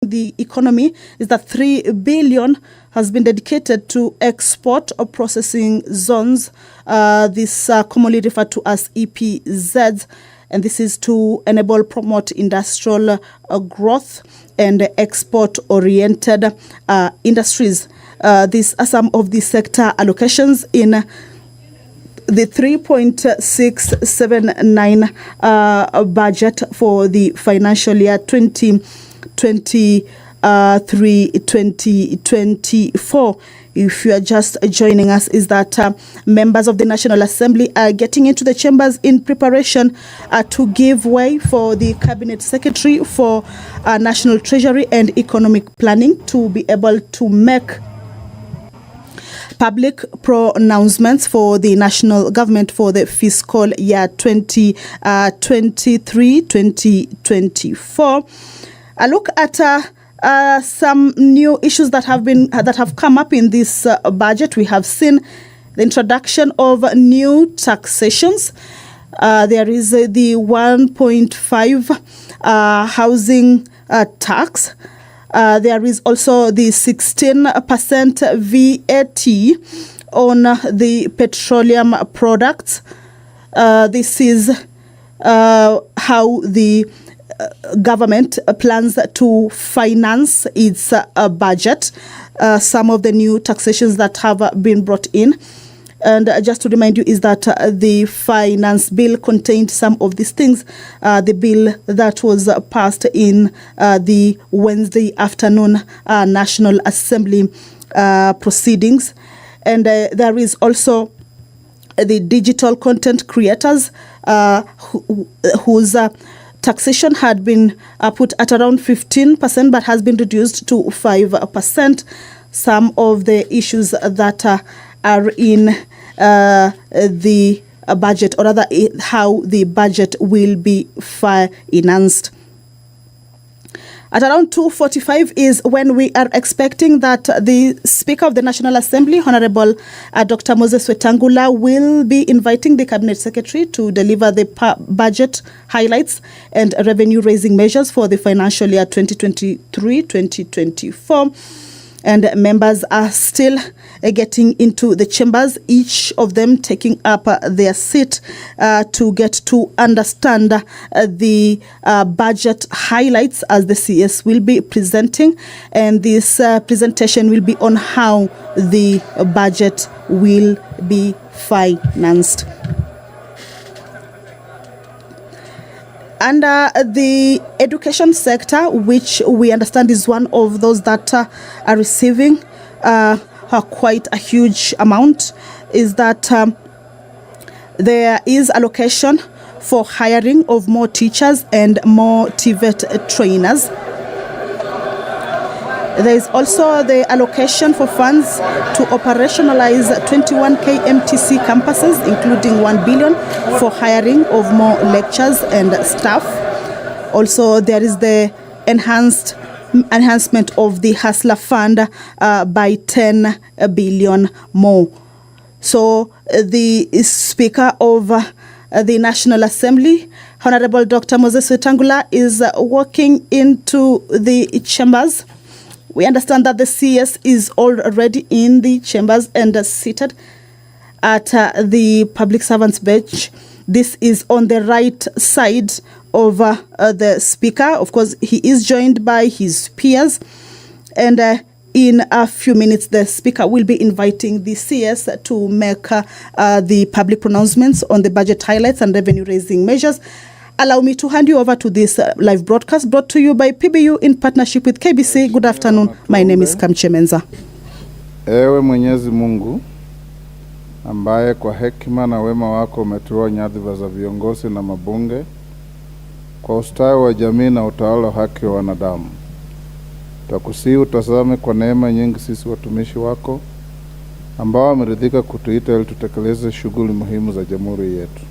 supporting the economy is that 3 billion has been dedicated to export or processing zones. This commonly referred to as EPZs, and this is to enable, promote industrial growth and export-oriented industries. These are some of the sector allocations in the 3.679 budget for the financial year 2023-2024. If you are just joining us, is that members of the National Assembly are getting into the chambers in preparation to give way for the Cabinet Secretary for National Treasury and Economic Planning to be able to make public pronouncements for the national government for the fiscal year 2023-2024. A look at some new issues that have come up in this budget. We have seen the introduction of new taxations. There is the 1.5 housing tax. There is also the 16% VAT on the petroleum products. This is how the government plans to finance its budget. Some of the new taxations that have been brought in. And just to remind you is that the finance bill contained some of these things. The bill that was passed in the Wednesday afternoon National Assembly proceedings. And there is also the digital content creators whose taxation had been put at around 15% but has been reduced to 5%. Some of the issues that are in the budget, or rather how the budget will be financed. At around 2:45 is when we are expecting that the Speaker of the National Assembly, Honorable Dr. Moses Wetangula, will be inviting the Cabinet Secretary to deliver the budget highlights and revenue-raising measures for the financial year 2023-2024. And members are still getting into the chambers, each of them taking up their seat to get to understand the budget highlights as the CS will be presenting. And this presentation will be on how the budget will be financed. Under the education sector, which we understand is one of those that are receiving quite a huge amount, is that there is allocation for hiring of more teachers and more TVET trainers. There is also the allocation for funds to operationalize 21 KMTC campuses, including 1 billion for hiring of more lecturers and staff. Also, there is the enhancement of the Hustler Fund by 10 billion more. So the Speaker of the National Assembly, Honorable Dr. Moses Wetangula, is walking into the chambers. We understand that the CS is already in the chambers and seated at the public servants bench. This is on the right side of the Speaker. Of course, he is joined by his peers. And in a few minutes, the Speaker will be inviting the CS to make the public pronouncements on the budget highlights and revenue-raising measures. Allow me to hand you over to this live broadcast brought to you by PBU in partnership with KBC. Good afternoon. My name is Kamche Menza. Ewe Mwenyezi Mungu, ambaye kwa hekima na wema wako umetuwa nyadhifa za viongozi na mabunge kwa ustawi wa jamii na utawala wa haki wa wanadamu. Twakusihi utazame kwa neema nyingi sisi watumishi wako ambao wameridhika kutuita ili tutekeleze shughuli muhimu za jamhuri yetu.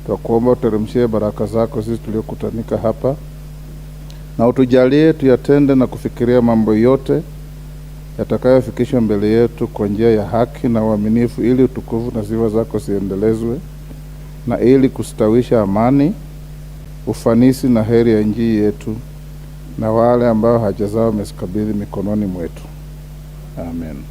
Twakuomba uteremshie baraka zako sisi tuliokutanika hapa, na utujalie tuyatende na kufikiria mambo yote yatakayofikishwa mbele yetu kwa njia ya haki na uaminifu, ili utukufu na sifa zako ziendelezwe, na ili kustawisha amani, ufanisi na heri ya nchi yetu, na wale ambao haja zao umezikabidhi mikononi mwetu. Amen.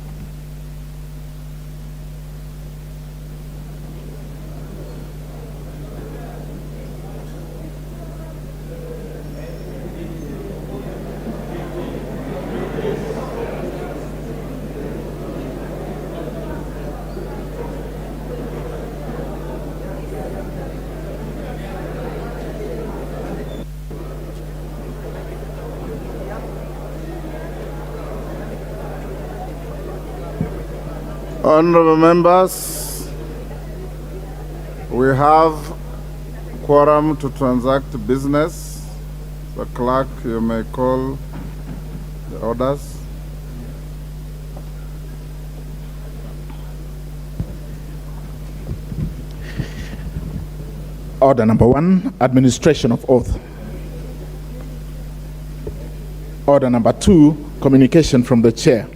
Honorable members, we have quorum to transact business. The clerk, you may call the orders. Order number 1, administration of oath. Order number 2, communication from the chair.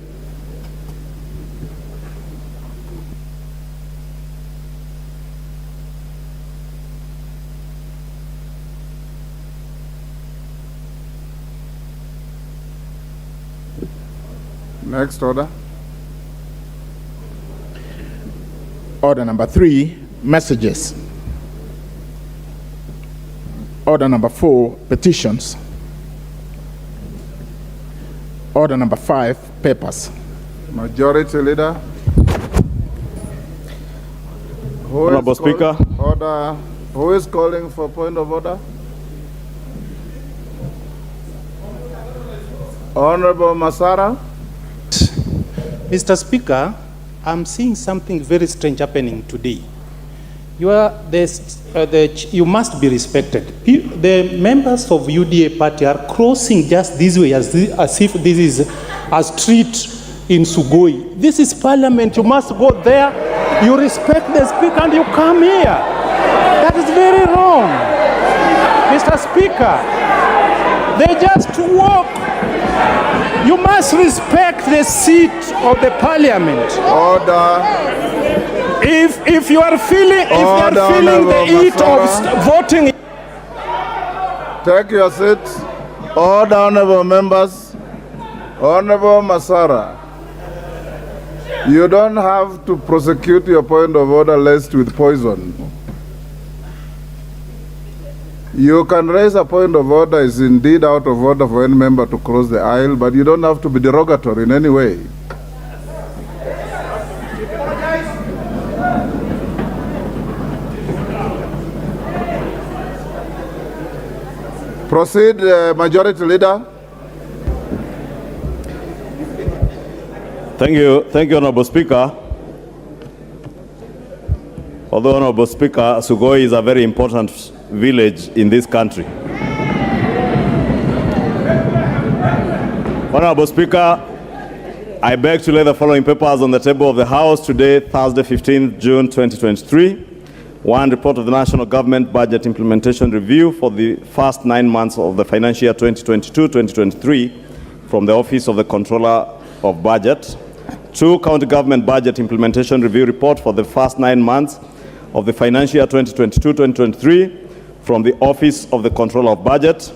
Next order. Order number 3, messages. Order number 4, petitions. Order number 5, papers. Majority Leader. Honorable Speaker. Order. Who is calling for point of order? Honorable Masara. Mr. Speaker, I'm seeing something very strange happening today. You must be respected. The members of UDA party are crossing just this way as if this is a street in Sugoi. This is parliament. You must go there. You respect the speaker and you come here. That is very wrong. Mr. Speaker, they just walk. You must respect the seat of the parliament. Order. If you are feeling, the heat of voting. Take your seats. Order, honorable members. Honorable Masara, you don't have to prosecute your point of order laced with poison. You can raise a point of order, is indeed out of order for any member to cross the aisle, but you don't have to be derogatory in any way. Proceed, Majority Leader. Thank you, Honorable Speaker. Although, Honorable Speaker, Sugoi is a very important village in this country. Honorable Speaker, I beg to lay the following papers on the table of the House today, Thursday, 15th June 2023. 1, report of the National Government Budget Implementation Review for the first 9 months of the financial year 2022-2023 from the Office of the Controller of Budget. 2, County Government Budget Implementation Review Report for the first 9 months of the financial year 2022-2023 from the Office of the Controller of Budget.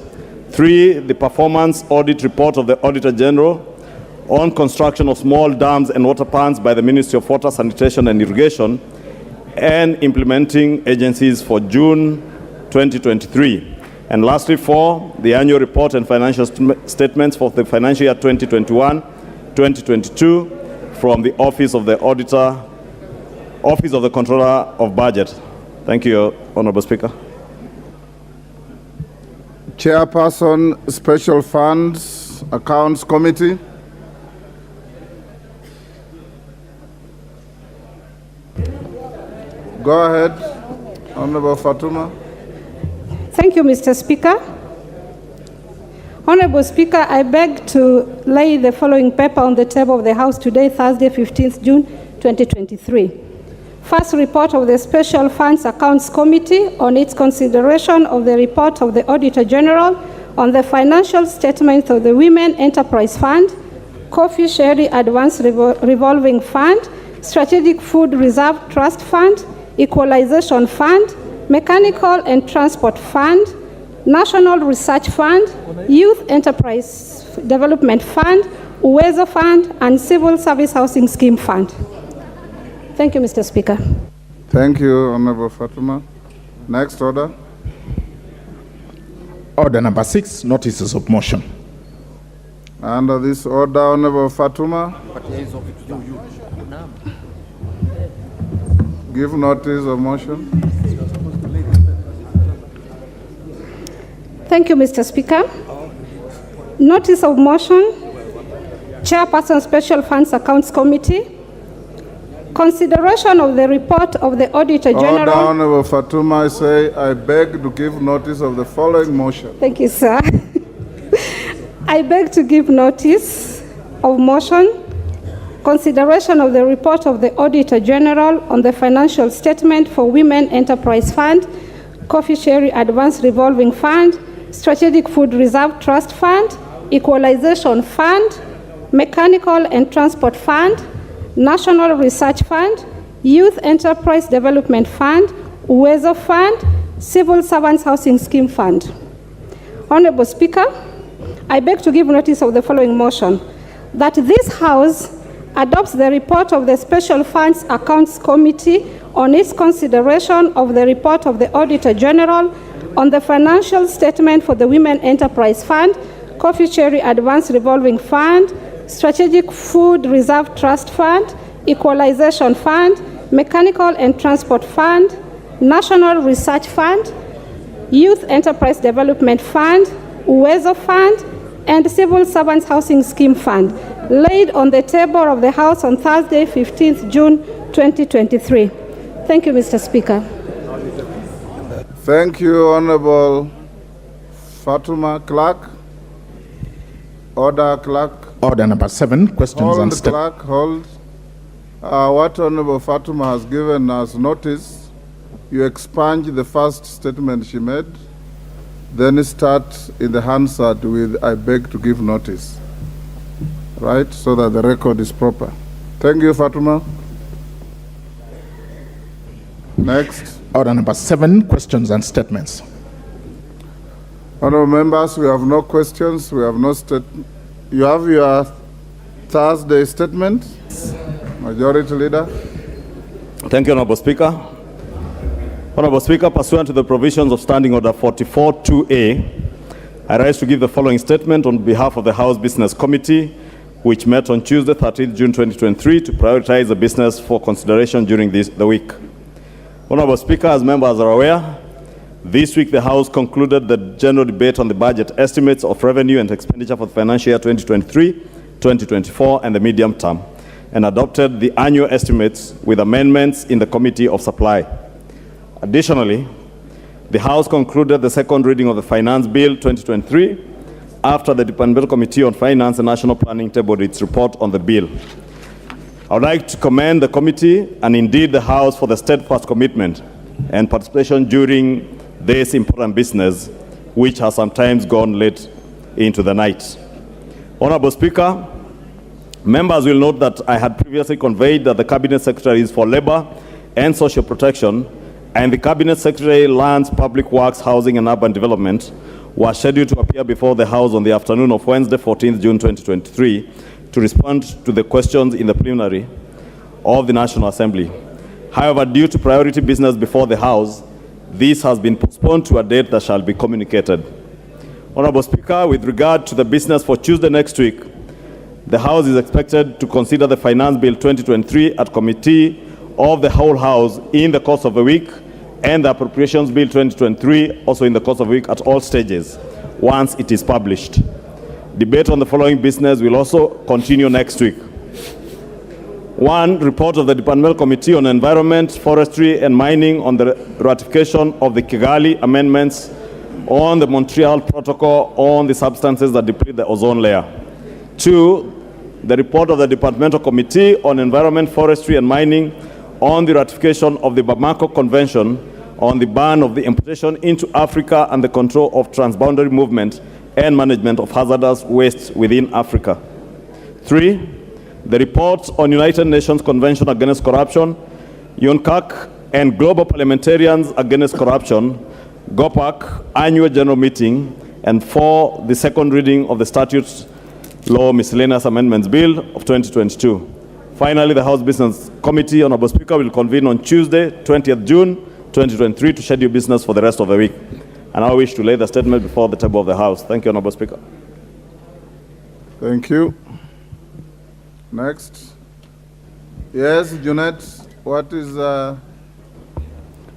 3, the Performance Audit Report of the Auditor General on construction of small dams and water ponds by the Ministry of Water, Sanitation and Irrigation and implementing agencies for June 2023. And lastly, 4, the annual report and financial statements for the financial year 2021-2022 from the Office of the Auditor, Office of the Controller of Budget. Thank you, Honorable Speaker. Chairperson, Special Funds, Accounts Committee. Go ahead, Honorable Fatuma. Thank you, Mr. Speaker. Honorable Speaker, I beg to lay the following paper on the table of the House today, Thursday, 15th June 2023. First, report of the Special Funds Accounts Committee on its consideration of the report of the Auditor General on the financial statements of the Women Enterprise Fund, Coffee Sherry Advance Revolving Fund, Strategic Food Reserve Trust Fund, Equalization Fund, Mechanical and Transport Fund, National Research Fund, Youth Enterprise Development Fund, Uwezo Fund, and Civil Service Housing Scheme Fund. Thank you, Mr. Speaker. Thank you, Honorable Fatuma. Next order. Order number 6, notices of motion. Under this order, Honorable Fatuma, give notice of motion. Thank you, Mr. Speaker. Notice of motion. Chairperson, Special Funds Accounts Committee. Consideration of the report of the Auditor General. Order, Honorable Fatuma, I say I beg to give notice of the following motion. Thank you, sir. I beg to give notice of motion. Consideration of the report of the Auditor General on the financial statement for Women Enterprise Fund, Coffee Sherry Advance Revolving Fund, Strategic Food Reserve Trust Fund, Equalization Fund, Mechanical and Transport Fund, National Research Fund, Youth Enterprise Development Fund, Uwezo Fund, Civil Servants Housing Scheme Fund. Honorable Speaker, I beg to give notice of the following motion, that this House adopts the report of the Special Funds Accounts Committee on its consideration of the report of the Auditor General on the financial statement for the Women Enterprise Fund, Coffee Cherry Advance Revolving Fund, Strategic Food Reserve Trust Fund, Equalization Fund, Mechanical and Transport Fund, National Research Fund, Youth Enterprise Development Fund, Uwezo Fund, and Civil Servants Housing Scheme Fund, laid on the table of the House on Thursday, 15th June 2023. Thank you, Mr. Speaker. Thank you, Honorable Fatuma. Clerk. Order, Clerk. Order number 7, questions Hold, and Clerk, hold. What Honorable Fatuma has given us notice, you expunge the first statement she made, then start in the Hansard with I beg to give notice, right, so that the record is proper. Thank you, Fatuma. Next. Order number 7, questions and statements. Honorable members, we have no questions, we have no statement. You have your Thursday statement. Majority Leader. Thank you, Honorable Speaker. Honorable Speaker, pursuant to the provisions of Standing Order 44-2A, I rise to give the following statement on behalf of the House Business Committee, which met on Tuesday, 13th June 2023, to prioritize the business for consideration during the week. Honorable Speaker, as members are aware, this week the House concluded the general debate on the budget estimates of revenue and expenditure for the financial year 2023, 2024, and the medium term, and adopted the annual estimates with amendments in the Committee of Supply. Additionally, the House concluded the second reading of the Finance Bill 2023 after the Departmental Committee on Finance and National Planning tabled its report on the bill. I would like to commend the committee and indeed the House for the steadfast commitment and participation during this important business, which has sometimes gone late into the night. Honorable Speaker, members will note that I had previously conveyed that the Cabinet Secretaries for Labor and Social Protection and the Cabinet Secretary Lands, Public Works, Housing and Urban Development were scheduled to appear before the House on the afternoon of Wednesday, 14th June 2023, to respond to the questions in the plenary of the National Assembly. However, due to priority business before the House, this has been postponed to a date that shall be communicated. Honorable Speaker, with regard to the business for Tuesday next week, the House is expected to consider the Finance Bill 2023 at Committee of the whole House in the course of a week, and the Appropriations Bill 2023 also in the course of a week at all stages, once it is published. Debate on the following business will also continue next week. 1, report of the Departmental Committee on Environment, Forestry and Mining on the ratification of the Kigali amendments on the Montreal Protocol on the substances that deplete the ozone layer. 2, the report of the Departmental Committee on Environment, Forestry and Mining on the ratification of the Bamako Convention on the ban of the importation into Africa and the control of transboundary movement and management of hazardous waste within Africa. 3, the report on United Nations Convention Against Corruption, UNCAC, and Global Parliamentarians Against Corruption GOPAC Annual General Meeting, and 4, the second reading of the Statutes Law Miscellaneous Amendments Bill of 2022. Finally, the House Business Committee, Honorable Speaker, will convene on Tuesday, 20th June 2023 to schedule business for the rest of the week. And I wish to lay the statement before the table of the House. Thank you, Honorable Speaker. Thank you. Next. Yes, Junet, what is...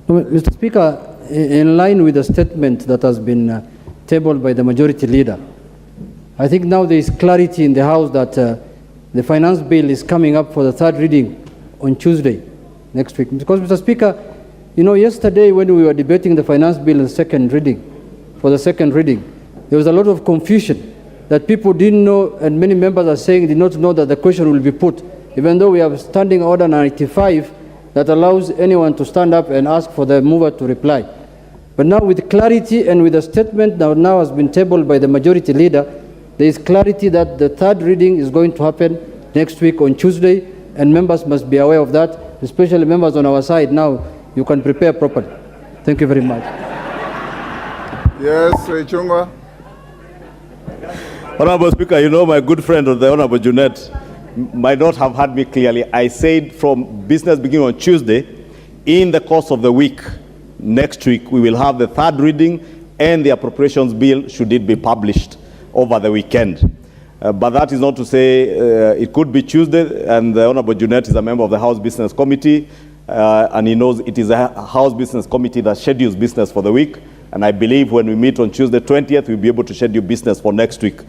Mr. Speaker, in line with the statement that has been tabled by the majority leader, I think now there is clarity in the House that the finance bill is coming up for the third reading on Tuesday next week. Because, Mr. Speaker, you know, yesterday when we were debating the finance bill in the second reading, there was a lot of confusion that people didn't know, and many members are saying did not know that the question will be put, even though we have Standing Order 95 that allows anyone to stand up and ask for the mover to reply. But now with clarity and with a statement that now has been tabled by the majority leader, there is clarity that the third reading is going to happen next week on Tuesday, and members must be aware of that, especially members on our side. Now you can prepare properly. Thank you very much. Yes, Chungwa. Honorable Speaker, you know my good friend, the Honorable Junet, might not have heard me clearly. I said from business beginning on Tuesday, in the course of the week, next week, we will have the third reading and the appropriations bill, should it be published over the weekend. But that is not to say it could be Tuesday, and the Honorable Junet is a member of the House Business Committee, and he knows it is a House Business Committee that schedules business for the week. And I believe when we meet on Tuesday 20th, we'll be able to schedule business for next week.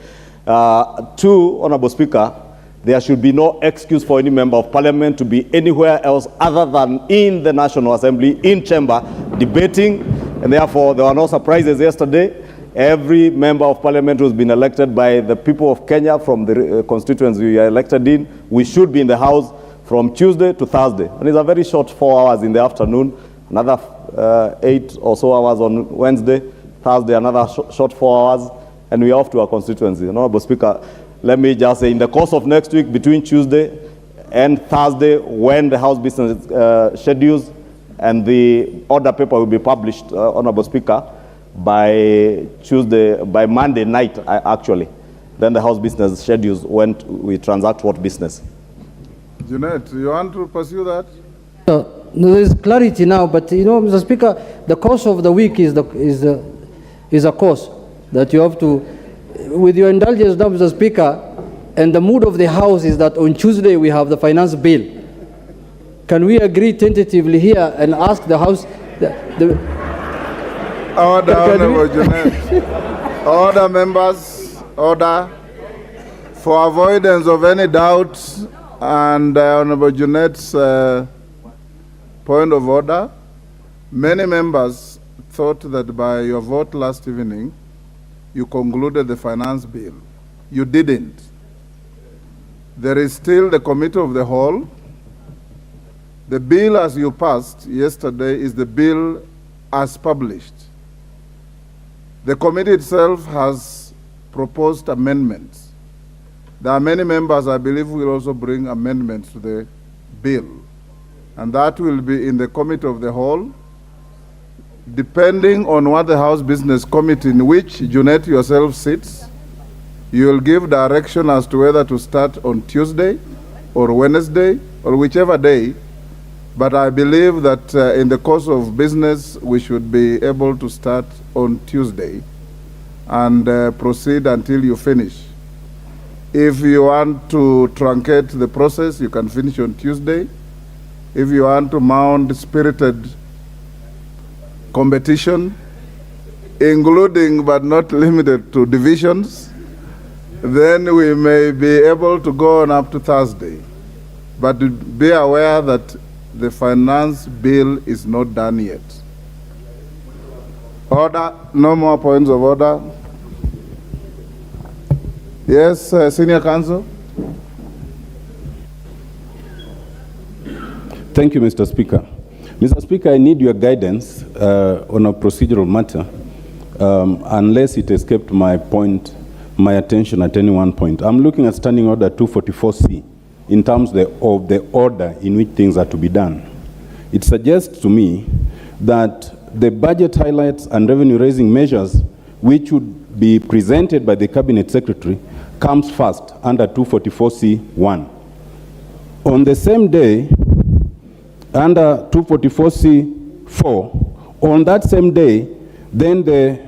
Two, Honorable Speaker, there should be no excuse for any member of parliament to be anywhere else other than in the National Assembly, in chamber, debating, and therefore there were no surprises yesterday. Every member of parliament who's been elected by the people of Kenya from the constituency we are elected in, we should be in the House from Tuesday to Thursday. And it's a very short 4 hours in the afternoon, another 8 or so hours on Wednesday, Thursday, another short 4 hours, and we're off to our constituency. Honorable Speaker, let me just say, in the course of next week, between Tuesday and Thursday, when the House business schedules and the order paper will be published, Honorable Speaker, by Monday night, actually. Then the House business schedules when we transact what business. Junet, you want to pursue that? There is clarity now, but you know, Mr. Speaker, the course of the week is a course that you have to, with your indulgence now, Mr. Speaker, and the mood of the House is that on Tuesday we have the finance bill. Can we agree tentatively here and ask the House, Order, Honorable Junet. Order, members, order. For avoidance of any doubt and Honorable Junet's point of order, many members thought that by your vote last evening, you concluded the finance bill. You didn't. There is still the committee of the whole. The bill as you passed yesterday is the bill as published. The committee itself has proposed amendments. There are many members, I believe, will also bring amendments to the bill. And that will be in the committee of the whole, depending on what the House Business Committee, in which Junet yourself sits, you will give direction as to whether to start on Tuesday or Wednesday or whichever day. But I believe that in the course of business, we should be able to start on Tuesday and proceed until you finish. If you want to truncate the process, you can finish on Tuesday. If you want to mount spirited competition, including but not limited to divisions, then we may be able to go on up to Thursday. But be aware that the finance bill is not done yet. Order, no more points of order. Yes, Senior Counsel. Thank you, Mr. Speaker. Mr. Speaker, I need your guidance on a procedural matter, unless it escaped my attention at any one point. I'm looking at Standing Order 244C in terms of the order in which things are to be done. It suggests to me that the budget highlights and revenue-raising measures, which would be presented by the Cabinet Secretary, comes first under 244C1. On the same day, under 244C4, on that same day, then the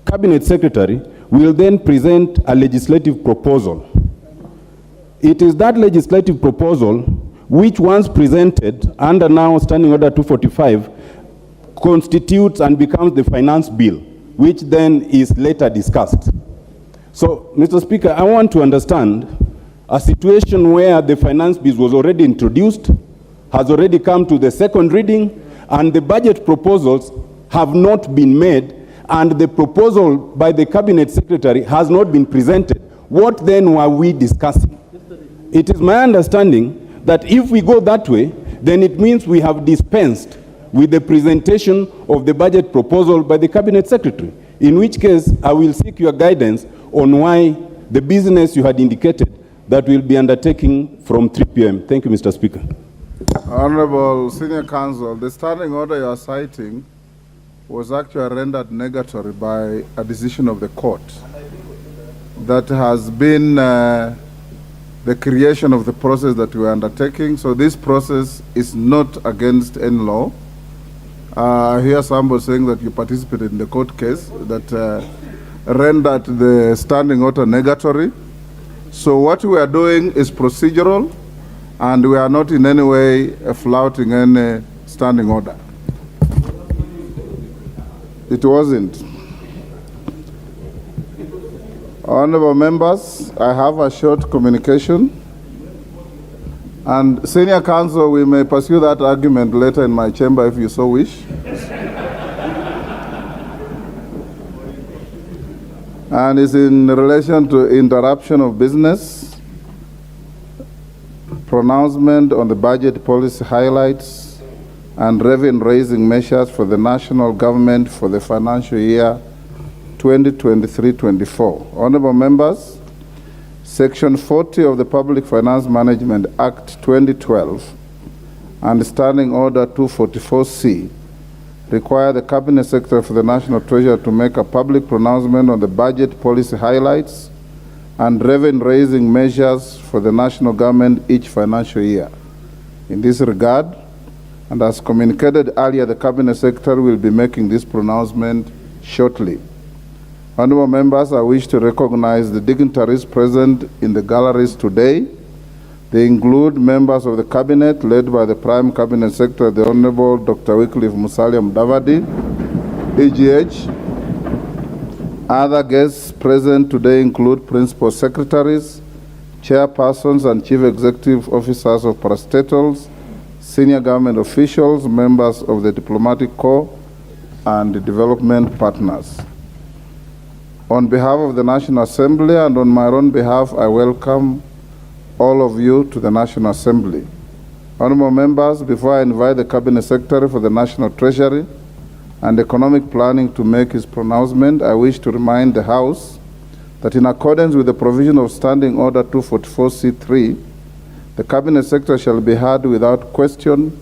Cabinet Secretary will then present a legislative proposal. It is that legislative proposal which, once presented under now Standing Order 245, constitutes and becomes the finance bill, which then is later discussed. So, Mr. Speaker, I want to understand a situation where the finance bill was already introduced, has already come to the second reading, and the budget proposals have not been made, and the proposal by the Cabinet Secretary has not been presented. What then were we discussing? It is my understanding that if we go that way, then it means we have dispensed with the presentation of the budget proposal by the Cabinet Secretary, in which case I will seek your guidance on why the business you had indicated that will be undertaking from 3 p.m. Thank you, Mr. Speaker. Honorable Senior Counsel, the standing order you are citing was actually rendered negatory by a decision of the court that has been the creation of the process that we are undertaking. So this process is not against any law. I hear somebody saying that you participated in the court case that rendered the standing order negatory. So what we are doing is procedural, and we are not in any way flouting any standing order. It wasn't. Honorable members, I have a short communication. And Senior Counsel, we may pursue that argument later in my chamber if you so wish. And it's in relation to interruption of business, pronouncement on the budget policy highlights, and revenue-raising measures for the national government for the financial year 2023-24. Honorable members, Section 40 of the Public Finance Management Act 2012 and Standing Order 244C require the Cabinet Secretary for the National Treasury to make a public pronouncement on the budget policy highlights and revenue-raising measures for the national government each financial year. In this regard, and as communicated earlier, the Cabinet Secretary will be making this pronouncement shortly. Honorable members, I wish to recognize the dignitaries present in the galleries today. They include members of the Cabinet, led by the Prime Cabinet Secretary, the Honorable Dr. Wycliffe Musalia Mudavadi, EGH. Other guests present today include Principal Secretaries, Chairpersons and Chief Executive Officers of parastatals, senior government officials, members of the Diplomatic Corps, and the development partners. On behalf of the National Assembly and on my own behalf, I welcome all of you to the National Assembly. Honorable members, before I invite the Cabinet Secretary for the National Treasury and Economic Planning to make his pronouncement, I wish to remind the House that in accordance with the provision of Standing Order 244C3, the Cabinet Secretary shall be heard without question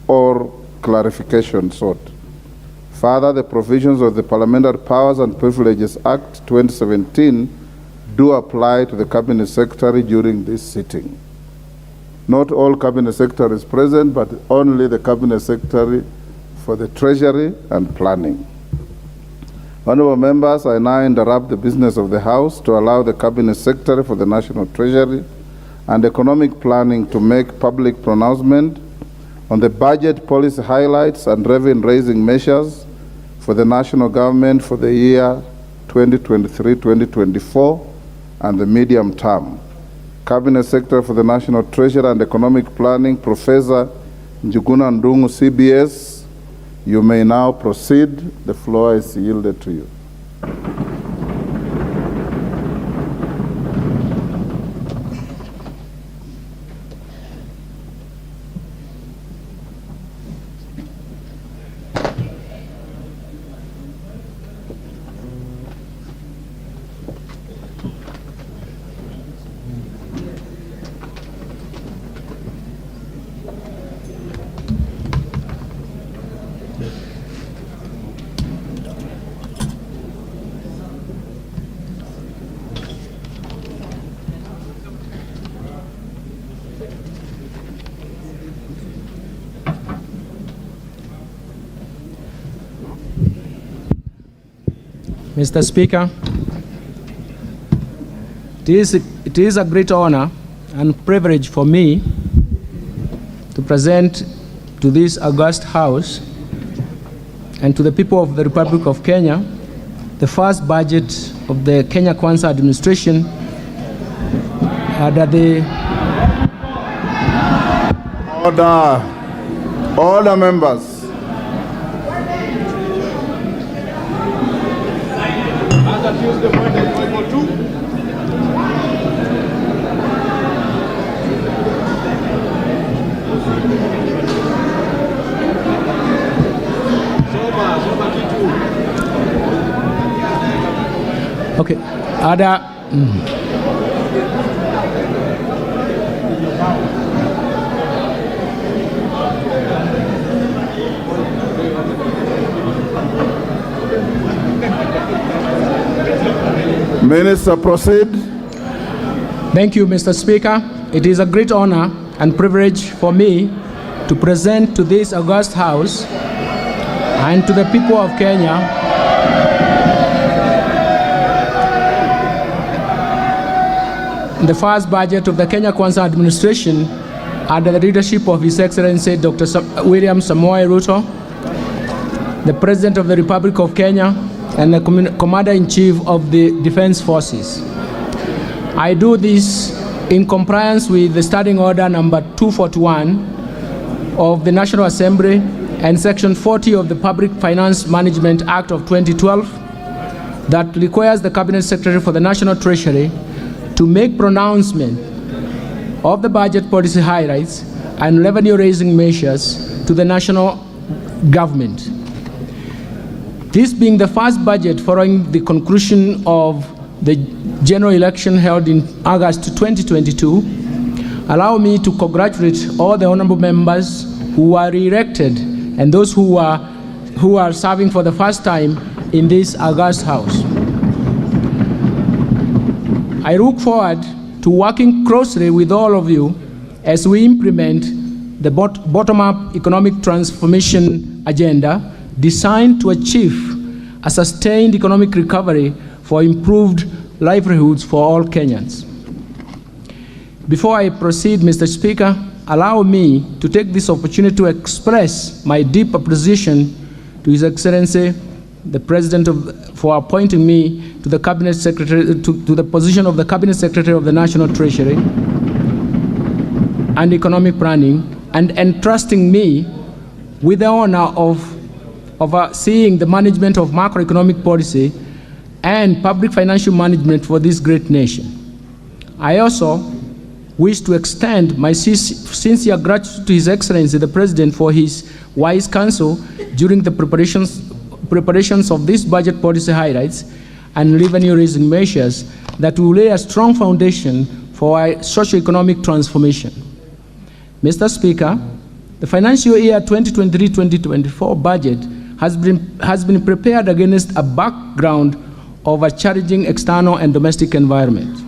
or clarification sought. Further, the provisions of the Parliamentary Powers and Privileges Act 2017 do apply to the Cabinet Secretary during this sitting. Not all Cabinet Secretaries present, but only the Cabinet Secretary for the Treasury and Planning. Honorable members, I now interrupt the business of the House to allow the Cabinet Secretary for the National Treasury and Economic Planning to make public pronouncement on the budget policy highlights and revenue-raising measures for the national government for the year 2023-2024 and the medium term. Cabinet Secretary for the National Treasury and Economic Planning, Professor Njuguna Ndung'U, CBS, you may now proceed. The floor is yielded to you. Mr. Speaker, it is a great honor and privilege for me to present to this august House and to the people of the Republic of Kenya the first budget of the Kenya Kwanza administration under the... Order, members. Okay, ada Minister, proceed. Thank you, Mr. Speaker. It is a great honor and privilege for me to present to this august House and to the people of Kenya the first budget of the Kenya Kwanza administration under the leadership of His Excellency Dr. William Samoei Ruto, the President of the Republic of Kenya, and the Commander-in-Chief of the Defense Forces. I do this in compliance with the Standing Order number 241 of the National Assembly and Section 40 of the Public Finance Management Act of 2012 that requires the Cabinet Secretary for the National Treasury to make pronouncement of the budget policy highlights and revenue-raising measures to the national government. This being the first budget following the conclusion of the general election held in August 2022, allow me to congratulate all the honorable members who were re-elected and those who are serving for the first time in this august House. I look forward to working closely with all of you as we implement the bottom-up economic transformation agenda designed to achieve a sustained economic recovery for improved livelihoods for all Kenyans. Before I proceed, Mr. Speaker, allow me to take this opportunity to express my deep appreciation to His Excellency, the President for appointing me to the Cabinet Secretary, to the position of the Cabinet Secretary of the National Treasury and Economic Planning, and entrusting me with the honor of overseeing the management of macroeconomic policy and public financial management for this great nation. I also wish to extend my sincere gratitude to His Excellency, the President, for his wise counsel during the preparations of this budget policy highlights and revenue-raising measures that will lay a strong foundation for our socio-economic transformation. Mr. Speaker, the financial year 2023-2024 budget has been prepared against a background of a challenging external and domestic environment.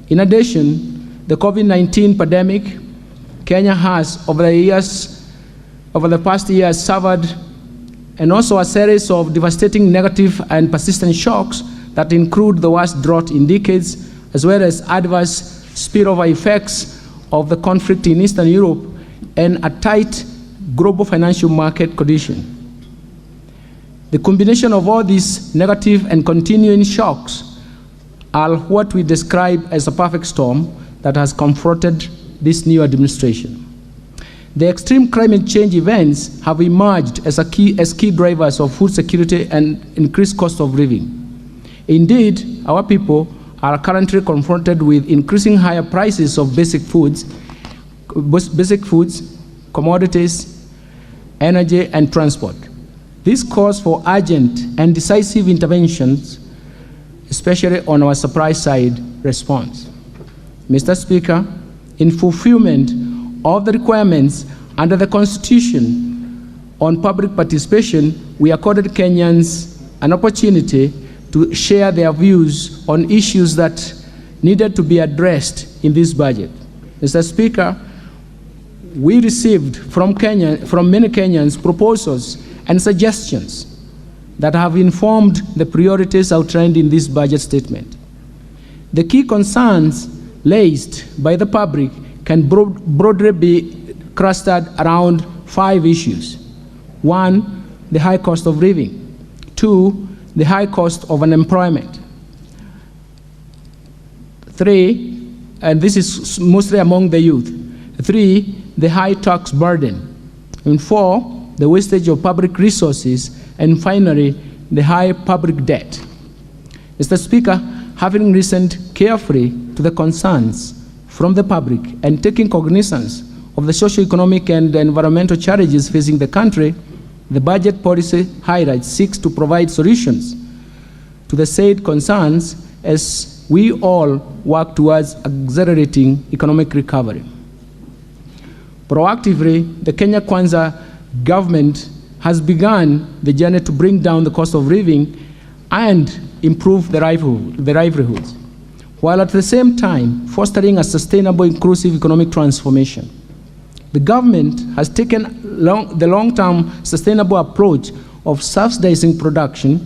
In addition, the COVID-19 pandemic, Kenya has, over the past years, suffered and also a series of devastating negative and persistent shocks that include the worst drought in decades, as well as adverse spillover effects of the conflict in Eastern Europe and a tight global financial market condition. The combination of all these negative and continuing shocks are what we describe as a perfect storm that has confronted this new administration. The extreme climate change events have emerged as key drivers of food security and increased cost of living. Indeed, our people are currently confronted with increasing higher prices of basic foods, commodities, energy, and transport. This calls for urgent and decisive interventions, especially on our supply side response. Mr. Speaker, in fulfillment of the requirements under the Constitution on public participation, we accorded Kenyans an opportunity to share their views on issues that needed to be addressed in this budget. Mr. Speaker, we received from many Kenyans proposals and suggestions that have informed the priorities outlined in this budget statement. The key concerns raised by the public can broadly be clustered around 5 issues. 1, the high cost of living. 2, the high cost of unemployment. 3, and this is mostly among the youth. 3, the high tax burden. And 4, the wastage of public resources. And finally, the high public debt. Mr. Speaker, having listened carefully to the concerns from the public and taking cognizance of the socio-economic and environmental challenges facing the country, the budget policy highlights seeks to provide solutions to the said concerns as we all work towards accelerating economic recovery. Proactively, the Kenya Kwanza government has begun the journey to bring down the cost of living and improve the livelihoods, while at the same time fostering a sustainable, inclusive economic transformation. The government has taken the long-term sustainable approach of subsidizing production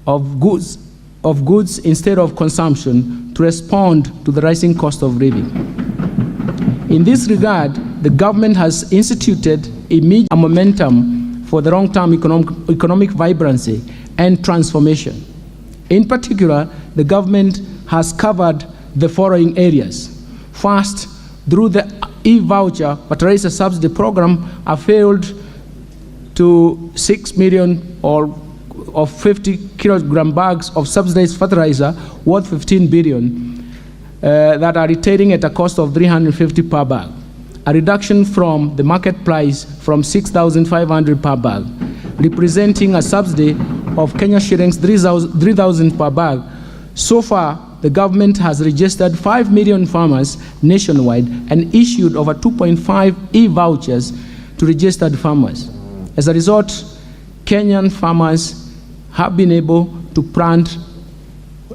of goods instead of consumption to respond to the rising cost of living. In this regard, the government has instituted immediate momentum for the long-term economic vibrancy and transformation. In particular, the government has covered the following areas. First, through the e-voucher fertilizer subsidy program, availed to 6 million of 50 kilogram bags of subsidized fertilizer worth 15 billion that are retailing at a cost of 350 per bag, a reduction from the market price from 6,500 per bag, representing a subsidy of Kenya shillings 3,000 per bag. So far, the government has registered 5 million farmers nationwide and issued over 2.5 e-vouchers to registered farmers. As a result, Kenyan farmers have been able to plant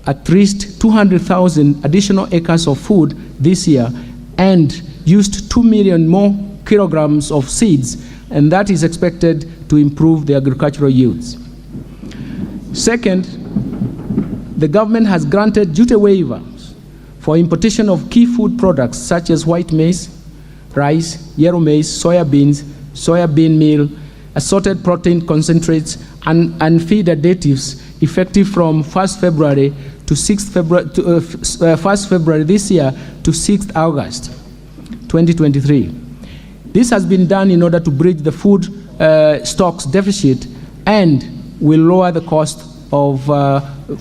at least 200,000 additional acres of food this year and used 2 million more kilograms of seeds, and that is expected to improve the agricultural yields. Second, the government has granted duty waivers for importation of key food products such as white maize, rice, yellow maize, soya beans, soya bean meal, assorted protein concentrates, and feed additives effective from 1st February to 6th February, 1st February this year to 6th August 2023. This has been done in order to bridge the food stocks deficit and will lower the cost of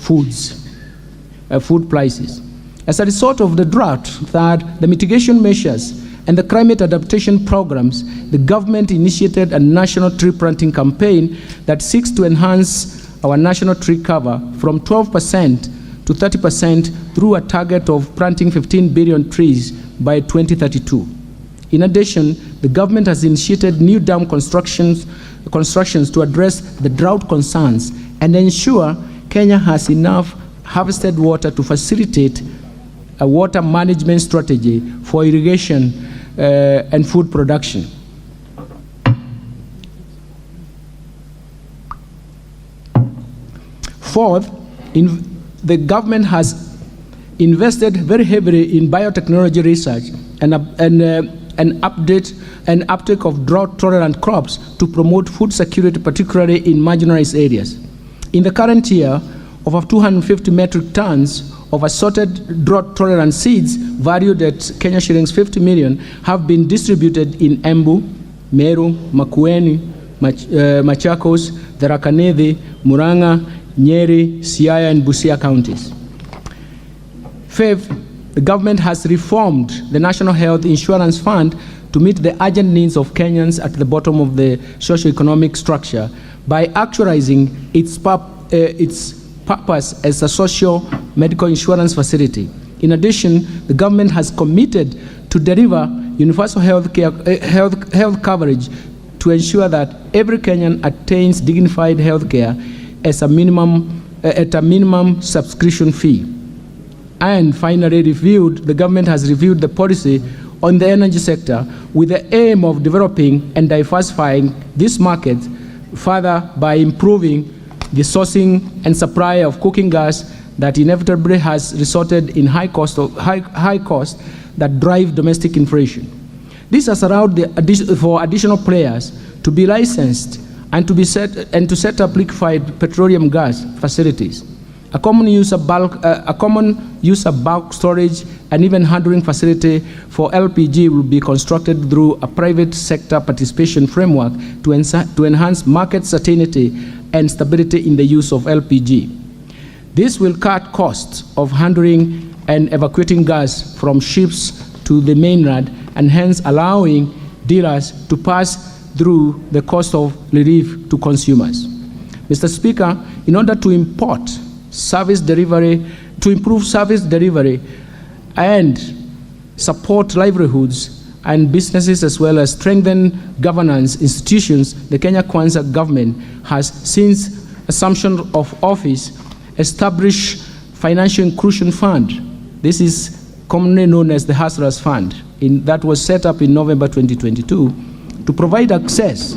food prices. As a result of the drought, the mitigation measures and the climate adaptation programs, the government initiated a national tree planting campaign that seeks to enhance our national tree cover from 12% to 30% through a target of planting 15 billion trees by 2032. In addition, the government has initiated new dam constructions to address the drought concerns and ensure Kenya has enough harvested water to facilitate a water management strategy for irrigation and food production. Fourth, the government has invested very heavily in biotechnology research and uptake of drought-tolerant crops to promote food security, particularly in marginalized areas. In the current year, over 250 metric tons of assorted drought-tolerant seeds valued at Kenya shillings 50 million have been distributed in Embu, Meru, Makueni, Machakos, Tharaka Nithi, Murang'a, Nyeri, Siaya, and Busia counties. Fifth, the government has reformed the National Health Insurance Fund to meet the urgent needs of Kenyans at the bottom of the socio-economic structure by actualizing its purpose as a social medical insurance facility. In addition, the government has committed to deliver universal health coverage to ensure that every Kenyan attains dignified health care at a minimum subscription fee. And finally, the government has reviewed the policy on the energy sector with the aim of developing and diversifying this market further by improving the sourcing and supply of cooking gas that inevitably has resulted in high cost that drive domestic inflation. This has allowed for additional players to be licensed and to set up liquefied petroleum gas facilities. A common use of bulk storage and even handling facility for LPG will be constructed through a private sector participation framework to enhance market certainty and stability in the use of LPG. This will cut costs of handling and evacuating gas from ships to the mainland, and hence allowing dealers to pass through the cost of relief to consumers. Mr. Speaker, in order to improve service delivery and support livelihoods and businesses, as well as strengthen governance institutions, the Kenya Kwanza government has, since assumption of office, established Financial Inclusion Fund. This is commonly known as the Hustlers Fund, that was set up in November 2022 to provide access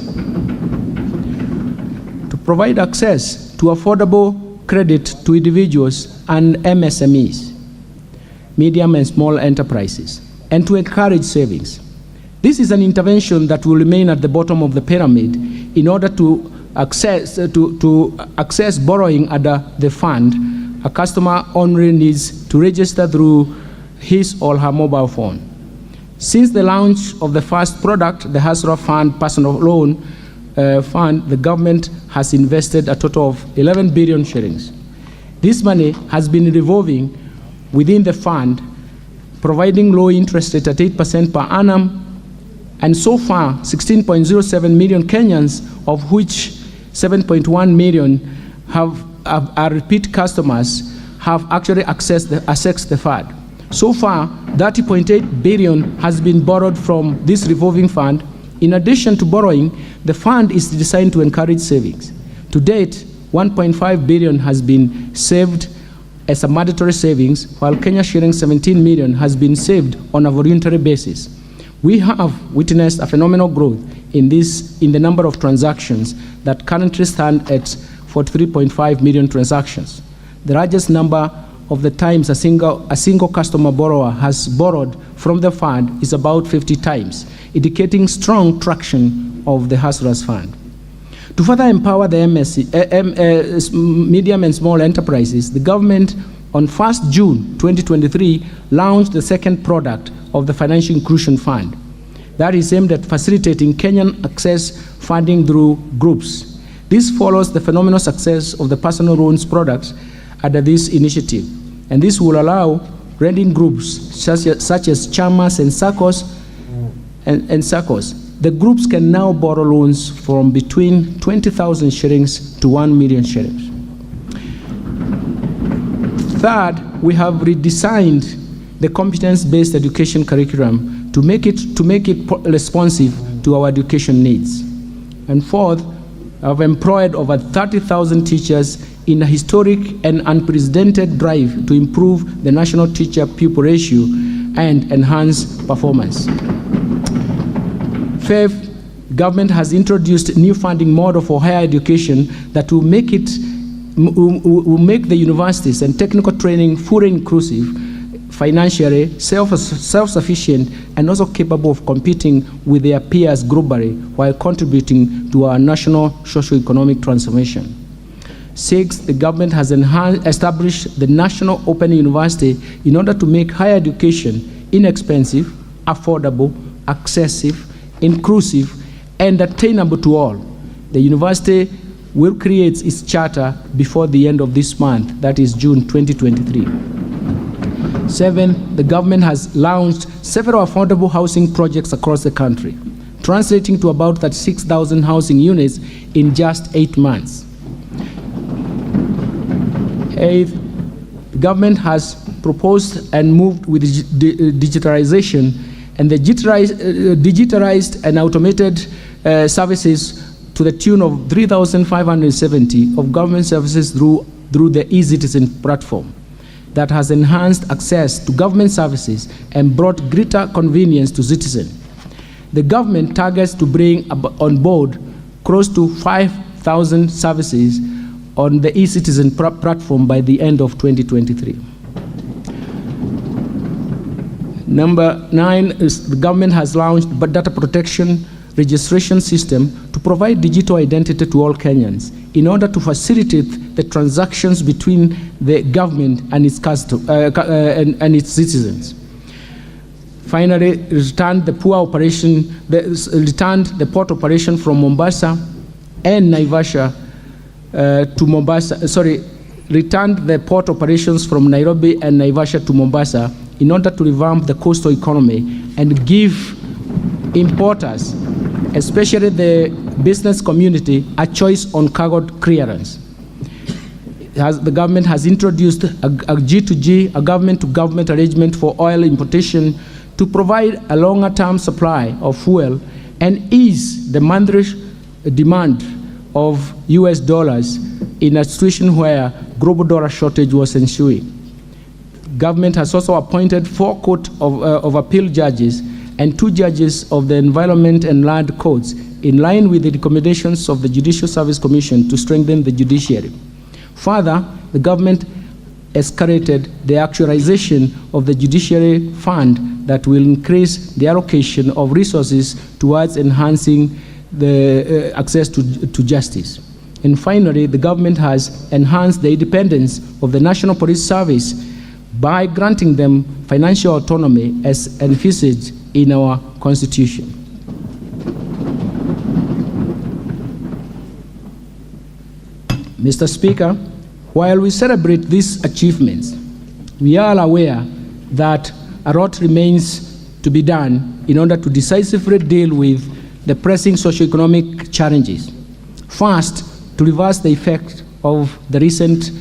to affordable credit to individuals and MSMEs, medium and small enterprises, and to encourage savings. This is an intervention that will remain at the bottom of the pyramid in order to access borrowing under the fund. A customer only needs to register through his or her mobile phone. Since the launch of the first product, the Hustler Fund Personal Loan Fund, the government has invested a total of 11 billion shillings. This money has been revolving within the fund, providing low interest rate at 8% per annum, and so far 16.07 million Kenyans, of which 7.1 million are repeat customers, have actually accessed the fund. So far, 30.8 billion has been borrowed from this revolving fund. In addition to borrowing, the fund is designed to encourage savings. To date, 1.5 billion has been saved as a mandatory savings, while Kenya shillings 17 million has been saved on a voluntary basis. We have witnessed a phenomenal growth in the number of transactions that currently stand at 43.5 million transactions. The largest number of the times a single customer borrower has borrowed from the fund is about 50 times, indicating strong traction of the Hustlers Fund. To further empower the medium and small enterprises, the government on 1st June 2023 launched the second product of the Financial Inclusion Fund that is aimed at facilitating Kenyan access funding through groups. This follows the phenomenal success of the personal loans products under this initiative, and this will allow lending groups such as chamas and SACCOs and SACCOs. The groups can now borrow loans from between 20,000 shillings to 1 million shillings. Third, we have redesigned the competence-based education curriculum to make it responsive to our education needs. And fourth, I've employed over 30,000 teachers in a historic and unprecedented drive to improve the national teacher-pupil ratio and enhance performance. Fifth, government has introduced a new funding model for higher education that will make the universities and technical training fully inclusive, financially self-sufficient, and also capable of competing with their peers globally while contributing to our national socio-economic transformation. Sixth, the government has established the National Open University in order to make higher education inexpensive, affordable, accessible, inclusive, and attainable to all. The university will create its charter before the end of this month, that is June 2023. Seven, the government has launched several affordable housing projects across the country, translating to about 36,000 housing units in just 8 months. Eighth, the government has proposed and moved with digitalization, and the digitalized and automated services to the tune of 3,570 of government services through the eCitizen platform that has enhanced access to government services and brought greater convenience to citizens. The government targets to bring on board close to 100,000 services on the e-citizen platform by the end of 2023. Number 9 is the government has launched a data protection registration system to provide digital identity to all Kenyans in order to facilitate the transactions between the government and its citizens. Finally, returned the port operation from Mombasa and Naivasha to Mombasa. Returned the port operations from Nairobi and Naivasha to Mombasa in order to revamp the coastal economy and give importers, especially the business community, a choice on cargo clearance. The government has introduced a G2G, a government-to-government arrangement for oil importation to provide a longer-term supply of fuel and ease the monthly demand of US dollars in a situation where global dollar shortage was ensuing. Government has also appointed 4 Court of Appeal judges and 2 judges of the Environment and Land Courts in line with the recommendations of the Judicial Service Commission to strengthen the judiciary. Further, the government escalated the actualization of the judiciary fund that will increase the allocation of resources towards enhancing the access to justice. And finally, the government has enhanced the independence of the National Police Service by granting them financial autonomy as envisaged in our Constitution. Mr. Speaker, while we celebrate these achievements, we are aware that a lot remains to be done in order to decisively deal with the pressing socioeconomic challenges. First, to reverse the effect of the recent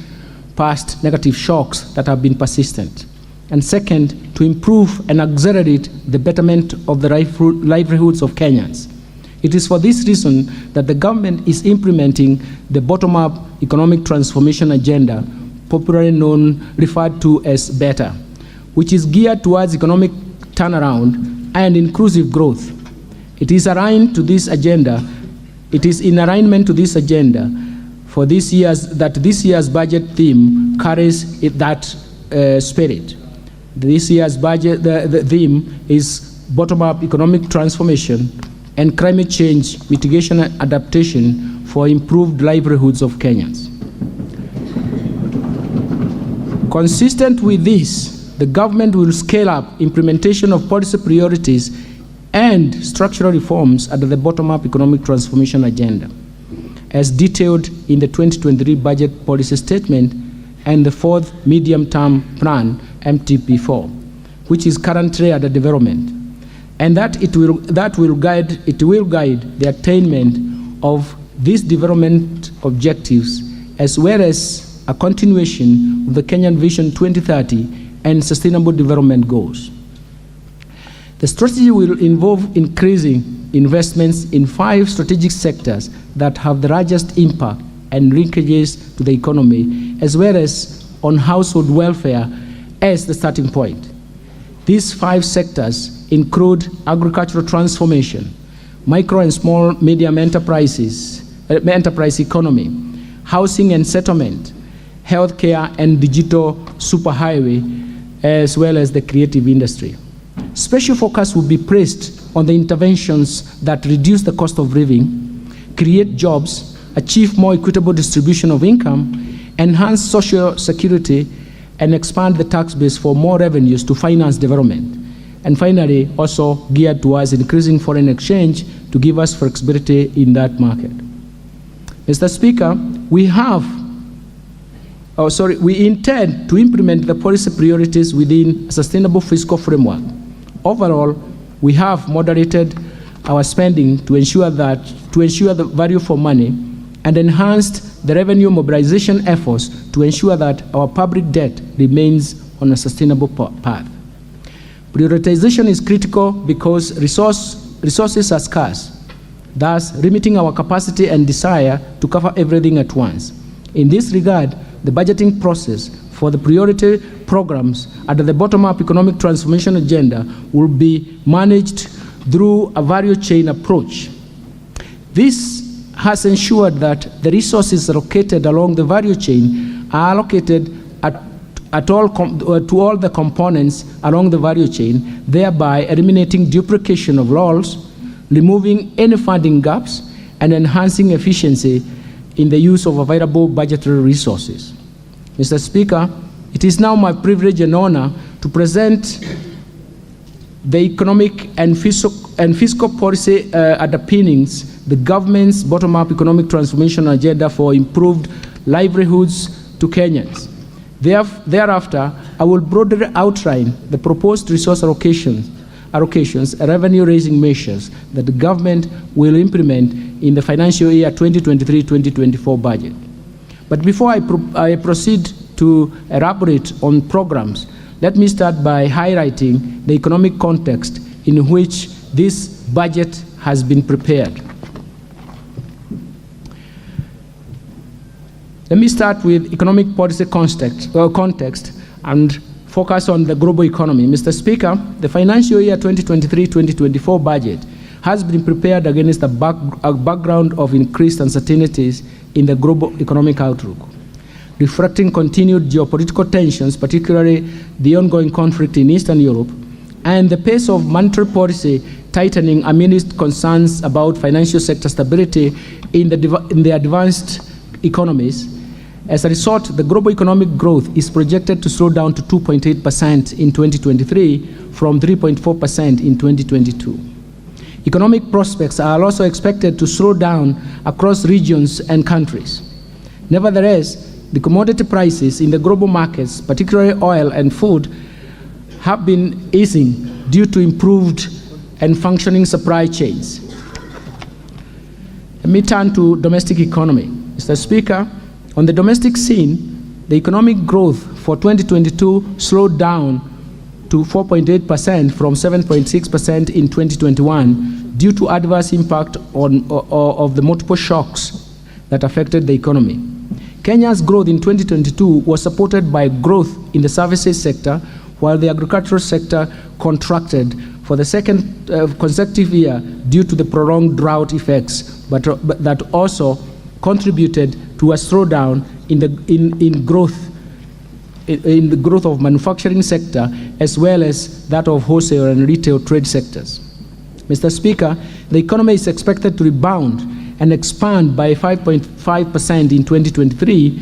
past negative shocks that have been persistent. And second, to improve and accelerate the betterment of the livelihoods of Kenyans. It is for this reason that the government is implementing the bottom-up economic transformation agenda, popularly referred to as BETTER, which is geared towards economic turnaround and inclusive growth. It is aligned to this agenda. It is in alignment to this agenda for this year's budget theme carries that spirit. This year's budget, the theme is bottom-up economic transformation and climate change mitigation and adaptation for improved livelihoods of Kenyans. Consistent with this, the government will scale up implementation of policy priorities and structural reforms under the bottom-up economic transformation agenda, as detailed in the 2023 budget policy statement and the 4th medium-term plan, MTP4, which is currently under development, and that it will guide the attainment of these development objectives, as well as a continuation of the Kenyan Vision 2030 and Sustainable Development Goals. The strategy will involve increasing investments in 5 strategic sectors that have the largest impact and linkages to the economy, as well as on household welfare as the starting point. These 5 sectors include agricultural transformation, micro and small medium enterprise economy, housing and settlement, healthcare and digital superhighway, as well as the creative industry. Special focus will be placed on the interventions that reduce the cost of living, create jobs, achieve more equitable distribution of income, enhance social security, and expand the tax base for more revenues to finance development. And finally, also geared towards increasing foreign exchange to give us flexibility in that market. Mr. Speaker, we intend to implement the policy priorities within a sustainable fiscal framework. Overall, we have moderated our spending to ensure the value for money and enhanced the revenue mobilization efforts to ensure that our public debt remains on a sustainable path. Prioritization is critical because resources are scarce, thus limiting our capacity and desire to cover everything at once. In this regard, the budgeting process for the priority programs under the bottom-up economic transformation agenda will be managed through a value chain approach. This has ensured that the resources allocated along the value chain are allocated to all the components along the value chain, thereby eliminating duplication of roles, removing any funding gaps, and enhancing efficiency in the use of available budgetary resources. Mr. Speaker, it is now my privilege and honor to present the economic and fiscal policy underpinnings the government's bottom-up economic transformation agenda for improved livelihoods to Kenyans. Thereafter, I will broadly outline the proposed resource allocations and revenue-raising measures that the government will implement in the financial year 2023-2024 budget. But before I proceed to elaborate on programs, let me start by highlighting the economic context in which this budget has been prepared. Let me start with economic policy context and focus on the global economy. Mr. Speaker, the financial year 2023-2024 budget has been prepared against a background of increased uncertainties in the global economic outlook, reflecting continued geopolitical tensions, particularly the ongoing conflict in Eastern Europe, and the pace of monetary policy tightening amidst concerns about financial sector stability in the advanced economies. As a result, the global economic growth is projected to slow down to 2.8% in 2023 from 3.4% in 2022. Economic prospects are also expected to slow down across regions and countries. Nevertheless, the commodity prices in the global markets, particularly oil and food, have been easing due to improved and functioning supply chains. Let me turn to domestic economy. Mr. Speaker, on the domestic scene, the economic growth for 2022 slowed down to 4.8% from 7.6% in 2021 due to adverse impact of the multiple shocks that affected the economy. Kenya's growth in 2022 was supported by growth in the services sector, while the agricultural sector contracted for the second consecutive year due to the prolonged drought effects, but that also contributed to a slowdown in the growth of manufacturing sector as well as that of wholesale and retail trade sectors. Mr. Speaker, the economy is expected to rebound and expand by 5.5% in 2023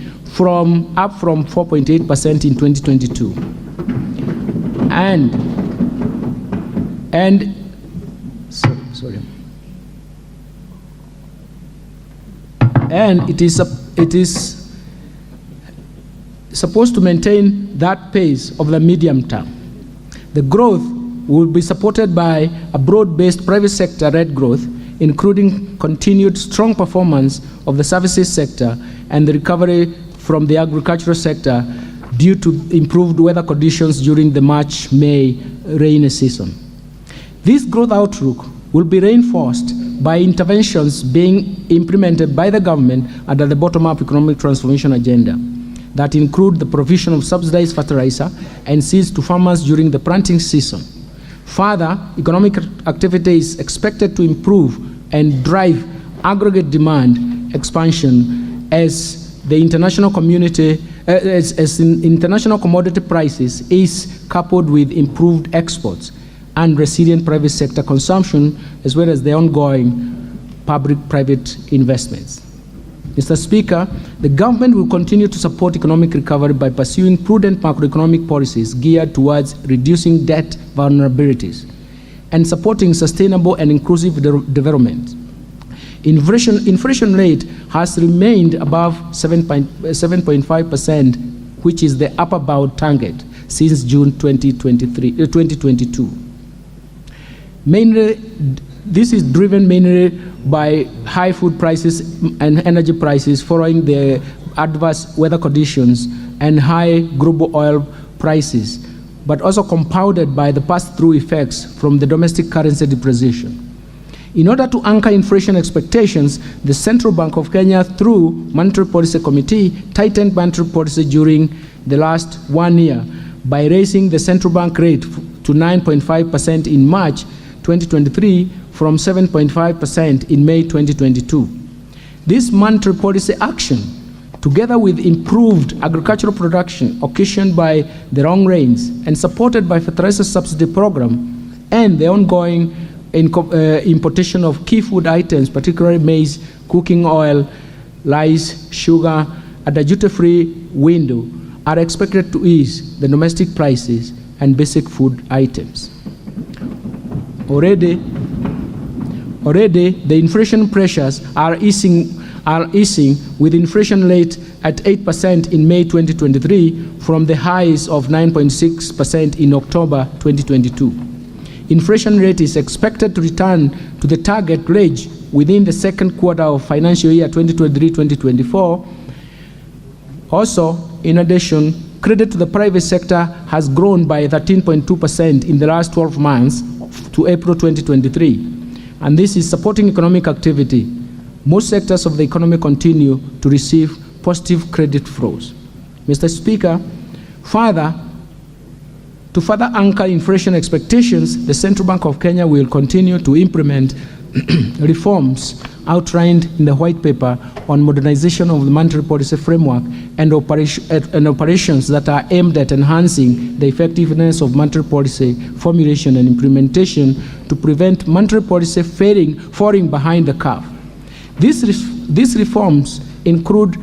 up from 4.8% in 2022. And it is supposed to maintain that pace of the medium term. The growth will be supported by a broad-based private sector-led growth, including continued strong performance of the services sector and the recovery from the agricultural sector due to improved weather conditions during the March-May rainy season. This growth outlook will be reinforced by interventions being implemented by the government under the bottom-up economic transformation agenda that include the provision of subsidized fertilizer and seeds to farmers during the planting season. Further, economic activity is expected to improve and drive aggregate demand expansion as the international community, international commodity prices is coupled with improved exports and resilient private sector consumption, as well as the ongoing public-private investments. Mr. Speaker, the government will continue to support economic recovery by pursuing prudent macroeconomic policies geared towards reducing debt vulnerabilities and supporting sustainable and inclusive development. Inflation rate has remained above 7.5%, which is the upper bound target since June 2022. This is driven mainly by high food prices and energy prices following the adverse weather conditions and high global oil prices, but also compounded by the pass-through effects from the domestic currency depreciation. In order to anchor inflation expectations, the Central Bank of Kenya, through Monetary Policy Committee, tightened monetary policy during the last 1 year by raising the central bank rate to 9.5% in March 2023 from 7.5% in May 2022. This monetary policy action, together with improved agricultural production occasioned by the wrong rains and supported by fertilizer subsidy program and the ongoing importation of key food items, particularly maize, cooking oil, rice, sugar, at a duty-free window, are expected to ease the domestic prices and basic food items. Already, the inflation pressures are easing with inflation rate at 8% in May 2023 from the highs of 9.6% in October 2022. Inflation rate is expected to return to the target range within the second quarter of financial year 2023-2024. Also, in addition, credit to the private sector has grown by 13.2% in the last 12 months to April 2023, and this is supporting economic activity. Most sectors of the economy continue to receive positive credit flows. Mr. Speaker, to further anchor inflation expectations, the Central Bank of Kenya will continue to implement reforms outlined in the White Paper on modernization of the monetary policy framework and operations that are aimed at enhancing the effectiveness of monetary policy formulation and implementation to prevent monetary policy falling behind the curve. These reforms include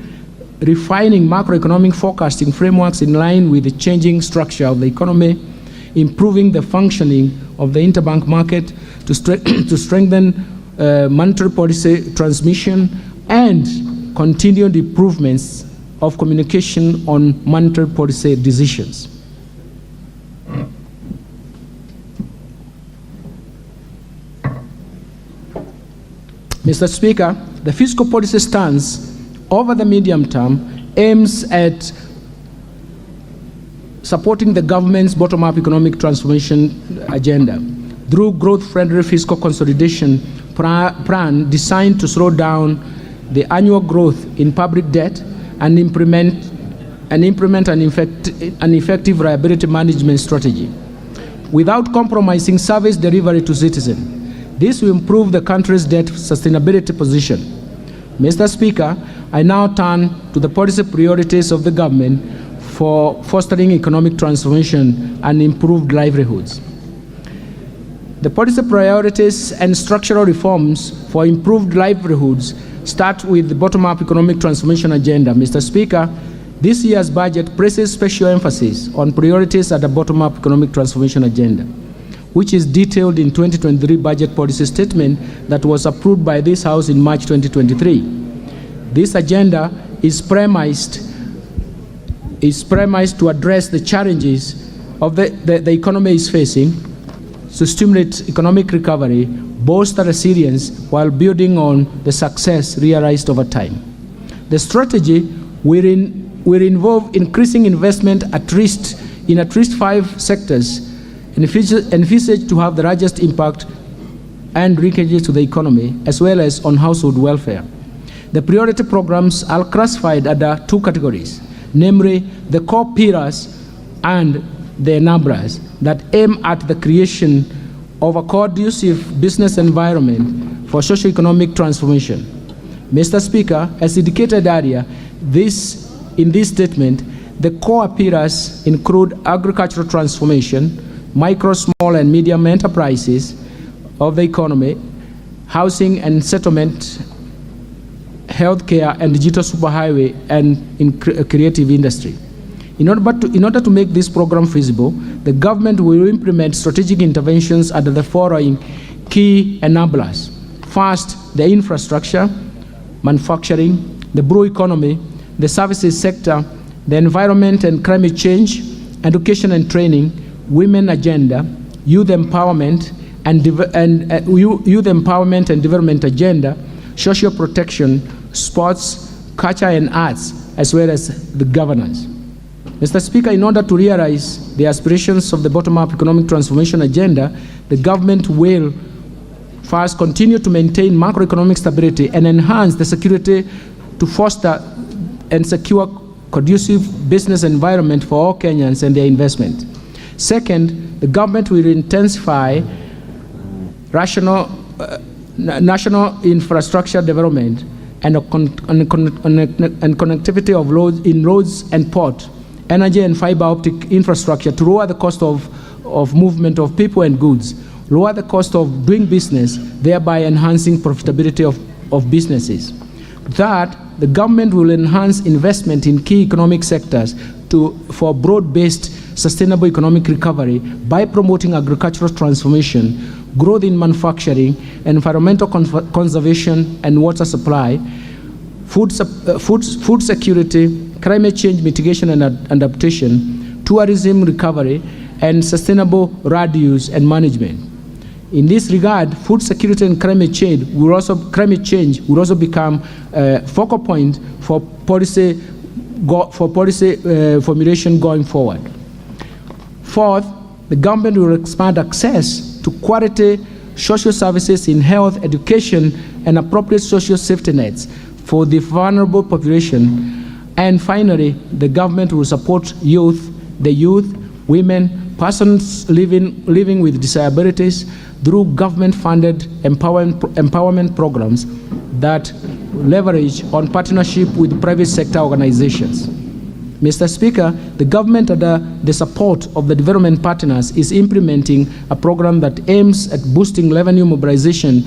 refining macroeconomic forecasting frameworks in line with the changing structure of the economy, improving the functioning of the interbank market to strengthen monetary policy transmission, and continued improvements of communication on monetary policy decisions. Mr. Speaker, the fiscal policy stance over the medium term aims at supporting the government's bottom-up economic transformation agenda through growth-friendly fiscal consolidation plan designed to slow down the annual growth in public debt and implement an effective liability management strategy without compromising service delivery to citizens. This will improve the country's debt sustainability position. Mr. Speaker, I now turn to the policy priorities of the government for fostering economic transformation and improved livelihoods. The policy priorities and structural reforms for improved livelihoods start with the bottom-up economic transformation agenda. Mr. Speaker, this year's budget places special emphasis on priorities at the bottom-up economic transformation agenda, which is detailed in 2023 budget policy statement that was approved by this House in March 2023. This agenda is premised to address the challenges of the economy is facing, to stimulate economic recovery, bolster resilience while building on the success realized over time. The strategy will involve increasing investment in at least 5 sectors envisaged to have the largest impact and linkages to the economy, as well as on household welfare. The priority programs are classified under 2 categories, namely the core pillars and the enablers that aim at the creation of a conducive business environment for socio-economic transformation. Mr. Speaker, as indicated earlier, in this statement, the core pillars include agricultural transformation, micro, small, and medium enterprises of the economy, housing and settlement, healthcare, and digital superhighway, and in creative industry. In order to make this program feasible, the government will implement strategic interventions under the following key enablers. First, the infrastructure, manufacturing, the blue economy, the services sector, the environment and climate change, education and training, women agenda, youth empowerment and development agenda, social protection, sports, culture and arts, as well as the governance. Mr. Speaker, in order to realize the aspirations of the bottom-up economic transformation agenda, the government will first continue to maintain macroeconomic stability and enhance the security to foster and secure conducive business environment for all Kenyans and their investment. Second, the government will intensify national infrastructure development and connectivity of roads and port, energy and fiber optic infrastructure to lower the cost of movement of people and goods, lower the cost of doing business, thereby enhancing profitability of businesses. Third, the government will enhance investment in key economic sectors for broad-based sustainable economic recovery by promoting agricultural transformation, growth in manufacturing, environmental conservation and water supply, food security, climate change mitigation and adaptation, tourism recovery, and sustainable land use and management. In this regard, food security and climate change will also become a focal point for policy formulation going forward. Fourth, the government will expand access to quality social services in health, education, and appropriate social safety nets for the vulnerable population. And finally, the government will support the youth, women, persons living with disabilities through government-funded empowerment programs that leverage on partnership with private sector organizations. Mr. Speaker, the government, under the support of the development partners, is implementing a program that aims at boosting revenue mobilization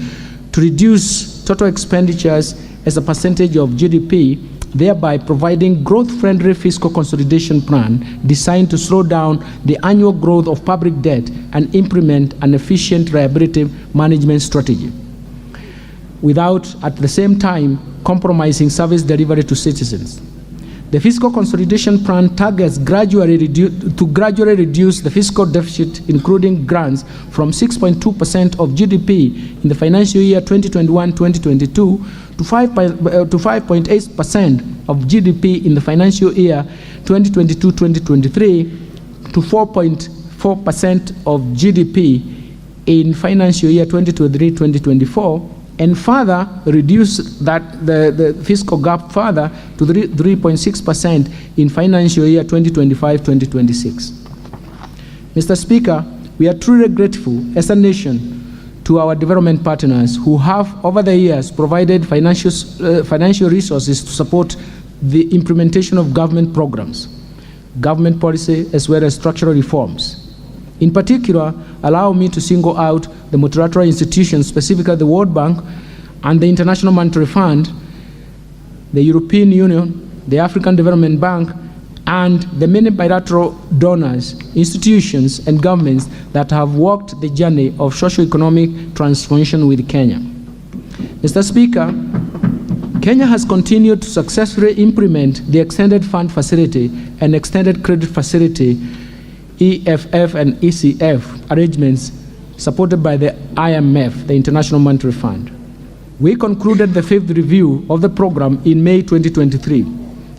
to reduce total expenditures as a percentage of GDP, thereby providing growth-friendly fiscal consolidation plan designed to slow down the annual growth of public debt and implement an efficient liability management strategy, without at the same time compromising service delivery to citizens. The fiscal consolidation plan targets to gradually reduce the fiscal deficit, including grants, from 6.2% of GDP in the financial year 2021-2022 to 5.8% of GDP in the financial year 2022-2023 to 4.4% of GDP in financial year 2023-2024, and further reduce the fiscal gap further to 3.6% in financial year 2025-2026. Mr. Speaker, we are truly grateful as a nation to our development partners who have over the years provided financial resources to support the implementation of government programs, government policy, as well as structural reforms. In particular, allow me to single out the multilateral institutions, specifically the World Bank and the International Monetary Fund, the European Union, the African Development Bank, and the many bilateral donors, institutions, and governments that have walked the journey of socio-economic transformation with Kenya. Mr. Speaker, Kenya has continued to successfully implement the Extended Fund Facility and Extended Credit Facility EFF and ECF arrangements supported by the IMF, the International Monetary Fund. We concluded the fifth review of the program in May 2023,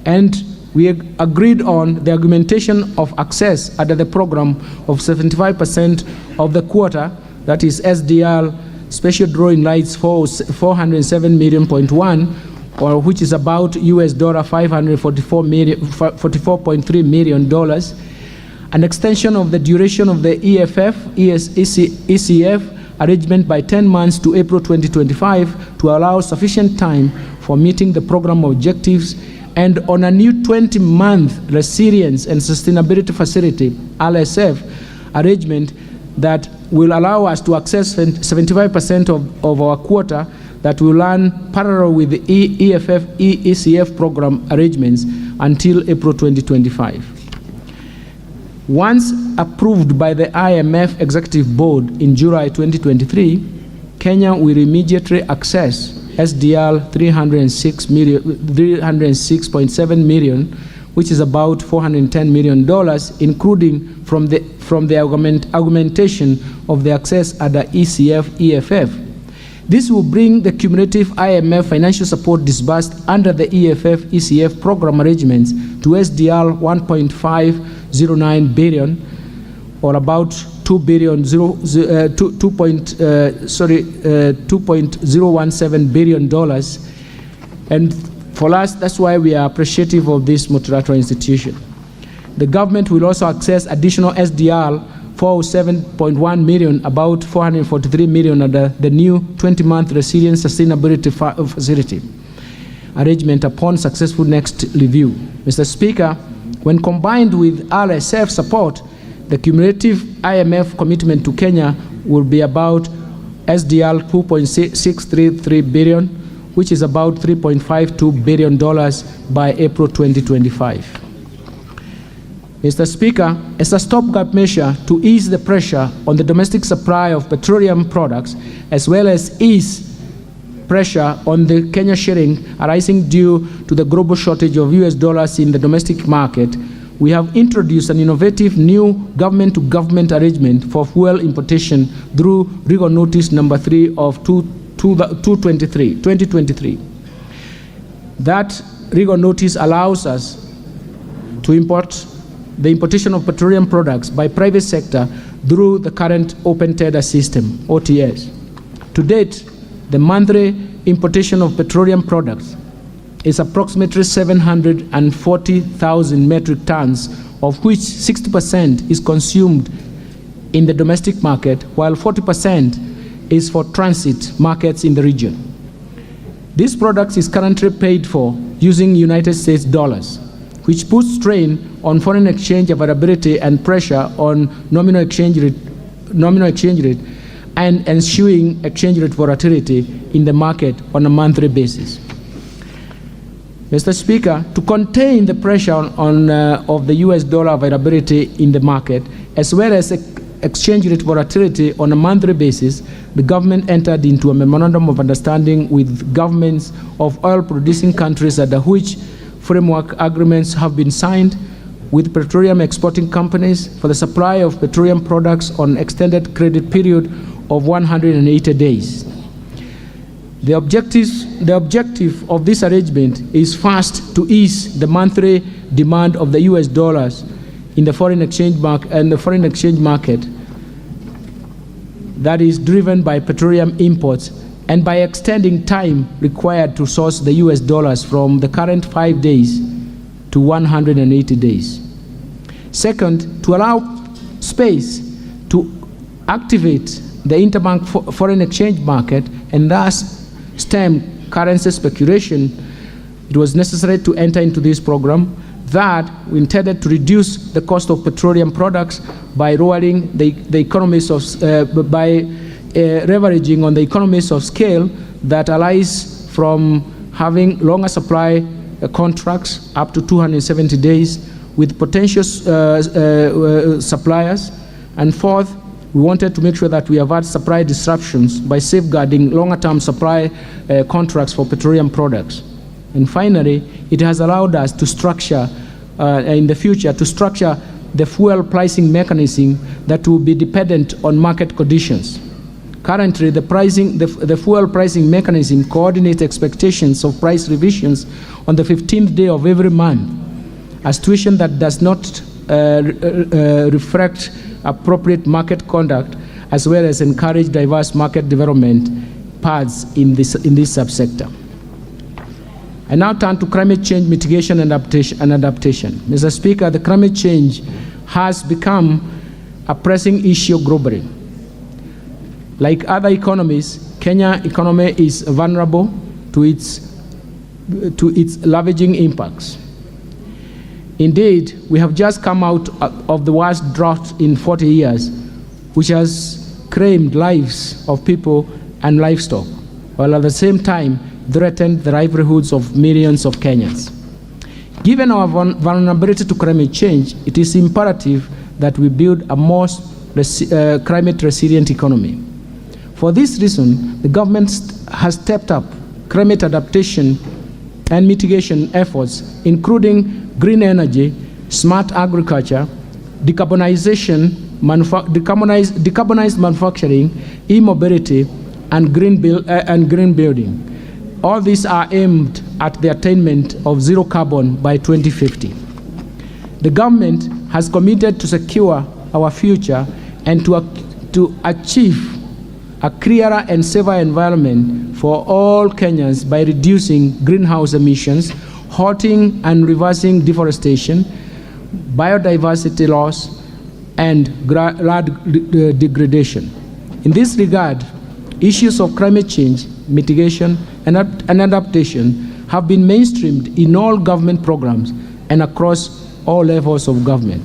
and we agreed on the augmentation of access under the program of 75% of the quota, that is SDR special drawing rights for 407.1 million, or which is about US $544.3 million, an extension of the duration of the ECF arrangement by 10 months to April 2025 to allow sufficient time for meeting the program objectives, and on a new 20-month Resilience and Sustainability Facility, RSF, arrangement that will allow us to access 75% of our quota that will run parallel with the ECF program arrangements until April 2025. Once approved by the IMF Executive Board in July 2023, Kenya will immediately access SDR 306.7 million, which is about $410 million, including from the augmentation of the access under ECF-EFF. This will bring the cumulative IMF financial support disbursed under the EFF-ECF program arrangements to SDR 1.509 billion, or about $2.017 billion. And for us, that's why we are appreciative of this multilateral institution. The government will also access additional SDR 407.1 million, about 443 million under the new 20-month Resilience Sustainability Facility. arrangement upon successful next review. Mr. Speaker, when combined with RSF support, the cumulative IMF commitment to Kenya will be about SDR 2.633 billion, which is about $3.52 billion by April 2025. Mr. Speaker, as a stopgap measure to ease the pressure on the domestic supply of petroleum products, as well as ease pressure on the Kenya shilling arising due to the global shortage of US dollars in the domestic market, we have introduced an innovative new government-to-government arrangement for fuel importation through Regal Notice number 3 of 2023. That Regal Notice allows us to import the importation of petroleum products by private sector through the current open tender system, OTS. To date, the monthly importation of petroleum products is approximately 740,000 metric tons, of which 60% is consumed in the domestic market, while 40% is for transit markets in the region. This product is currently paid for using United States dollars, which puts strain on foreign exchange availability and pressure on nominal exchange rate and ensuing exchange rate volatility in the market on a monthly basis. Mr. Speaker, to contain the pressure of the US dollar availability in the market, as well as exchange rate volatility on a monthly basis, the government entered into a memorandum of understanding with governments of oil-producing countries under which framework agreements have been signed with petroleum exporting companies for the supply of petroleum products on extended credit period of 180 days. The objective of this arrangement is first to ease the monthly demand of the US dollars in the foreign exchange market that is driven by petroleum imports, and by extending time required to source the US dollars from the current 5 days to 180 days. Second, to allow space to activate the interbank foreign exchange market and thus stem currency speculation, it was necessary to enter into this program that we intended to reduce the cost of petroleum products by lowering the economies of leveraging on the economies of scale that arise from having longer supply contracts up to 270 days with potential suppliers. And fourth, we wanted to make sure that we avert supply disruptions by safeguarding longer-term supply contracts for petroleum products. And finally, it has allowed us to structure, in the future, to structure the fuel pricing mechanism that will be dependent on market conditions. Currently, the fuel pricing mechanism coordinates expectations of price revisions on the 15th day of every month, a situation that does not reflect appropriate market conduct, as well as encourage diverse market development paths in this subsector. I now turn to climate change mitigation and adaptation. Mr. Speaker, the climate change has become a pressing issue globally. Like other economies, Kenya economy is vulnerable to its ravaging impacts. Indeed, we have just come out of the worst drought in 40 years, which has claimed lives of people and livestock, while at the same time threatened the livelihoods of millions of Kenyans. Given our vulnerability to climate change, it is imperative that we build a more climate-resilient economy. For this reason, the government has stepped up climate adaptation and mitigation efforts, including green energy, smart agriculture, decarbonized manufacturing, e-mobility, and green building. All these are aimed at the attainment of zero carbon by 2050. The government has committed to secure our future and to achieve a clearer and safer environment for all Kenyans by reducing greenhouse emissions, halting and reversing deforestation, biodiversity loss, and land degradation. In this regard, issues of climate change, mitigation, and adaptation have been mainstreamed in all government programs and across all levels of government.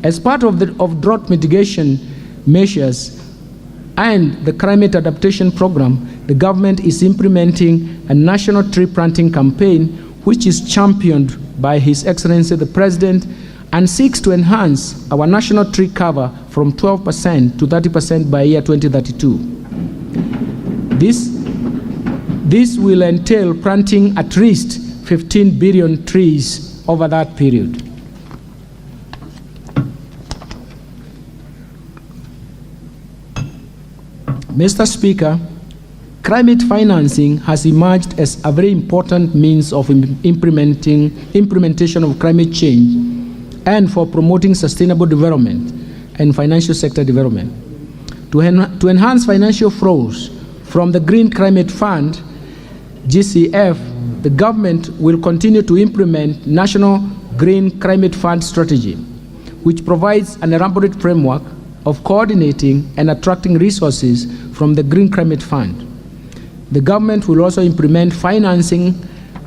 As part of drought mitigation measures and the climate adaptation program, the government is implementing a national tree planting campaign which is championed by His Excellency the President and seeks to enhance our national tree cover from 12% to 30% by year 2032. This will entail planting at least 15 billion trees over that period. Mr. Speaker, climate financing has emerged as a very important means of implementation of climate change and for promoting sustainable development and financial sector development. To enhance financial flows from the Green Climate Fund, GCF, the government will continue to implement National Green Climate Fund strategy, which provides an elaborate framework of coordinating and attracting resources from the Green Climate Fund. The government will also implement financing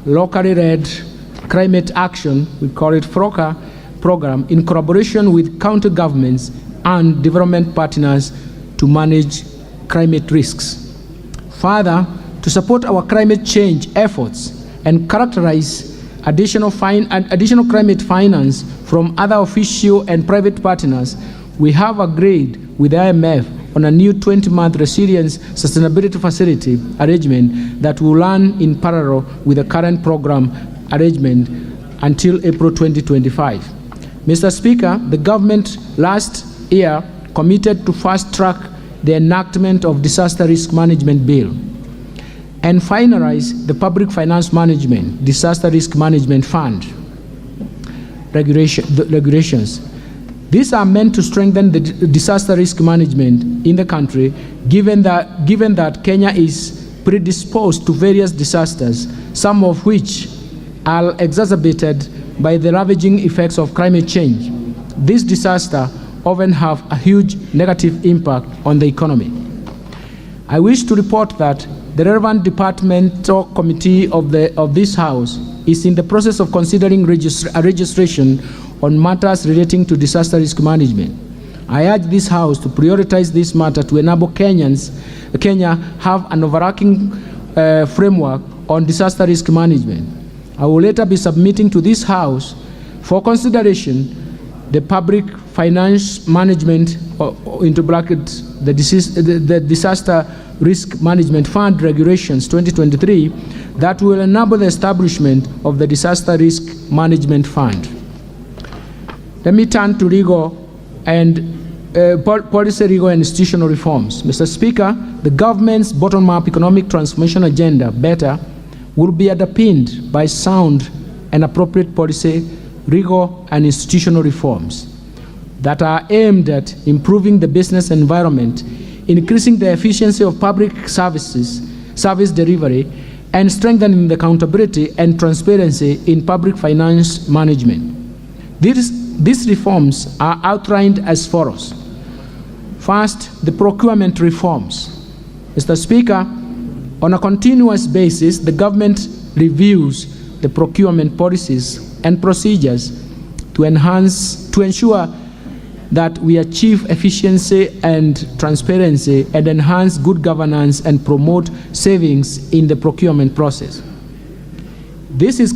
locally led climate action, we call it FROCA, program in collaboration with county governments and development partners to manage climate risks. Further, to support our climate change efforts and characterize additional climate finance from other official and private partners, we have agreed with the IMF on a new 20-month resilience sustainability facility arrangement that will run in parallel with the current program arrangement until April 2025. Mr. Speaker, the government last year committed to fast-track the enactment of Disaster Risk Management Bill and finalize the Public Finance Management Disaster Risk Management Fund regulations. These are meant to strengthen the disaster risk management in the country, given that Kenya is predisposed to various disasters, some of which are exacerbated by the ravaging effects of climate change. These disasters often have a huge negative impact on the economy. I wish to report that the relevant departmental committee of this House is in the process of considering registration on matters relating to disaster risk management. I urge this House to prioritize this matter to enable Kenya have an overarching framework on disaster risk management. I will later be submitting to this House for consideration the Public Finance Management, into brackets, the Disaster Risk Management Fund Regulations 2023 that will enable the establishment of the Disaster Risk Management Fund. Let me turn to legal and policy, legal and institutional reforms. Mr. Speaker, the government's bottom-up economic transformation agenda, BETTER, will be underpinned by sound and appropriate policy, legal and institutional reforms that are aimed at improving the business environment, increasing the efficiency of public service delivery, and strengthening the accountability and transparency in public finance management. These reforms are outlined as follows. First, the procurement reforms. Mr. Speaker, on a continuous basis, the government reviews the procurement policies and procedures to ensure that we achieve efficiency and transparency and enhance good governance and promote savings in the procurement process. This is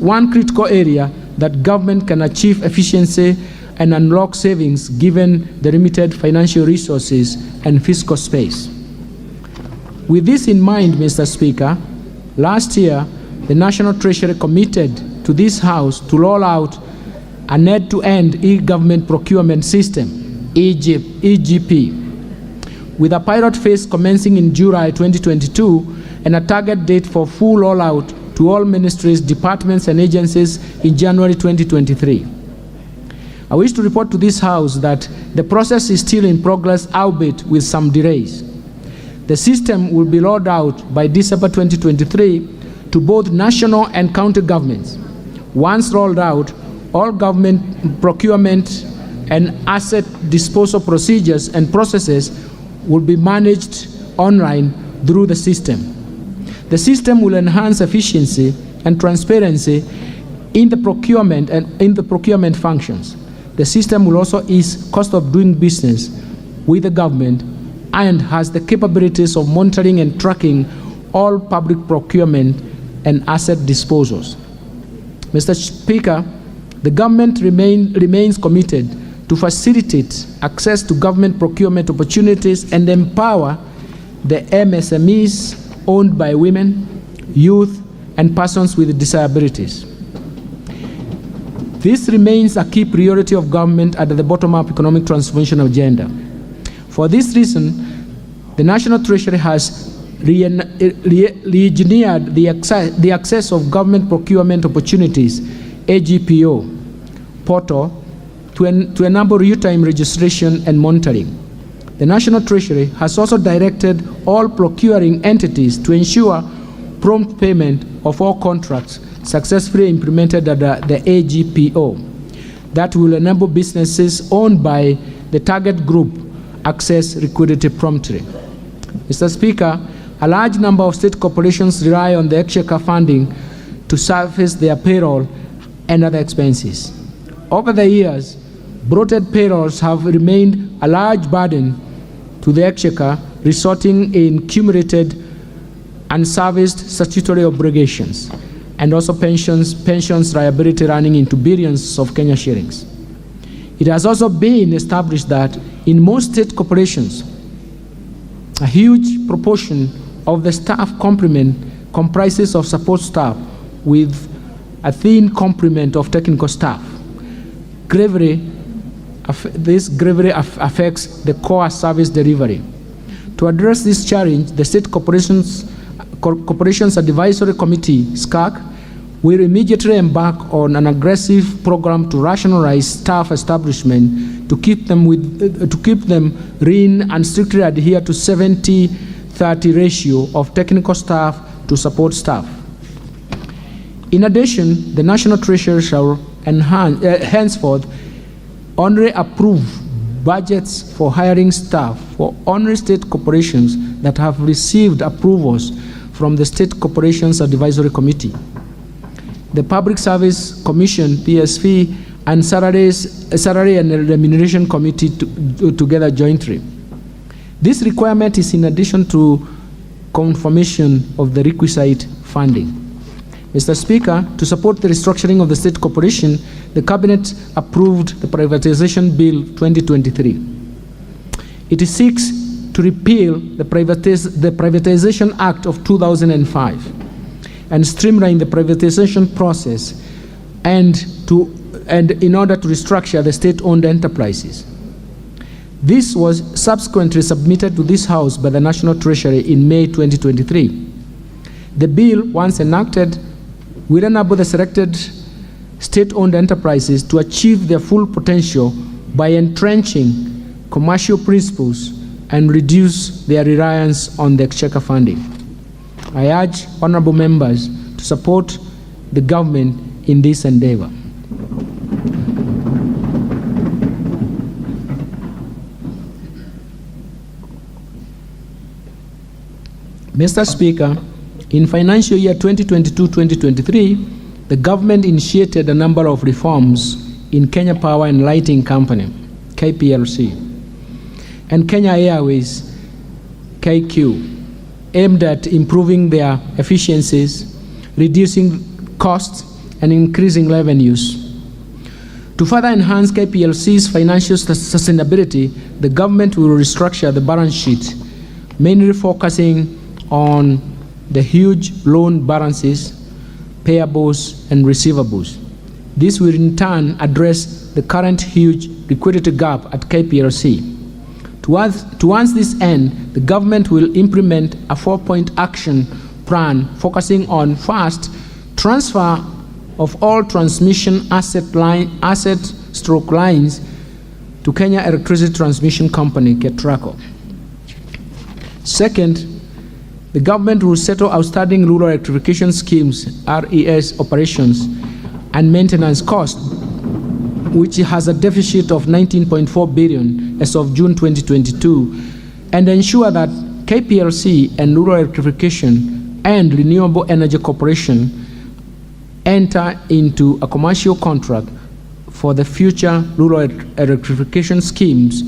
one critical area that government can achieve efficiency and unlock savings given the limited financial resources and fiscal space. With this in mind, Mr. Speaker, last year, the National Treasury committed to this House to roll out an end-to-end e-government procurement system, EGP, with a pilot phase commencing in July 2022 and a target date for full rollout to all ministries, departments, and agencies in January 2023. I wish to report to this House that the process is still in progress, albeit with some delays. The system will be rolled out by December 2023 to both national and county governments. Once rolled out, all government procurement and asset disposal procedures and processes will be managed online through the system. The system will enhance efficiency and transparency in the procurement functions. The system will also ease cost of doing business with the government and has the capabilities of monitoring and tracking all public procurement and asset disposals. Mr. Speaker, the government remains committed to facilitate access to government procurement opportunities and empower the MSMEs owned by women, youth, and persons with disabilities. This remains a key priority of government under the bottom-up economic transformation agenda. For this reason, the National Treasury has re-engineered the access of government procurement opportunities, AGPO, portal to enable real-time registration and monitoring. The National Treasury has also directed all procuring entities to ensure prompt payment of all contracts successfully implemented under the AGPO that will enable businesses owned by the target group access liquidity promptly. Mr. Speaker, a large number of state corporations rely on the exchequer funding to service their payroll and other expenses. Over the years, bloated payrolls have remained a large burden to the exchequer, resulting in accumulated unserviced statutory obligations and also pensions liability running into billions of Kenya shillings. It has also been established that in most state corporations, a huge proportion of the staff complement comprises of support staff with a thin complement of technical staff. This gravely affects the core service delivery. To address this challenge, the State Corporations Advisory Committee, SCAC, will immediately embark on an aggressive program to rationalize staff establishment to keep them lean and strictly adhere to 70-30 ratio of technical staff to support staff. In addition, the National Treasury shall henceforth only approve budgets for hiring staff for only state corporations that have received approvals from the State Corporations Advisory Committee, the Public Service Commission, PSV, and Salary and Remuneration Committee together jointly. This requirement is in addition to confirmation of the requisite funding. Mr. Speaker, to support the restructuring of the state corporation, the Cabinet approved the Privatization Bill 2023. It seeks to repeal the Privatization Act of 2005 and streamline the privatization process and in order to restructure the state-owned enterprises. This was subsequently submitted to this House by the National Treasury in May 2023. The bill, once enacted, will enable the selected state-owned enterprises to achieve their full potential by entrenching commercial principles and reduce their reliance on the exchequer funding. I urge honorable members to support the government in this endeavor. Mr. Speaker, in financial year 2022-2023, the government initiated a number of reforms in Kenya Power and Lighting Company, KPLC, and Kenya Airways, KQ, aimed at improving their efficiencies, reducing costs, and increasing revenues. To further enhance KPLC's financial sustainability, the government will restructure the balance sheet, mainly focusing on the huge loan balances, payables, and receivables. This will in turn address the current huge liquidity gap at KPLC. Towards this end, the government will implement a 4-point action plan focusing on, first, transfer of all transmission asset stroke lines to Kenya Electricity Transmission Company, KETRACO. Second, the government will settle outstanding rural electrification schemes, RES operations and maintenance costs, which has a deficit of 19.4 billion as of June 2022, and ensure that KPLC and rural electrification and Renewable Energy Corporation enter into a commercial contract for the future rural electrification schemes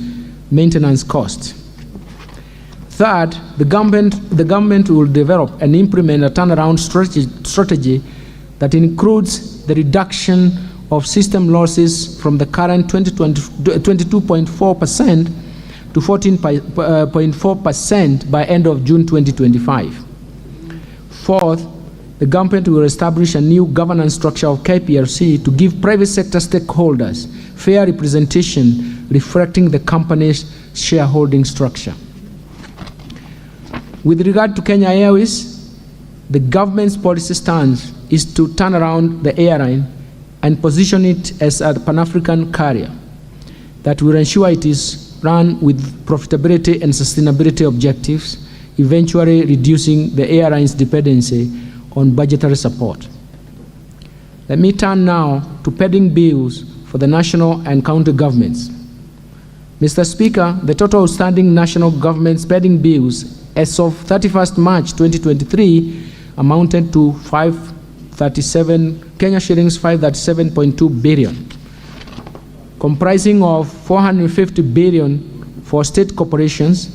maintenance costs. Third, the government will develop and implement a turnaround strategy that includes the reduction of system losses from the current 22.4% to 14.4% by end of June 2025. Fourth, the government will establish a new governance structure of KPLC to give private sector stakeholders fair representation reflecting the company's shareholding structure. With regard to Kenya Airways, the government's policy stance is to turn around the airline and position it as a Pan-African carrier that will ensure it is run with profitability and sustainability objectives, eventually reducing the airline's dependency on budgetary support. Let me turn now to pending bills for the national and county governments. Mr. Speaker, the total outstanding national government's pending bills as of 31st March 2023 amounted to 537.2 billion, comprising of 450 billion for state corporations,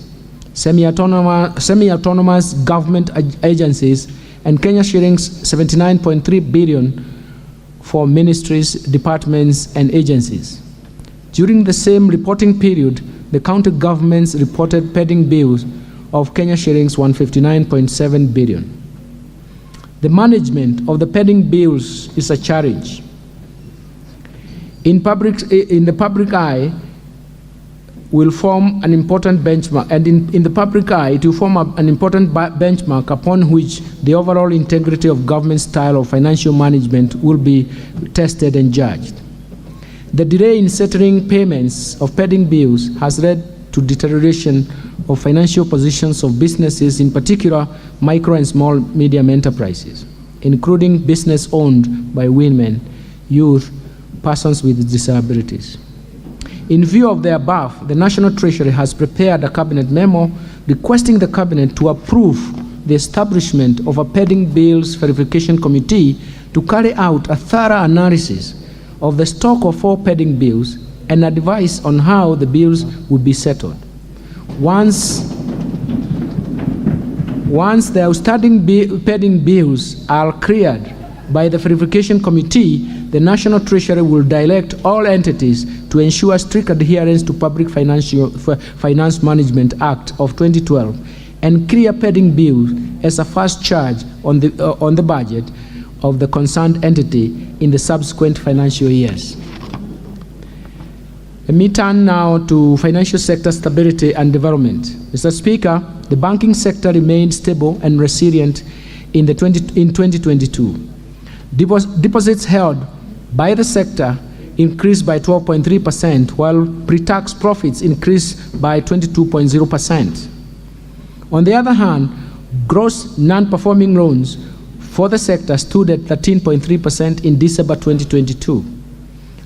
semi-autonomous government agencies, and Kenya shillings 79.3 billion for ministries, departments, and agencies. During the same reporting period, the county governments reported pending bills of Kenya shillings 159.7 billion. The management of the pending bills is a challenge. In the public eye, will form an important benchmark, and in the public eye, it will form an important benchmark upon which the overall integrity of government style of financial management will be tested and judged. The delay in settling payments of pending bills has led to deterioration of financial positions of businesses, in particular micro and small medium enterprises, including business owned by women, youth, persons with disabilities. In view of the above, the National Treasury has prepared a cabinet memo requesting the cabinet to approve the establishment of a pending bills verification committee to carry out a thorough analysis of the stock of all pending bills and advice on how the bills would be settled. Once the outstanding pending bills are cleared by the verification committee, the National Treasury will direct all entities to ensure strict adherence to Public Finance Management Act of 2012 and clear pending bills as a first charge on the budget of the concerned entity in the subsequent financial years. Let me turn now to financial sector stability and development. Mr. Speaker, the banking sector remained stable and resilient in 2022. Deposits held by the sector increased by 12.3%, while pre-tax profits increased by 22.0%. On the other hand, gross non-performing loans for the sector stood at 13.3% in December 2022,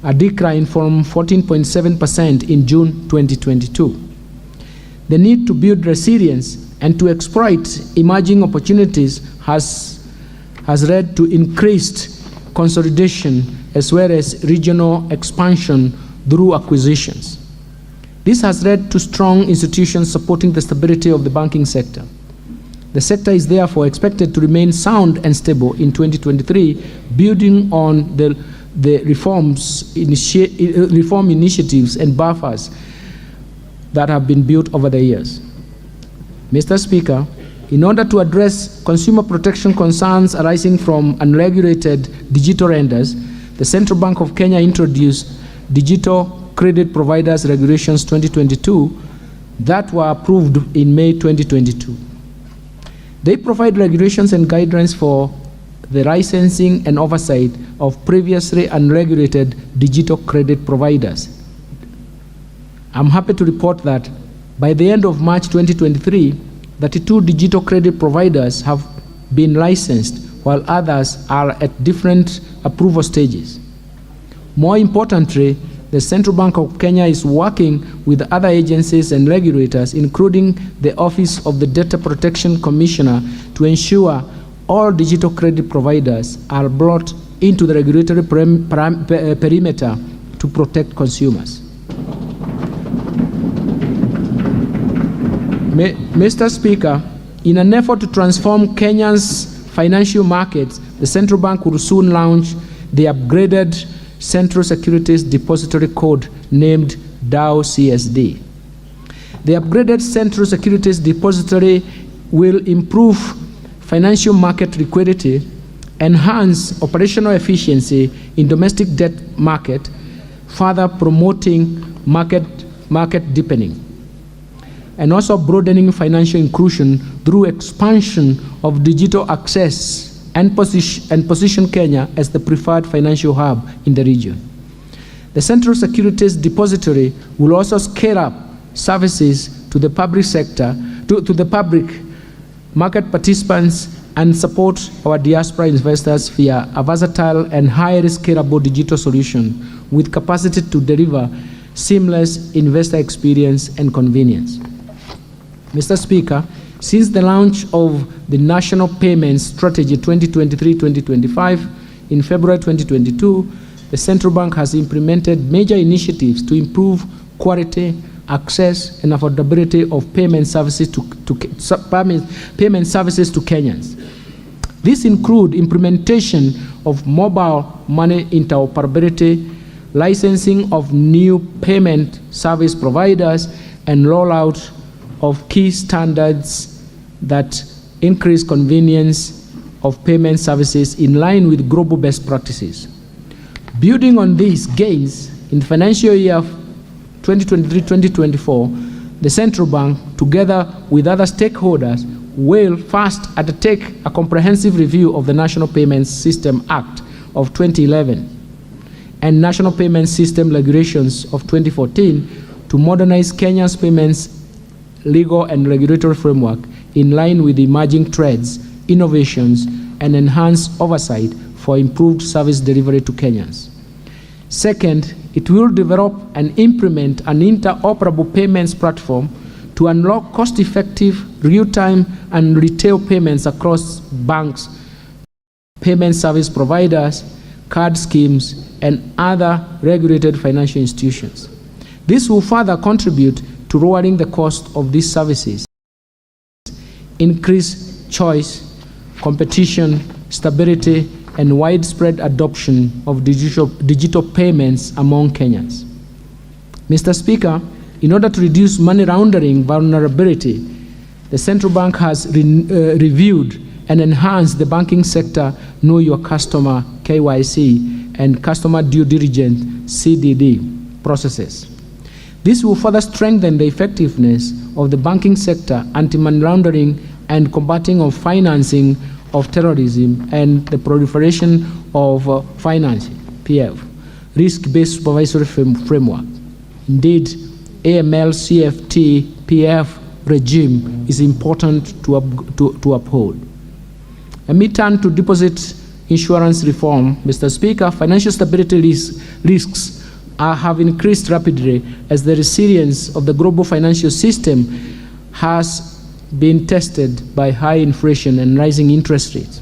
a decline from 14.7% in June 2022. The need to build resilience and to exploit emerging opportunities has led to increased consolidation as well as regional expansion through acquisitions. This has led to strong institutions supporting the stability of the banking sector. The sector is therefore expected to remain sound and stable in 2023, building on the reform initiatives and buffers that have been built over the years. Mr. Speaker, in order to address consumer protection concerns arising from unregulated digital lenders, the Central Bank of Kenya introduced Digital Credit Providers Regulations 2022 that were approved in May 2022. They provide regulations and guidelines for the licensing and oversight of previously unregulated digital credit providers. I'm happy to report that by the end of March 2023, 32 digital credit providers have been licensed, while others are at different approval stages. More importantly, the Central Bank of Kenya is working with other agencies and regulators, including the Office of the Data Protection Commissioner, to ensure all digital credit providers are brought into the regulatory perimeter to protect consumers. Mr. Speaker, in an effort to transform Kenya's financial markets, the central bank will soon launch the upgraded Central Securities Depository Code named DAO CSD. The upgraded Central Securities Depository will improve financial market liquidity, enhance operational efficiency in domestic debt market, further promoting market deepening, and also broadening financial inclusion through expansion of digital access and position Kenya as the preferred financial hub in the region. The Central Securities Depository will also scale up services to the public sector, to the public market participants, and support our diaspora investors via a versatile and highly scalable digital solution with capacity to deliver seamless investor experience and convenience. Mr. Speaker, since the launch of the National Payments Strategy 2023-2025 in February 2022, the Central Bank has implemented major initiatives to improve quality, access, and affordability of payment services to Kenyans. These include implementation of mobile money interoperability, licensing of new payment service providers, and rollout of key standards that increase convenience of payment services in line with global best practices. Building on these gains, in the financial year 2023-2024, the Central Bank, together with other stakeholders, will first undertake a comprehensive review of the National Payments System Act of 2011 and National Payment System Regulations of 2014 to modernize Kenya's payments legal and regulatory framework in line with emerging trends, innovations, and enhanced oversight for improved service delivery to Kenyans. Second, it will develop and implement an interoperable payments platform to unlock cost-effective, real-time, and retail payments across banks, payment service providers, card schemes, and other regulated financial institutions. This will further contribute to lowering the cost of these services, increase choice, competition, stability, and widespread adoption of digital payments among Kenyans. Mr. Speaker, in order to reduce money laundering vulnerability, the Central Bank has reviewed and enhanced the banking sector Know Your Customer KYC and Customer Due Diligence CDD processes. This will further strengthen the effectiveness of the banking sector, anti-money laundering, and combating of financing of terrorism and the proliferation of financing, PF, risk-based supervisory framework. Indeed, AML CFT PF regime is important to uphold. Let me turn to deposit insurance reform. Mr. Speaker, financial stability risks have increased rapidly as the resilience of the global financial system has been tested by high inflation and rising interest rates.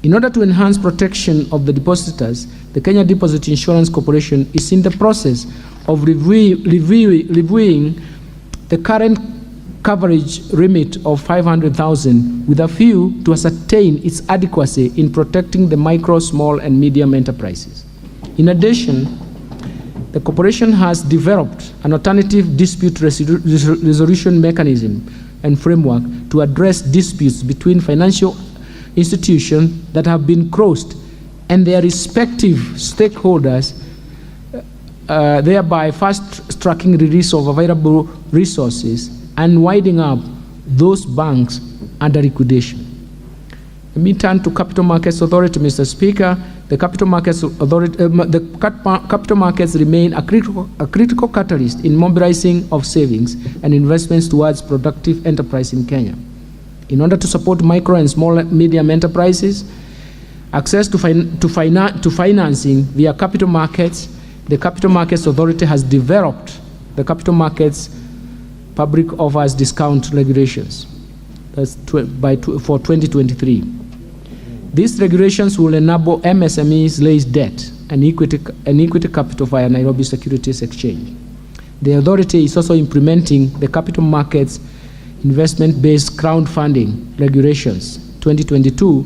In order to enhance protection of the depositors, the Kenya Deposit Insurance Corporation is in the process of reviewing the current coverage limit of 500,000 with a view to ascertain its adequacy in protecting the micro, small, and medium enterprises. In addition, the corporation has developed an alternative dispute resolution mechanism and framework to address disputes between financial institutions that have been crossed and their respective stakeholders, thereby fast-tracking release of available resources and winding up those banks under liquidation. Let me turn to Capital Markets Authority, Mr. Speaker. The Capital Markets Authority, capital markets remain a critical catalyst in mobilizing of savings and investments towards productive enterprise in Kenya. In order to support micro and small and medium enterprises, access to financing via capital markets, the Capital Markets Authority has developed the Capital Markets Public Offers Discount Regulations for 2023. These regulations will enable MSMEs raise debt and equity capital via Nairobi Securities Exchange. The authority is also implementing the capital markets investment-based crowdfunding regulations 2022,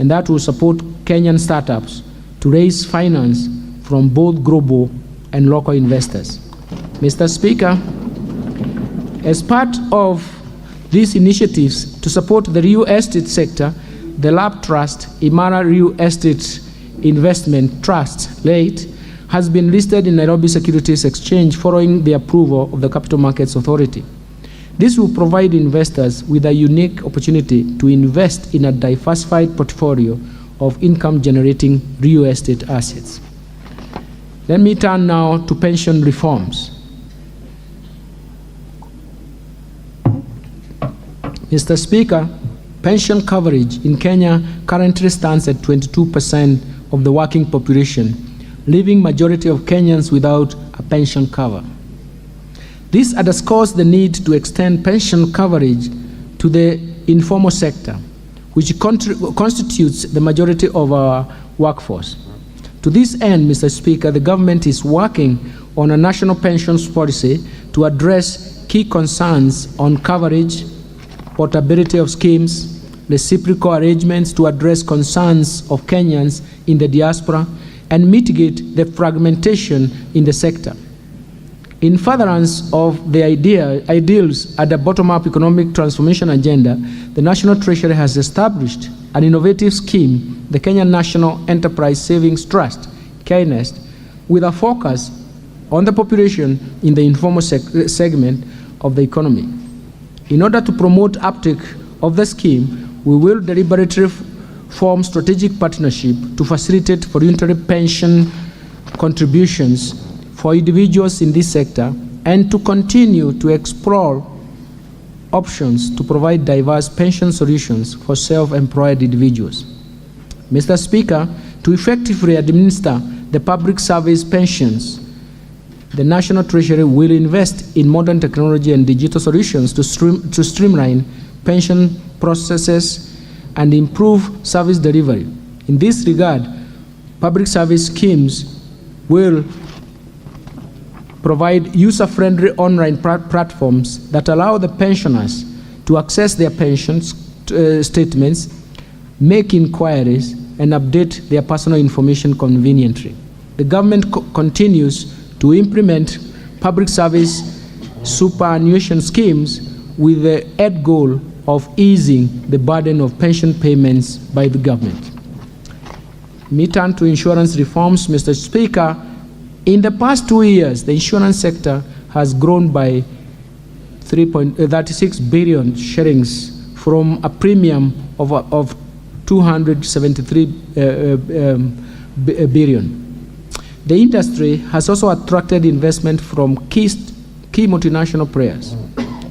and that will support Kenyan startups to raise finance from both global and local investors. Mr. Speaker, as part of these initiatives to support the real estate sector, the Lab Trust, Imara Real Estate Investment Trust, late, has been listed in Nairobi Securities Exchange following the approval of the Capital Markets Authority. This will provide investors with a unique opportunity to invest in a diversified portfolio of income-generating real estate assets. Let me turn now to pension reforms. Mr. Speaker, pension coverage in Kenya currently stands at 22% of the working population, leaving majority of Kenyans without a pension cover. This underscores the need to extend pension coverage to the informal sector, which constitutes the majority of our workforce. To this end, Mr. Speaker, the government is working on a national pensions policy to address key concerns on coverage, portability of schemes, reciprocal arrangements to address concerns of Kenyans in the diaspora, and mitigate the fragmentation in the sector. In furtherance of the ideals at the bottom-up economic transformation agenda, the National Treasury has established an innovative scheme, the Kenya National Enterprise Savings Trust, KNEST, with a focus on the population in the informal segment of the economy. In order to promote uptake of the scheme, we will deliberately form strategic partnership to facilitate voluntary pension contributions for individuals in this sector and to continue to explore options to provide diverse pension solutions for self-employed individuals. Mr. Speaker, to effectively administer the public service pensions, the National Treasury will invest in modern technology and digital solutions to streamline pension processes and improve service delivery. In this regard, public service schemes will provide user-friendly online platforms that allow the pensioners to access their pension statements, make inquiries, and update their personal information conveniently. The government continues to implement public service superannuation schemes with the end goal of easing the burden of pension payments by the government. Me turn to insurance reforms, Mr. Speaker. In the past 2 years, the insurance sector has grown by 36 billion shillings from a premium of 273 billion. The industry has also attracted investment from key multinational players.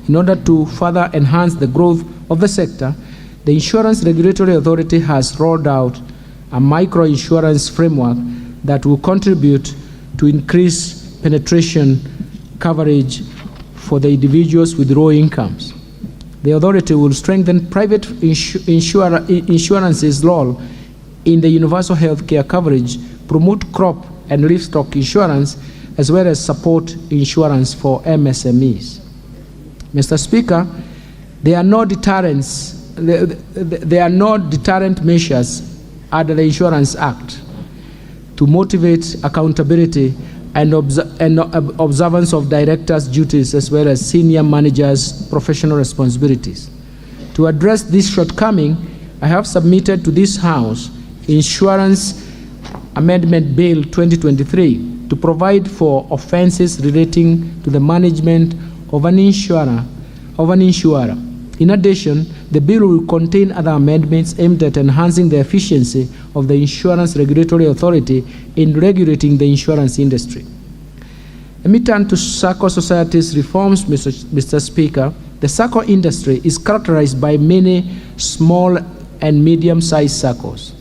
In order to further enhance the growth of the sector, the Insurance Regulatory Authority has rolled out a micro-insurance framework that will contribute to increase penetration coverage for the individuals with low incomes. The authority will strengthen private insurance's role in the universal health care coverage, promote crop and livestock insurance, as well as support insurance for MSMEs. Mr. Speaker, there are no deterrent measures under the Insurance Act to motivate accountability and observance of directors' duties as well as senior managers' professional responsibilities. To address this shortcoming, I have submitted to this House Insurance Amendment Bill 2023 to provide for offenses relating to the management of an insurer. In addition, the bill will contain other amendments aimed at enhancing the efficiency of the Insurance Regulatory Authority in regulating the insurance industry. Let me turn to SACCO societies reforms, Mr. Speaker. The SACCO industry is characterized by many small and medium-sized SACCOs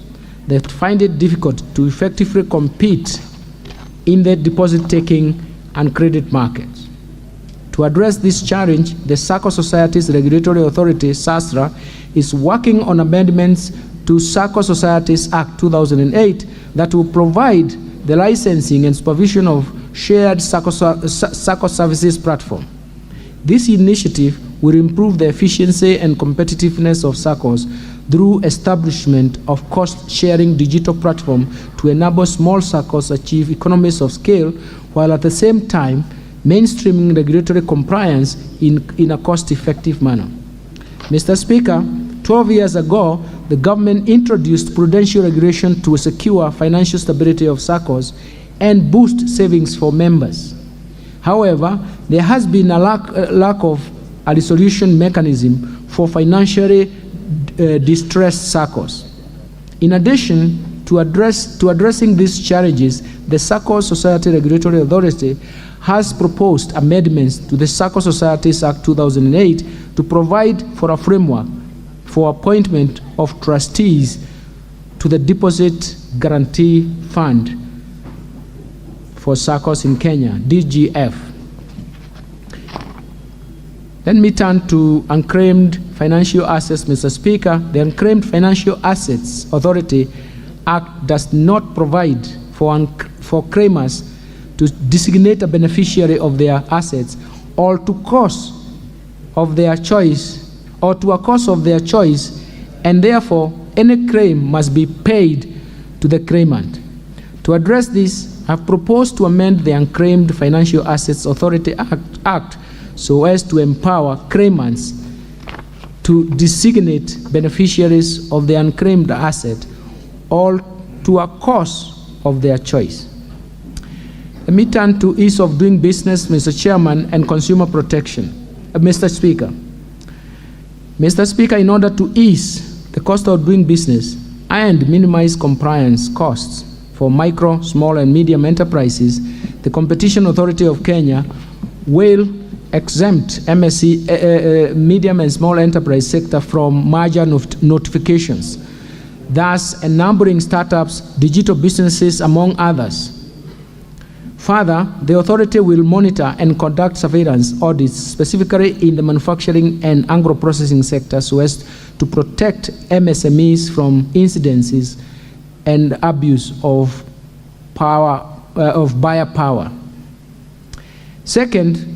that find it difficult to effectively compete in the deposit-taking and credit markets. To address this challenge, the SACCO Societies Regulatory Authority, SASRA, is working on amendments to SACCO Societies Act 2008 that will provide the licensing and supervision of shared SACCO services platform. This initiative will improve the efficiency and competitiveness of SACCOs through establishment of cost-sharing digital platform to enable small SACCOs achieve economies of scale, while at the same time mainstreaming regulatory compliance in a cost-effective manner. Mr. Speaker, 12 years ago, the government introduced prudential regulation to secure financial stability of SACCOs and boost savings for members. However, there has been a lack of a resolution mechanism for financially distressed SACCOs. In addition to addressing these challenges, the SACCO Society Regulatory Authority has proposed amendments to the SACCO Societies Act 2008 to provide for a framework for appointment of trustees to the Deposit Guarantee Fund for SACCOs in Kenya, DGF. Let me turn to unclaimed financial assets, Mr. Speaker. The Unclaimed Financial Assets Authority Act does not provide for claimers to designate a beneficiary of their assets or to a cause of their choice, and therefore any claim must be paid to the claimant. To address this, I have proposed to amend the Unclaimed Financial Assets Authority Act so as to empower claimants to designate beneficiaries of the unclaimed asset or to a cause of their choice. Let me turn to ease of doing business, Mr. Chairman, and consumer protection. Mr. Speaker. Mr. Speaker, in order to ease the cost of doing business and minimize compliance costs for micro, small, and medium enterprises, the Competition Authority of Kenya will exempt MSE, medium and small enterprise sector from merger notifications, thus enabling startups, digital businesses, among others. Further, the authority will monitor and conduct surveillance audits specifically in the manufacturing and agro-processing sector so as to protect MSMEs from incidences and abuse of buyer power. Second,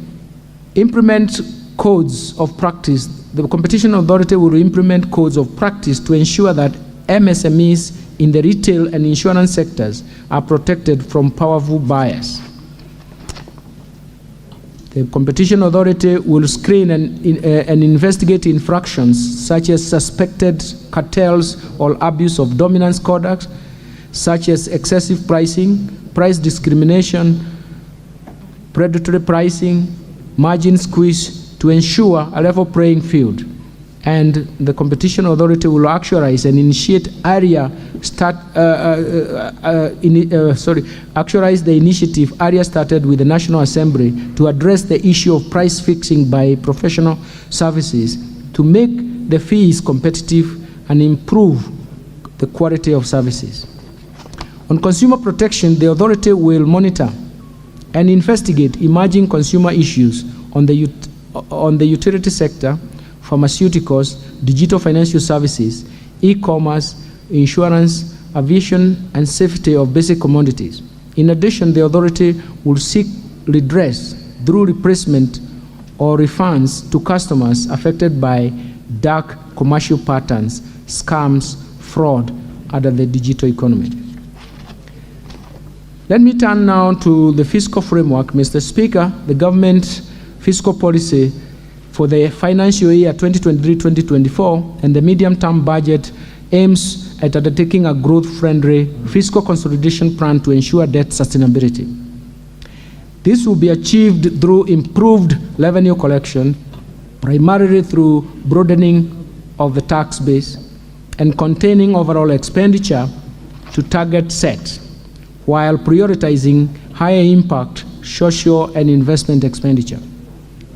implement codes of practice. The Competition Authority will implement codes of practice to ensure that MSMEs in the retail and insurance sectors are protected from powerful buyers. The Competition Authority will screen and investigate infractions such as suspected cartels or abuse of dominance conduct, such as excessive pricing, price discrimination, predatory pricing, margin squeeze, to ensure a level playing field. And the Competition Authority will actualize and initiate actualize the initiative started with the National Assembly to address the issue of price fixing by professional services to make the fees competitive and improve the quality of services. On consumer protection, the authority will monitor and investigate emerging consumer issues on the utility sector, pharmaceuticals, digital financial services, e-commerce, insurance, aviation, and safety of basic commodities. In addition, the authority will seek redress through replacement or refunds to customers affected by dark commercial patterns, scams, fraud under the digital economy. Let me turn now to the fiscal framework. Mr. Speaker, the government fiscal policy for the financial year 2023-2024 and the medium-term budget aims at undertaking a growth-friendly fiscal consolidation plan to ensure debt sustainability. This will be achieved through improved revenue collection, primarily through broadening of the tax base and containing overall expenditure to target set, while prioritizing higher impact social and investment expenditure.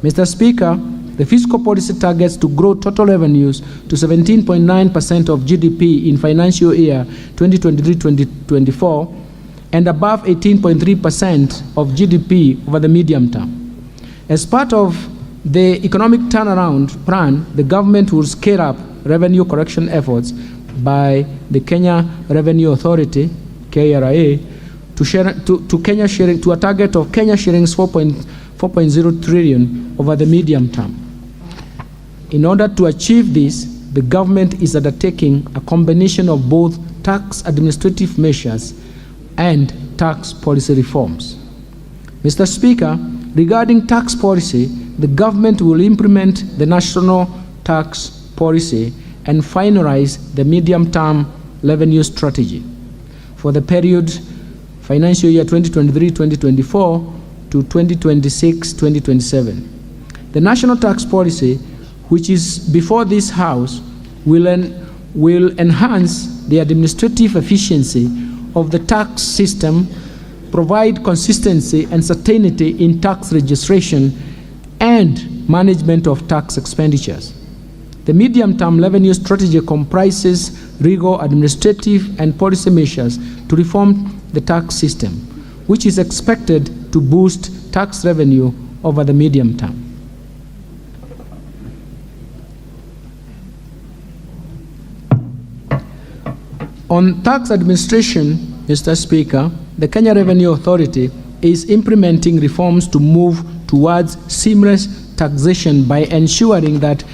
Mr. Speaker, the fiscal policy targets to grow total revenues to 17.9% of GDP in financial year 2023-2024 and above 18.3% of GDP over the medium term. As part of the economic turnaround plan, the government will scale up revenue collection efforts by the Kenya Revenue Authority, KRA, to Kenya shilling, to a target of Kenya shillings 4.0 trillion over the medium term. In order to achieve this, the government is undertaking a combination of both tax administrative measures and tax policy reforms. Mr. Speaker, regarding tax policy, the government will implement the national tax policy and finalize the medium-term revenue strategy for the period financial year 2023-2024 to 2026-2027. The national tax policy, which is before this House, will enhance the administrative efficiency of the tax system, provide consistency and certainty in tax registration and management of tax expenditures. The medium-term revenue strategy comprises rigorous administrative and policy measures to reform the tax system, which is expected to boost tax revenue over the medium term. On tax administration, Mr. Speaker, the Kenya Revenue Authority is implementing reforms to move towards seamless taxation by ensuring that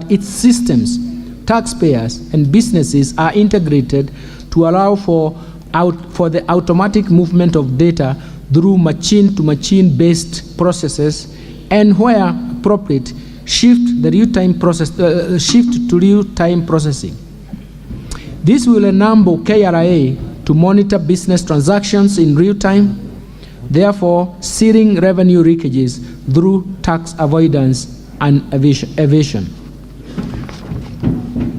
its systems, taxpayers, and businesses are integrated to allow for the automatic movement of data through machine-to-machine based processes, and where appropriate, shift to real-time processing. This will enable KRA to monitor business transactions in real time, therefore sealing revenue leakages through tax avoidance and evasion.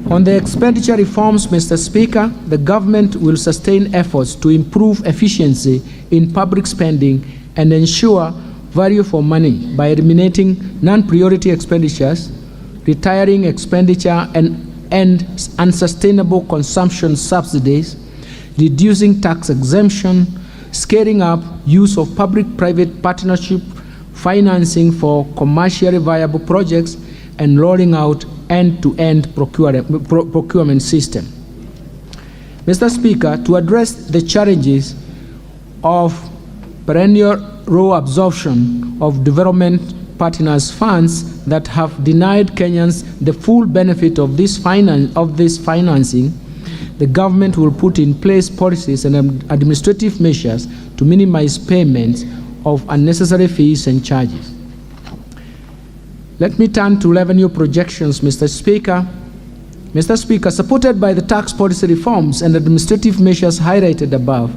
On the expenditure reforms, Mr. Speaker, the government will sustain efforts to improve efficiency in public spending and ensure value for money by eliminating non-priority expenditures, retiring expenditure and unsustainable consumption subsidies, reducing tax exemption, scaling up use of public-private partnership financing for commercially viable projects, and rolling out end-to-end procurement system. Mr. Speaker, to address the challenges of perennial low absorption of development partners' funds that have denied Kenyans the full benefit of this financing, the government will put in place policies and administrative measures to minimize payments of unnecessary fees and charges. Let me turn to revenue projections, Mr. Speaker. Mr. Speaker, supported by the tax policy reforms and administrative measures highlighted above,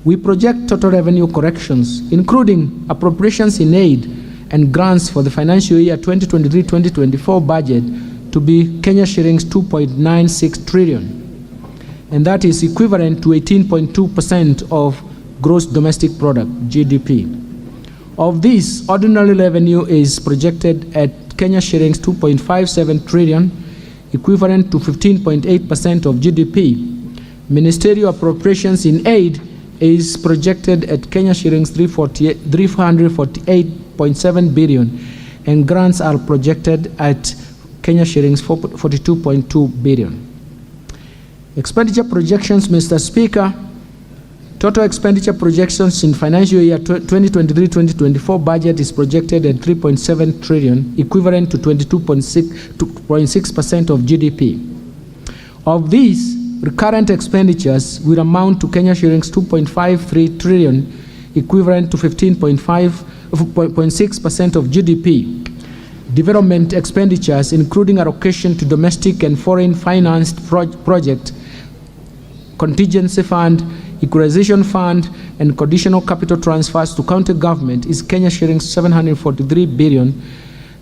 we project total revenue corrections, including appropriations in aid and grants for the financial year 2023-2024 budget to be Kenya shillings 2.96 trillion, and that is equivalent to 18.2% of gross domestic product, GDP. Of this, ordinary revenue is projected at Kenya shillings 2.57 trillion, equivalent to 15.8% of GDP. Ministerial appropriations in aid is projected at Kenya shillings 348.7 billion, and grants are projected at Kenya shillings 42.2 billion. Expenditure projections, Mr. Speaker. Total expenditure projections in financial year 2023-2024 budget is projected at 3.7 trillion, equivalent to 22.6% of GDP. Of these, recurrent expenditures will amount to Kenya shillings 2.53 trillion, equivalent to 15.6% of GDP. Development expenditures, including allocation to domestic and foreign financed project, contingency fund, equalization fund, and conditional capital transfers to county government, is Kenya shillings 743 billion,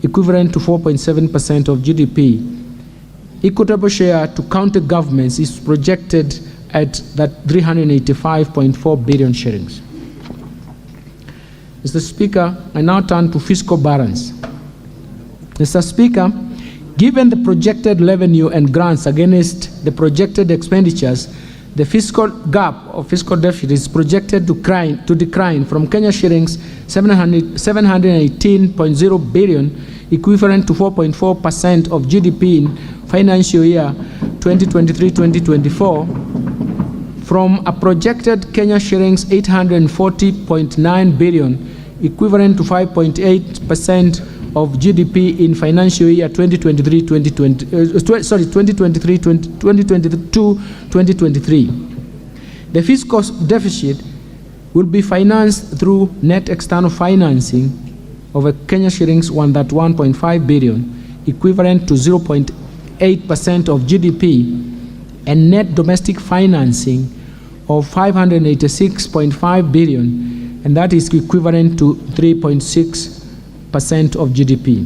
equivalent to 4.7% of GDP. Equitable share to county governments is projected at that 385.4 billion shillings. Mr. Speaker, I now turn to fiscal balance. Mr. Speaker, given the projected revenue and grants against the projected expenditures, the fiscal gap or fiscal deficit is projected to decline from Kenya shillings 718.0 billion, equivalent to 4.4% of GDP in financial year 2023-2024 from a projected Kenya shillings 840.9 billion, equivalent to 5.8% of GDP in financial year 2022-2023. The fiscal deficit will be financed through net external financing of a Kenya shillings 131.5 billion, equivalent to 0.8% of GDP, and net domestic financing of 586.5 billion, and that is equivalent to 3.6% of GDP.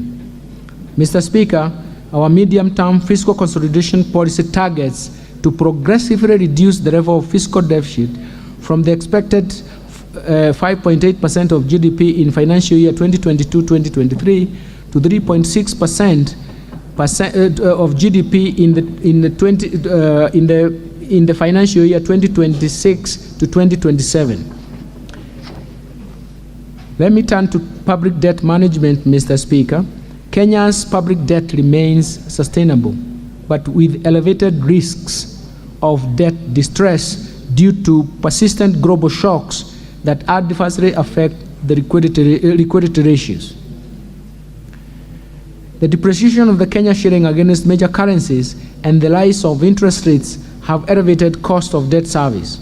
Mr. Speaker, our medium-term fiscal consolidation policy targets to progressively reduce the level of fiscal deficit from the expected 5.8% of GDP in financial year 2022-2023 to 3.6% of GDP in the financial year 2026 to 2027. Let me turn to public debt management, Mr. Speaker. Kenya's public debt remains sustainable, but with elevated risks of debt distress due to persistent global shocks that adversely affect the liquidity ratios. The depreciation of the Kenya shilling against major currencies and the rise of interest rates have elevated cost of debt service.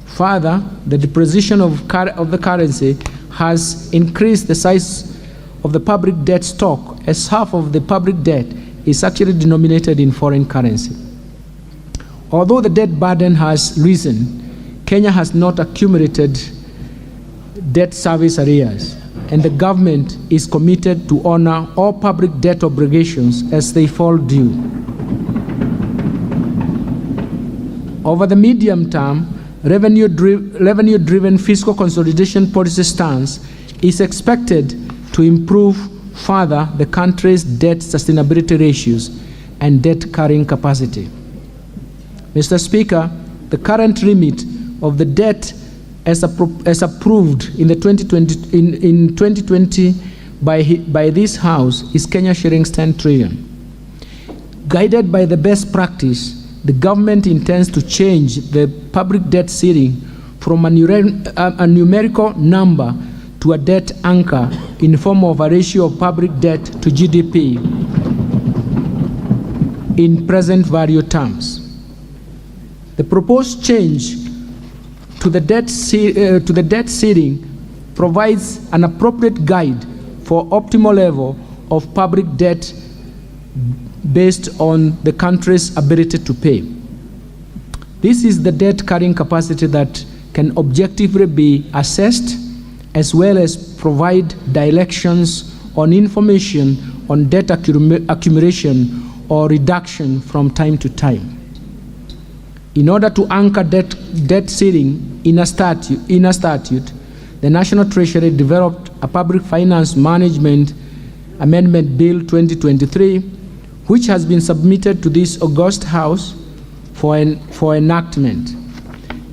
Further, the depreciation of the currency has increased the size of the public debt stock, as half of the public debt is actually denominated in foreign currency. Although the debt burden has risen, Kenya has not accumulated debt service arrears, and the government is committed to honor all public debt obligations as they fall due. Over the medium term, revenue-driven fiscal consolidation policy stance is expected to improve further the country's debt sustainability ratios and debt carrying capacity. Mr. Speaker, the current limit of the debt as approved in 2020 by this House is Kenya shillings 10 trillion. Guided by the best practice, the government intends to change the public debt ceiling from a numerical number to a debt anchor in the form of a ratio of public debt to GDP in present value terms. The proposed change to the debt ceiling provides an appropriate guide for optimal level of public debt based on the country's ability to pay. This is the debt carrying capacity that can objectively be assessed, as well as provide directions on information on debt accumulation or reduction from time to time. In order to anchor debt ceiling in a statute, the National Treasury developed a Public Finance Management Amendment Bill 2023, which has been submitted to this august House for enactment.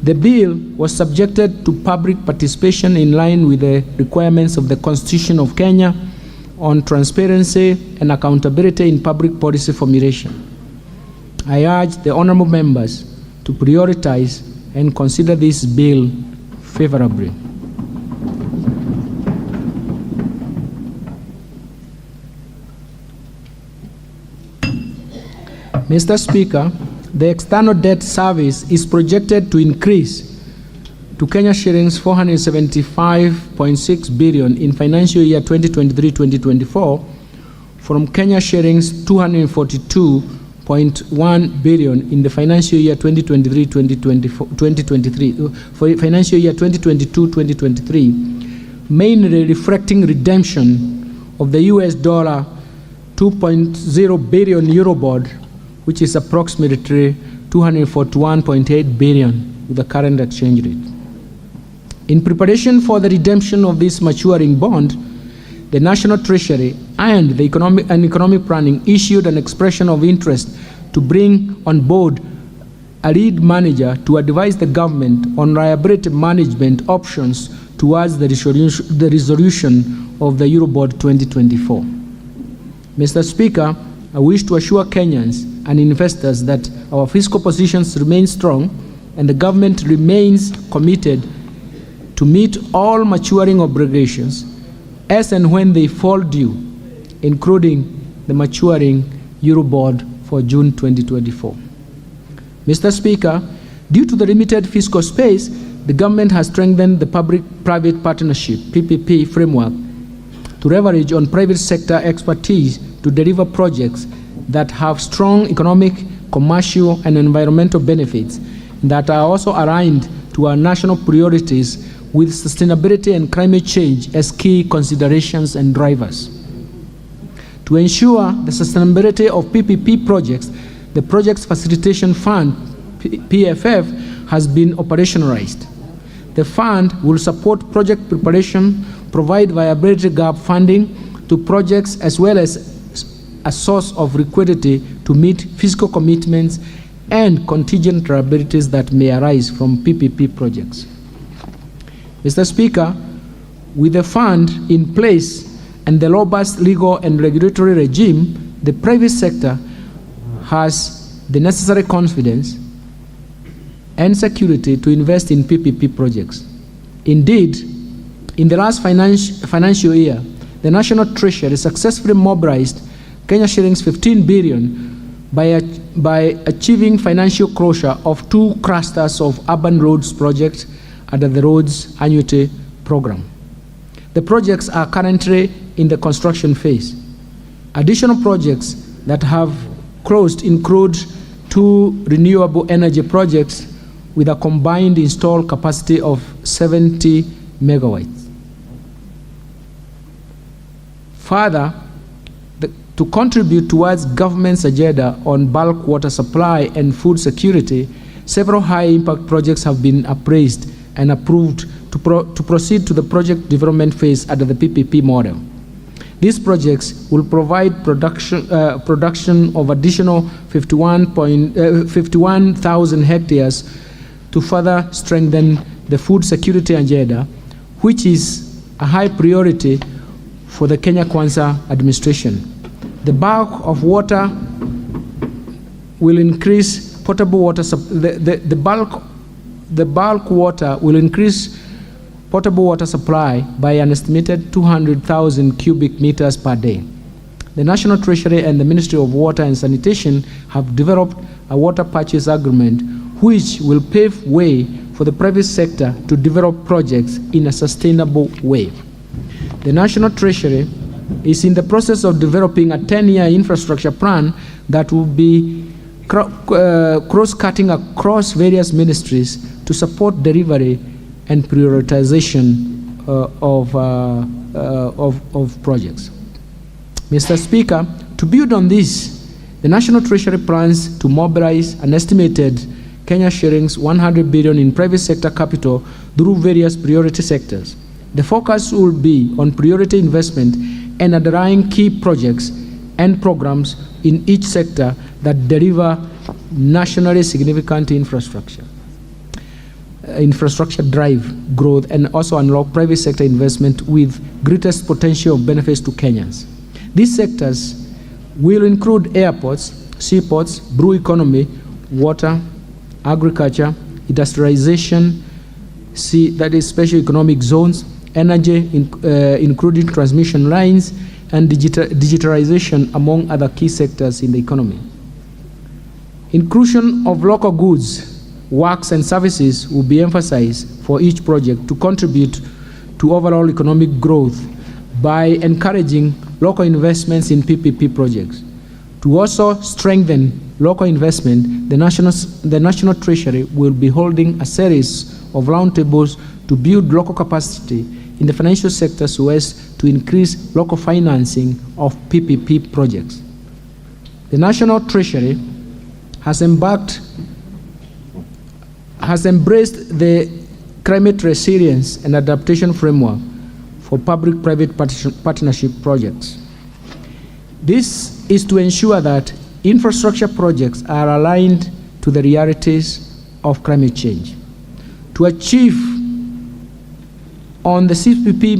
The bill was subjected to public participation in line with the requirements of the Constitution of Kenya on transparency and accountability in public policy formulation. I urge the honorable members to prioritize and consider this bill favorably. Mr. Speaker, the external debt service is projected to increase to Kenya shillings 475.6 billion in financial year 2023-2024 from Kenya shillings 242.1 billion in the financial year 2023, for financial year 2022-2023, mainly reflecting redemption of the US dollar 2.0 billion Eurobond, which is approximately 241.8 billion with the current exchange rate. In preparation for the redemption of this maturing bond, the National Treasury and the Economic Planning issued an expression of interest to bring on board a lead manager to advise the government on liability management options towards the resolution of the Eurobond 2024. Mr. Speaker, I wish to assure Kenyans and investors that our fiscal positions remain strong and the government remains committed to meet all maturing obligations as and when they fall due, including the maturing Eurobond for June 2024. Mr. Speaker, due to the limited fiscal space, the government has strengthened the public-private partnership, PPP, framework to leverage on private sector expertise to deliver projects that have strong economic, commercial, and environmental benefits that are also aligned to our national priorities with sustainability and climate change as key considerations and drivers. To ensure the sustainability of PPP projects, the Projects Facilitation Fund, PFF, has been operationalized. The fund will support project preparation, provide viability gap funding to projects, as well as a source of liquidity to meet fiscal commitments and contingent liabilities that may arise from PPP projects. Mr. Speaker, with the fund in place and the robust legal and regulatory regime, the private sector has the necessary confidence and security to invest in PPP projects. Indeed, in the last financial year, the National Treasury successfully mobilized Kenya shillings 15 billion by achieving financial closure of 2 clusters of urban roads projects under the Roads Annuity Program. The projects are currently in the construction phase. Additional projects that have closed include 2 renewable energy projects with a combined installed capacity of 70 megawatts. Further, to contribute towards government's agenda on bulk water supply and food security, several high-impact projects have been appraised and approved to proceed to the project development phase under the PPP model. These projects will provide production of additional 51,000 hectares to further strengthen the food security agenda, which is a high priority for the Kenya Kwanza administration. The bulk of water will increase potable water. The bulk water will increase potable water supply by an estimated 200,000 cubic meters per day. The National Treasury and the Ministry of Water and Sanitation have developed a water purchase agreement which will pave way for the private sector to develop projects in a sustainable way. The National Treasury is in the process of developing a 10-year infrastructure plan that will be cross-cutting across various ministries to support delivery and prioritization of projects. Mr. Speaker, to build on this, the National Treasury plans to mobilize an estimated Kenya shillings 100 billion in private sector capital through various priority sectors. The focus will be on priority investment and underlying key projects and programs in each sector that deliver nationally significant infrastructure drive growth and also unlock private sector investment with greatest potential benefits to Kenyans. These sectors will include airports, seaports, blue economy, water, agriculture, industrialization, that is special economic zones, energy, including transmission lines, and digitalization, among other key sectors in the economy. Inclusion of local goods, works, and services will be emphasized for each project to contribute to overall economic growth by encouraging local investments in PPP projects. To also strengthen local investment, the National Treasury will be holding a series of roundtables to build local capacity in the financial sector so as to increase local financing of PPP projects. The National Treasury has embraced the climate resilience and adaptation framework for public-private partnership projects. This is to ensure that infrastructure projects are aligned to the realities of climate change. To achieve on the PPP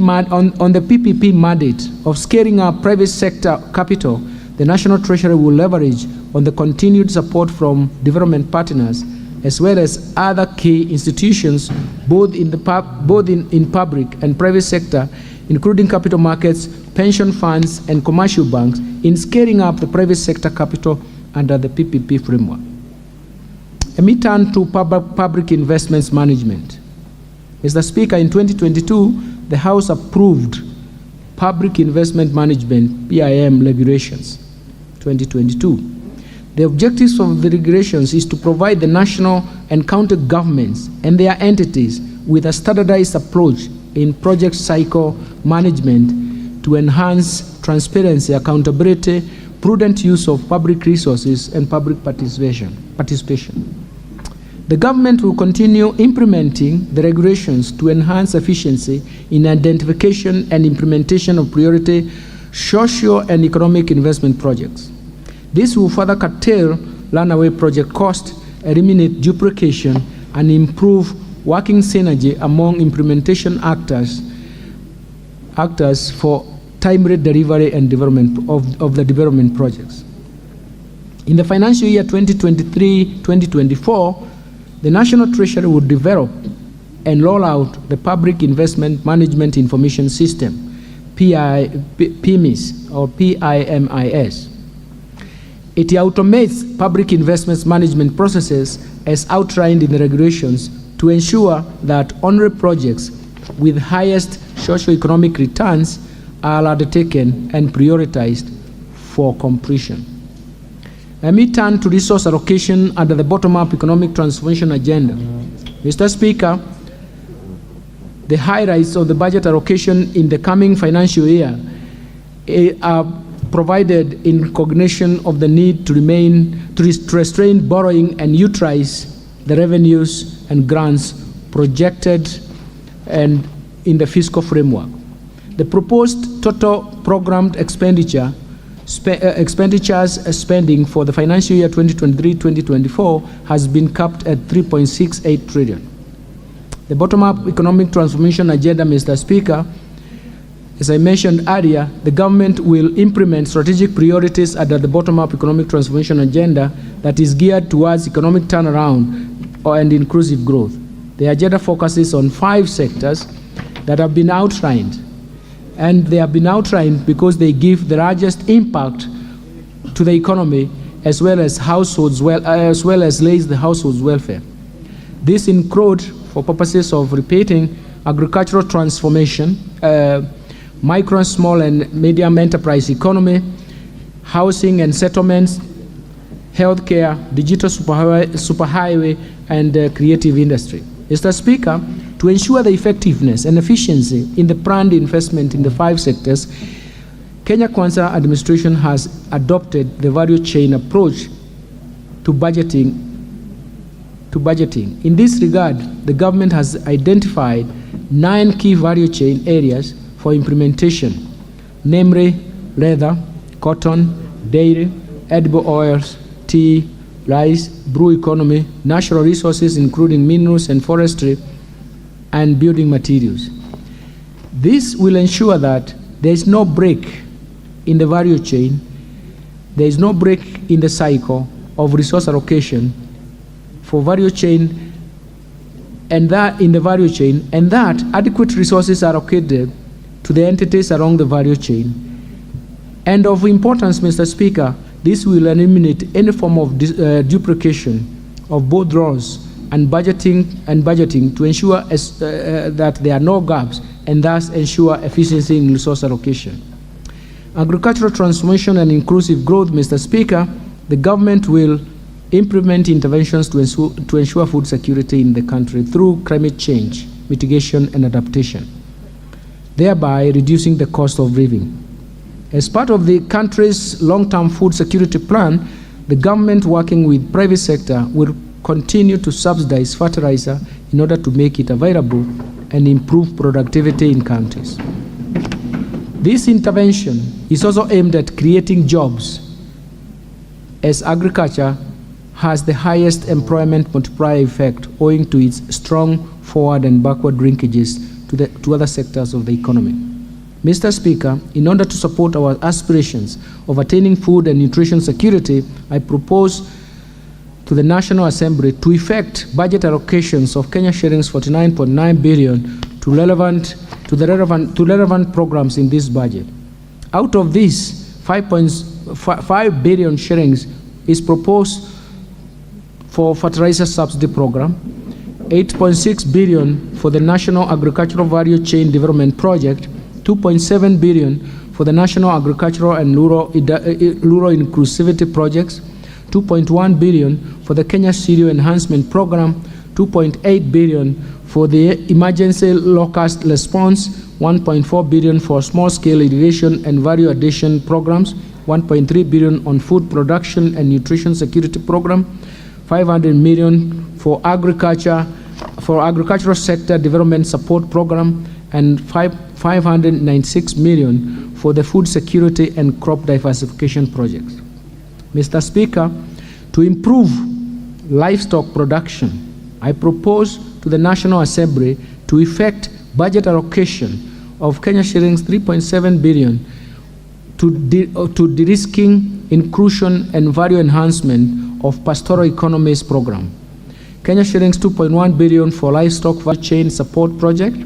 mandate of scaling up private sector capital, the National Treasury will leverage on the continued support from development partners as well as other key institutions, both in public and private sector, including capital markets, pension funds, and commercial banks, in scaling up the private sector capital under the PPP framework. Let me turn to public investments management. Mr. Speaker, in 2022, the House approved Public Investment Management, PIM, regulations, 2022. The objectives of the regulations is to provide the national and county governments and their entities with a standardized approach in project cycle management to enhance transparency, accountability, prudent use of public resources, and public participation. The government will continue implementing the regulations to enhance efficiency in identification and implementation of priority social and economic investment projects. This will further curtail runaway project cost, eliminate duplication, and improve working synergy among implementation actors for timely delivery and development of the development projects. In the financial year 2023-2024, the National Treasury will develop and roll out the Public Investment Management Information System, PIMIS or PIMIS. It automates public investments management processes as outlined in the regulations to ensure that only projects with highest socio-economic returns are undertaken and prioritized for completion. Let me turn to resource allocation under the bottom-up economic transformation agenda. Mr. Speaker, the highlights of the budget allocation in the coming financial year are provided in recognition of the need to restrain borrowing and utilize the revenues and grants projected and in the fiscal framework. The proposed total programmed expenditures spending for the financial year 2023-2024 has been capped at 3.68 trillion. The bottom-up economic transformation agenda, Mr. Speaker, as I mentioned earlier, the government will implement strategic priorities under the bottom-up economic transformation agenda that is geared towards economic turnaround and inclusive growth. The agenda focuses on 5 sectors that have been outlined, and they have been outlined because they give the largest impact to the economy as well as households, as well as lays the households' welfare. This include, for purposes of repeating, agricultural transformation, micro, small, and medium enterprise economy, housing and settlements, healthcare, digital superhighway, and creative industry. Mr. Speaker, to ensure the effectiveness and efficiency in the planned investment in the 5 sectors, Kenya Kwanza administration has adopted the value chain approach to budgeting. In this regard, the government has identified 9 key value chain areas for implementation, namely leather, cotton, dairy, edible oils, tea, rice, brew economy, natural resources including minerals and forestry, and building materials. This will ensure that there is no break in the value chain, there is no break in the cycle of resource allocation for value chain, and that in the value chain, and that adequate resources are allocated to the entities along the value chain. And of importance, Mr. Speaker, this will eliminate any form of duplication of both roles and budgeting to ensure that there are no gaps and thus ensure efficiency in resource allocation. Agricultural transformation and inclusive growth, Mr. Speaker, the government will implement interventions to ensure food security in the country through climate change, mitigation, and adaptation, thereby reducing the cost of living. As part of the country's long-term food security plan, the government, working with private sector, will continue to subsidize fertilizer in order to make it available and improve productivity in counties. This intervention is also aimed at creating jobs, as agriculture has the highest employment multiplier effect owing to its strong forward and backward linkages to other sectors of the economy. Mr. Speaker, in order to support our aspirations of attaining food and nutrition security, I propose to the National Assembly to effect budget allocations of Kenya shillings 49.9 billion to relevant programs in this budget. Out of this, 5.5 billion shillings is proposed for fertilizer subsidy program, 8.6 billion for the National Agricultural Value Chain Development Project, 2.7 billion for the National Agricultural and Rural Inclusivity Projects, 2.1 billion for the Kenya Cereal Enhancement Program, 2.8 billion for the Emergency Locust Response, 1.4 billion for small-scale irrigation and value addition programs, 1.3 billion on food production and nutrition security program, 500 million for agricultural sector development support program, and 596 million for the food security and crop diversification projects. Mr. Speaker, to improve livestock production, I propose to the National Assembly to effect budget allocation of Kenya shillings 3.7 billion to de-risking, inclusion, and value enhancement of pastoral economies program. Kenya shillings 2.1 billion for livestock value chain support project.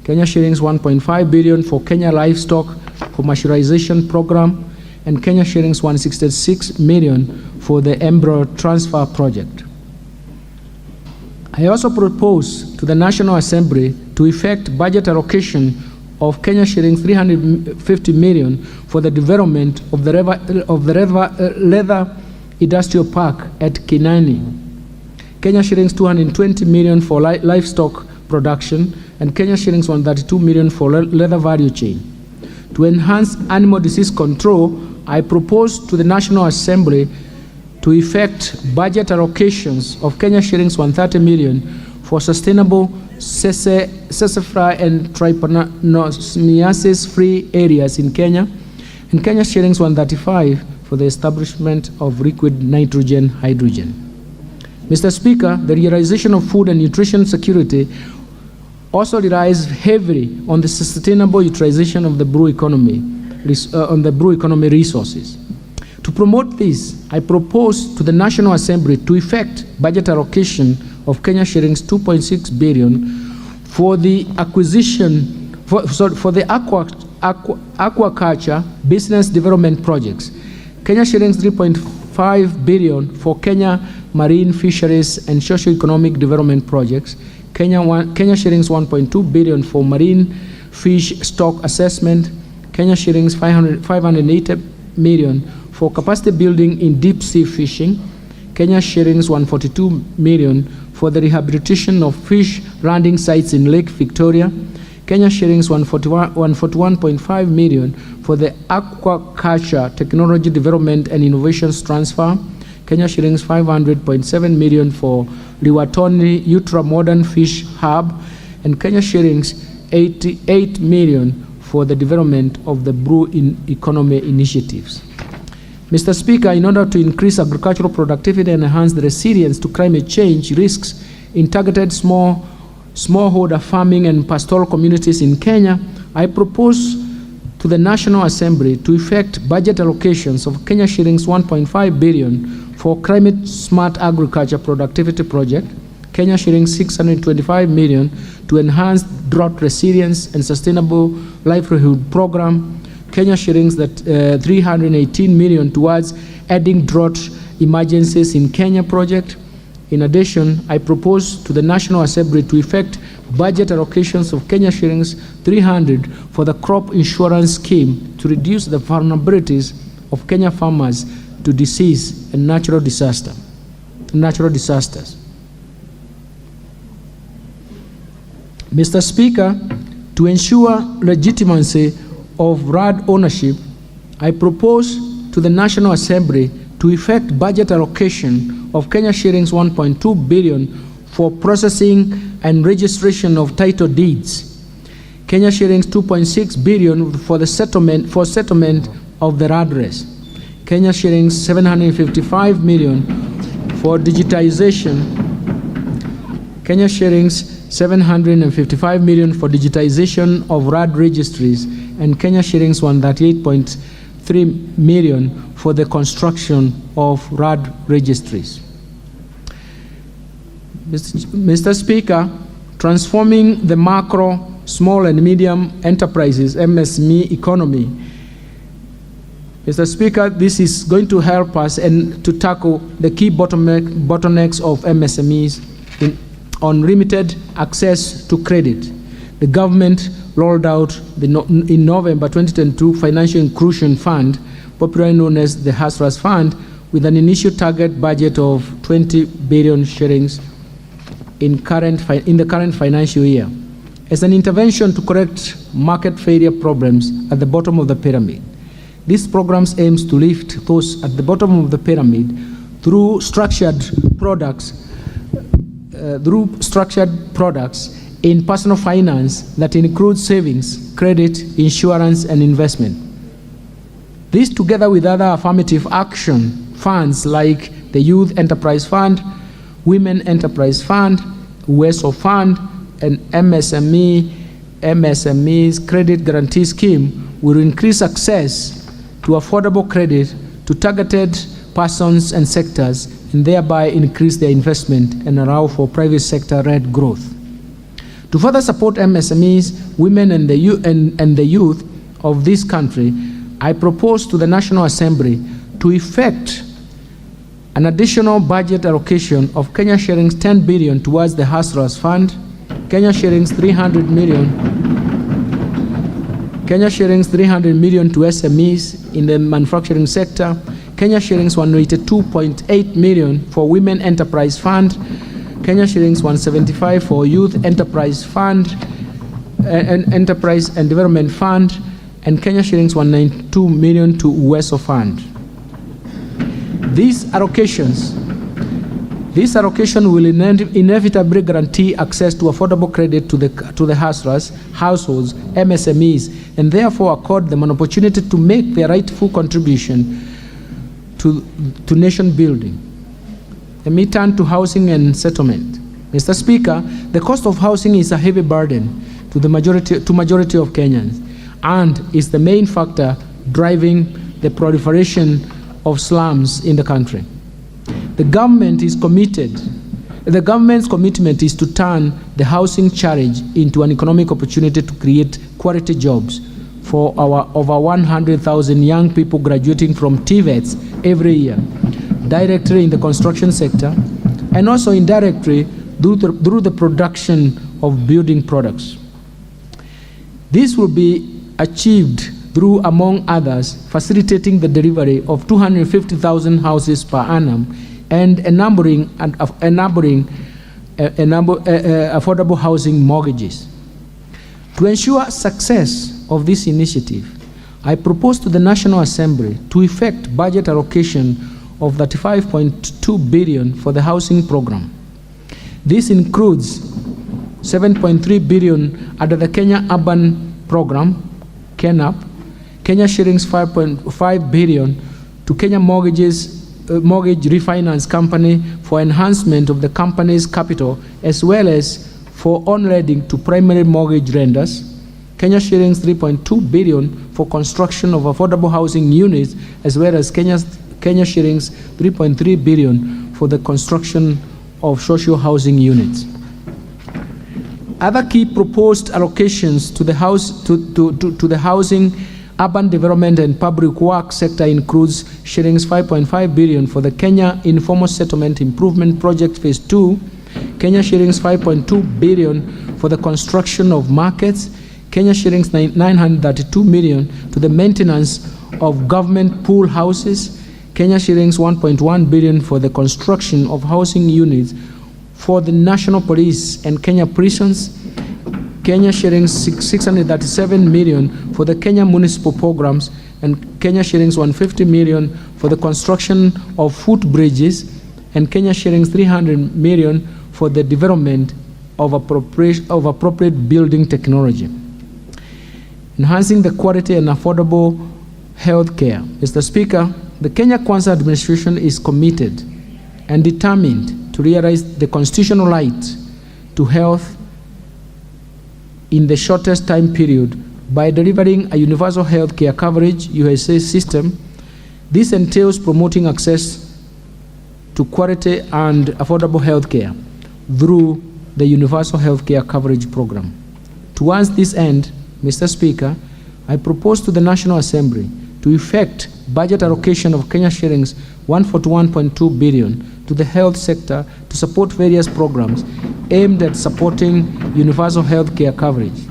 Kenya shillings 1.5 billion for Kenya livestock commercialization program, and Kenya shillings 166 million for the embryo transfer project. I also propose to the National Assembly to effect budget allocation of Kenya shillings 350 million for the development of the leather industrial park at Kinani. Kenya shillings 220 million for livestock production, and Kenya shillings 132 million for leather value chain. To enhance animal disease control, I propose to the National Assembly to effect budget allocations of Kenya shillings 130 million for sustainable sassafras and trypanosomiasis-free areas in Kenya, and Kenya shillings 135 for the establishment of liquid nitrogen hydrogen. Mr. Speaker, the realization of food and nutrition security also relies heavily on the sustainable utilization of the blue economy, resources. To promote this, I propose to the National Assembly to effect budget allocation of Kenya shillings 2.6 billion for the acquisition for the aquaculture business development projects. Kenya shillings 3.5 billion for Kenya marine fisheries and socio-economic development projects. Kenya shillings 1.2 billion for marine fish stock assessment. Kenya shillings 580 million for capacity building in deep sea fishing. Kenya shillings 142 million for the rehabilitation of fish landing sites in Lake Victoria. Kenya shillings 141.5 million for the aquaculture technology development and innovations transfer. Kenya shillings 500.7 million for Liwatoni Ultra Modern Fish Hub, and Kenya shillings 88 million for the development of the blue economy initiatives. Mr. Speaker, in order to increase agricultural productivity and enhance the resilience to climate change risks in targeted smallholder farming and pastoral communities in Kenya, I propose to the National Assembly to effect budget allocations of Kenya shillings 1.5 billion for climate smart agriculture productivity project, Kenya shillings 625 million to enhance drought resilience and sustainable livelihood program, Kenya shillings 318 million towards adding drought emergencies in Kenya project. In addition, I propose to the National Assembly to effect budget allocations of Kenya shillings 300 for the crop insurance scheme to reduce the vulnerabilities of Kenya farmers to disease and natural disasters. Mr. Speaker, to ensure legitimacy of RAD ownership, I propose to the National Assembly to effect budget allocation of Kenya shillings 1.2 billion for processing and registration of title deeds. Kenya shillings 2.6 billion for the settlement of the RAD race. Kenya shillings 755 million for digitization. Kenya shillings 755 million for digitization of RAD registries, and Kenya shillings 138.3 million for the construction of RAD registries. Mr. Speaker, transforming the macro, small and medium enterprises, MSME economy. Mr. Speaker, this is going to help us and to tackle the key bottlenecks of MSMEs in unlimited access to credit. The government rolled out in November 2022 Financial Inclusion Fund, popularly known as the HASRAS Fund, with an initial target budget of 20 billion shillings in the current financial year, as an intervention to correct market failure problems at the bottom of the pyramid. This program aims to lift those at the bottom of the pyramid through structured products in personal finance that includes savings, credit, insurance, and investment. This, together with other affirmative action funds like the Youth Enterprise Fund, Women Enterprise Fund, UESO Fund, and MSME's Credit Guarantee Scheme, will increase access to affordable credit to targeted persons and sectors, and thereby increase their investment and allow for private sector-led growth. To further support MSMEs, women, and the youth of this country, I propose to the National Assembly to effect an additional budget allocation of Kenya shillings 10 billion towards the HASRAS Fund, Kenya shillings 300 million to SMEs in the manufacturing sector, Kenya shillings 182.8 million for Women Enterprise Fund, Kenya shillings 175 for Youth Enterprise Fund, Enterprise and Development Fund, and Kenya shillings 192 million to UESO Fund. These allocation will inevitably guarantee access to affordable credit to the HASRAS, households, MSMEs, and therefore accord them an opportunity to make their rightful contribution to nation building. Let me turn to housing and settlement. Mr. Speaker, the cost of housing is a heavy burden to the majority of Kenyans, and is the main factor driving the proliferation of slums in the country. The government's commitment is to turn the housing challenge into an economic opportunity to create quality jobs for our over 100,000 young people graduating from TVETs every year, directly in the construction sector, and also indirectly through the production of building products. This will be achieved through, among others, facilitating the delivery of 250,000 houses per annum and enabling affordable housing mortgages. To ensure success of this initiative, I propose to the National Assembly to effect budget allocation of 35.2 billion for the housing program. This includes 7.3 billion under the Kenya Urban Program, KENAP, Kenya shillings 5.5 billion to Kenya Mortgage Refinance Company for enhancement of the company's capital, as well as for on-lending to primary mortgage lenders, Kenya shillings 3.2 billion for construction of affordable housing units, as well as Kenya shillings 3.3 billion for the construction of social housing units. Other key proposed allocations to the housing, urban development and public works sector includes shillings 5.5 billion for the Kenya Informal Settlement Improvement Project Phase 2, Kenya shillings 5.2 billion for the construction of markets, Kenya shillings 932 million to the maintenance of government pool houses, Kenya shillings 1.1 billion for the construction of housing units for the National Police and Kenya prisons, Kenya shillings 637 million for the Kenya municipal programs, and Kenya shillings 150 million for the construction of footbridges, and Kenya shillings 300 million for the development of appropriate building technology. Enhancing the quality and affordable health care. Mr. Speaker, the Kenya Kwanza administration is committed and determined to realize the constitutional right to health in the shortest time period by delivering a universal health care coverage USA system. This entails promoting access to quality and affordable health care through the Universal Health Care Coverage Program. Towards this end, Mr. Speaker, I propose to the National Assembly to effect budget allocation of Kenya shillings 141.2 billion to the health sector to support various programs aimed at supporting universal health care coverage.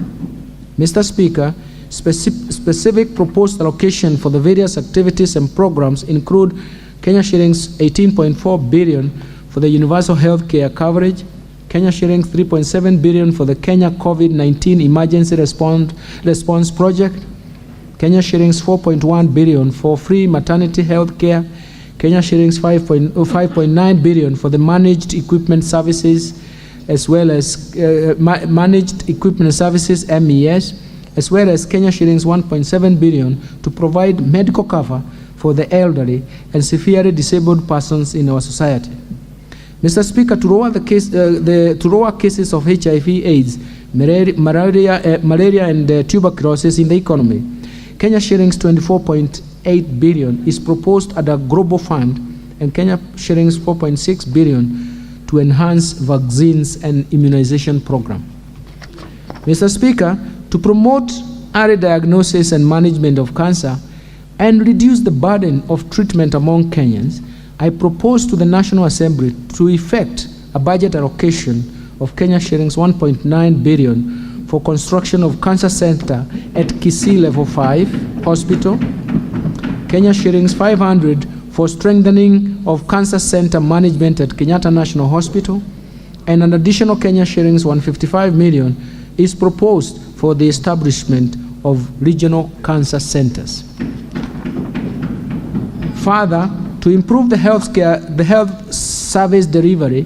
Mr. Speaker, specific proposed allocation for the various activities and programs include Kenya shillings 18.4 billion for the universal health care coverage, Kenya shillings 3.7 billion for the Kenya COVID-19 Emergency Response Project, Kenya shillings 4.1 billion for free maternity health care, Kenya shillings 5.9 billion for the managed equipment services, as well as managed equipment services MES, as well as Kenya shillings 1.7 billion to provide medical cover for the elderly and severely disabled persons in our society. Mr. Speaker, to lower cases of HIV/AIDS, malaria and tuberculosis in the economy, Kenya shillings 24.8 billion is proposed at a global fund, and Kenya shillings 4.6 billion to enhance vaccines and immunization program. Mr. Speaker, to promote early diagnosis and management of cancer and reduce the burden of treatment among Kenyans, I propose to the National Assembly to effect a budget allocation of Kenya shillings 1.9 billion for construction of cancer center at Kisii Level 5 Hospital, Kenya shillings 500 for strengthening of cancer center management at Kenyatta National Hospital, and an additional Kenya shillings 155 million is proposed for the establishment of regional cancer centers. Further, to improve the health service delivery,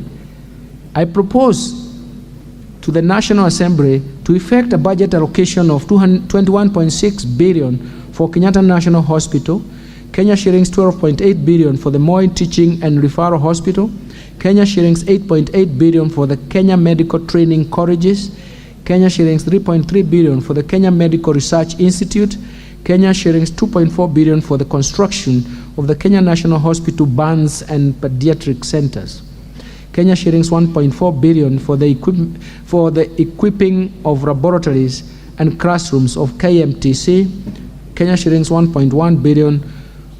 I propose to the National Assembly to effect a budget allocation of 21.6 billion for Kenyatta National Hospital, Kenya shillings 12.8 billion for the Moi Teaching and Referral Hospital, Kenya shillings 8.8 billion for the Kenya Medical Training Colleges, Kenya shillings 3.3 billion for the Kenya Medical Research Institute, Kenya shillings 2.4 billion for the construction of the Kenya National Hospital burns and pediatric centers, Kenya shillings 1.4 billion for the equipping of laboratories and classrooms of KMTC, Kenya shillings 1.1 billion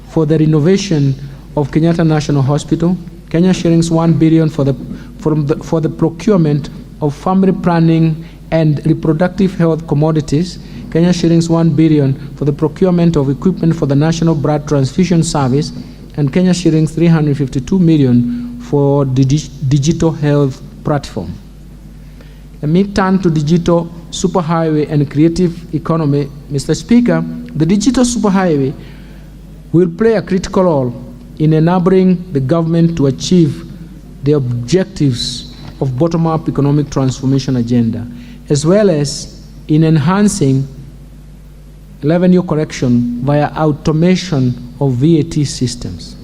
for the renovation of Kenyatta National Hospital, Kenya shillings 1 billion for the procurement of family planning and reproductive health commodities, Kenya shillings 1 billion for the procurement of equipment for the National Blood Transfusion Service, and Kenya shillings 352 million for the digital health platform. Let me turn to digital superhighway and creative economy. Mr. Speaker, the digital superhighway will play a critical role in enabling the government to achieve the objectives of bottom-up economic transformation agenda, as well as in enhancing revenue collection via automation of VAT systems.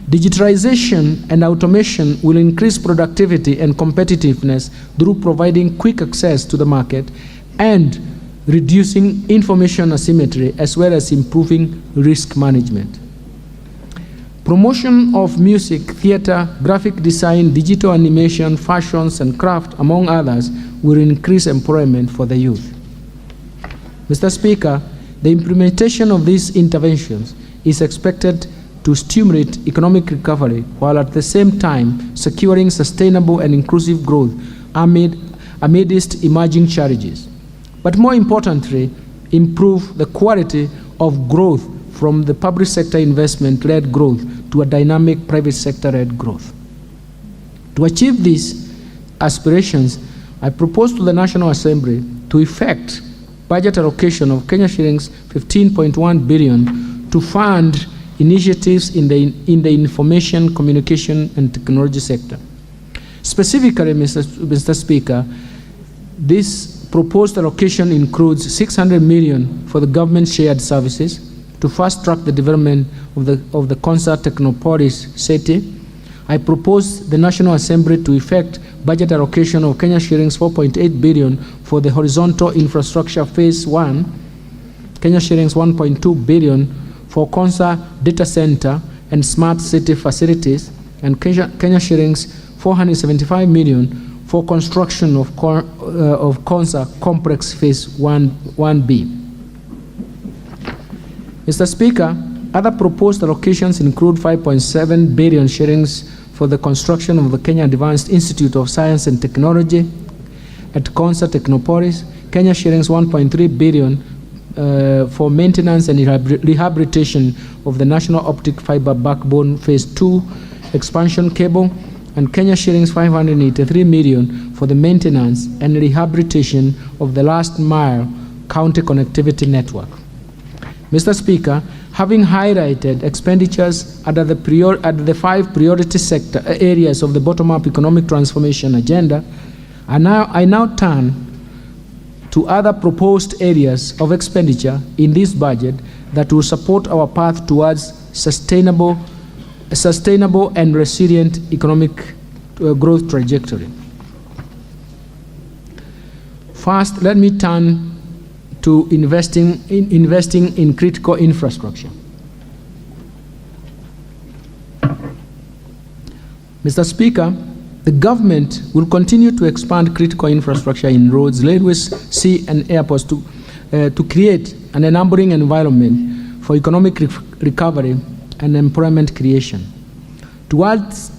Digitalization and automation will increase productivity and competitiveness through providing quick access to the market and reducing information asymmetry, as well as improving risk management. Promotion of music, theater, graphic design, digital animation, fashions, and craft, among others, will increase employment for the youth. Mr. Speaker, the implementation of these interventions is expected to stimulate economic recovery, while at the same time securing sustainable and inclusive growth amidst emerging challenges. But more importantly, improve the quality of growth from the public sector investment-led growth to a dynamic private sector-led growth. To achieve these aspirations, I propose to the National Assembly to effect budget allocation of Kenya shillings 15.1 billion to fund initiatives in the information, communication, and technology sector. Specifically, Mr. Speaker, this proposed allocation includes 600 million for the government shared services to fast-track the development of the Concert Technopolis city, I propose the National Assembly to effect budget allocation of Kenya shillings 4.8 billion for the horizontal infrastructure phase 1, Kenya shillings 1.2 billion for Konsa data center and smart city facilities, and Kenya shillings 475 million for construction of Konsa complex phase 1B. Mr. Speaker, other proposed allocations include 5.7 billion shillings for the construction of the Kenya Advanced Institute of Science and Technology at Konsa Technopolis, Kenya shillings 1.3 billion for maintenance and rehabilitation of the National Optic Fiber Backbone Phase 2 expansion cable, and Kenya shillings 583 million for the maintenance and rehabilitation of the last mile county connectivity network. Mr. Speaker, having highlighted expenditures under the 5 priority sector areas of the bottom-up economic transformation agenda, I now turn to other proposed areas of expenditure in this budget that will support our path towards sustainable and resilient economic growth trajectory. First, let me turn to investing in critical infrastructure. Mr. Speaker, the government will continue to expand critical infrastructure in roads, railways, sea, and airports to create an enabling environment for economic recovery and employment creation. Towards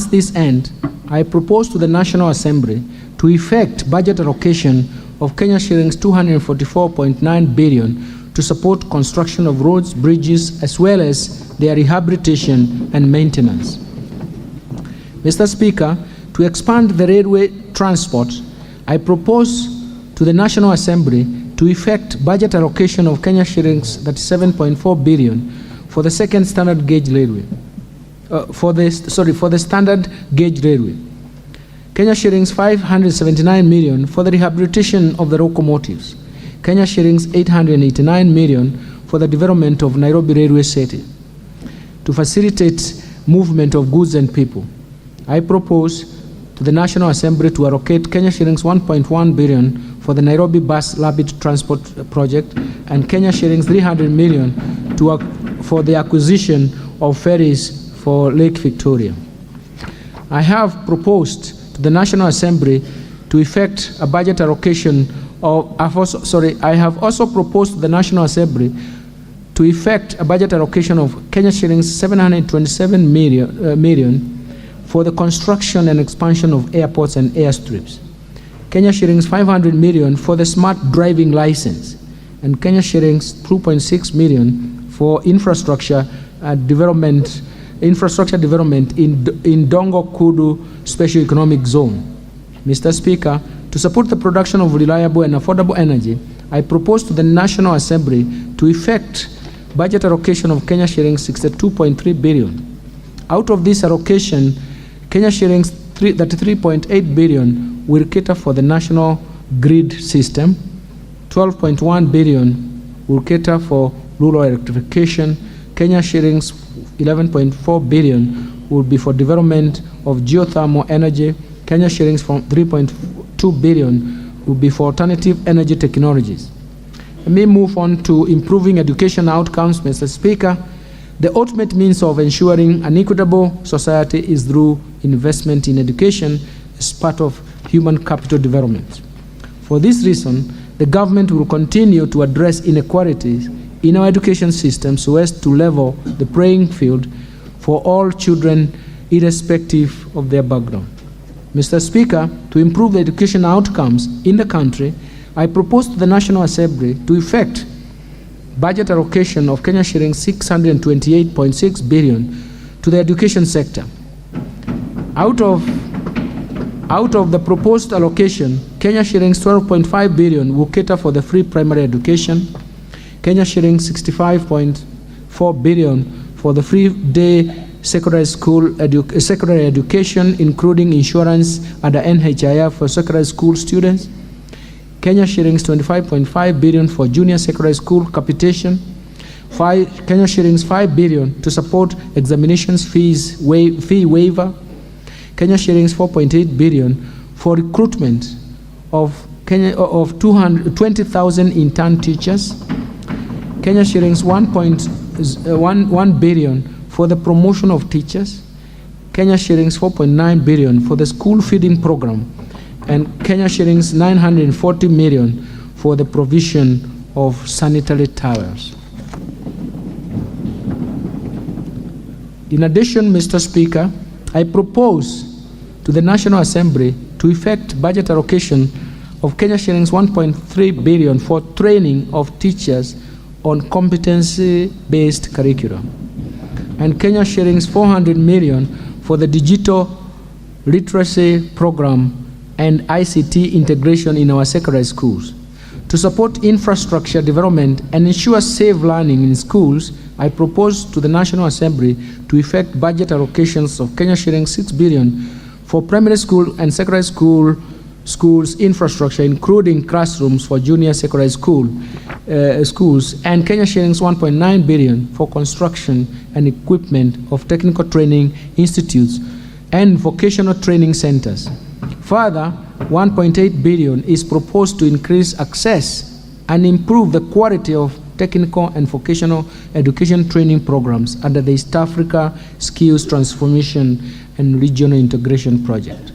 this end, I propose to the National Assembly to effect budget allocation of Kenya shillings 244.9 billion to support construction of roads, bridges, as well as their rehabilitation and maintenance. Mr. Speaker, to expand the railway transport, I propose to the National Assembly to effect budget allocation of Kenya shillings 37.4 billion for the second standard gauge railway. For the standard gauge railway. Kenya shillings 579 million for the rehabilitation of the locomotives. Kenya shillings 889 million for the development of Nairobi Railway City to facilitate movement of goods and people. I propose to the National Assembly to allocate Kenya shillings 1.1 billion for the Nairobi Bus Rapid Transport Project and Kenya shillings 300 million for the acquisition of ferries for Lake Victoria. I have proposed to the National Assembly to effect a budget allocation of, I have also proposed to the National Assembly to effect a budget allocation of Kenya shillings 727 million for the construction and expansion of airports and airstrips. Kenya shillings 500 million for the smart driving license, and Kenya shillings 2.6 million for infrastructure development in Dongo Kudu Special Economic Zone. Mr. Speaker, to support the production of reliable and affordable energy, I propose to the National Assembly to effect budget allocation of Kenya shillings 62.3 billion. Out of this allocation, Kenya shillings 33.8 billion will cater for the national grid system, 12.1 billion will cater for rural electrification, Kenya shillings 11.4 billion will be for development of geothermal energy. Kenya shillings from 3.2 billion will be for alternative energy technologies. Let me move on to improving education outcomes, Mr. Speaker. The ultimate means of ensuring an equitable society is through investment in education as part of human capital development. For this reason, the government will continue to address inequalities in our education system so as to level the playing field for all children irrespective of their background. Mr. Speaker, to improve the education outcomes in the country, I propose to the National Assembly to effect budget allocation of Kenya shillings 628.6 billion to the education sector. Out of the proposed allocation, Kenya shillings 12.5 billion will cater for the free primary education, Kenya shillings 65.4 billion for the free day secondary education, including insurance under NHIF for secondary school students, Kenya shillings 25.5 billion for junior secondary school capitation, Kenya shillings 5 billion to support examinations fee waiver, Kenya shillings 4.8 billion for recruitment of 20,000 intern teachers, Kenya shillings 1 billion for the promotion of teachers, Kenya shillings 4.9 billion for the school feeding program, and Kenya shillings 940 million for the provision of sanitary towels. In addition, Mr. Speaker, I propose to the National Assembly to effect budget allocation of Kenya shillings 1.3 billion for training of teachers on competency-based curriculum, and Kenya shillings 400 million for the digital literacy program and ICT integration in our secondary schools. To support infrastructure development and ensure safe learning in schools, I propose to the National Assembly to effect budget allocations of Kenya shillings 6 billion for primary school and secondary schools infrastructure, including classrooms for junior secondary schools, and Kenya shillings 1.9 billion for construction and equipment of technical training institutes and vocational training centers. Further, 1.8 billion is proposed to increase access and improve the quality of technical and vocational education training programs under the East Africa Skills Transformation and Regional Integration Project.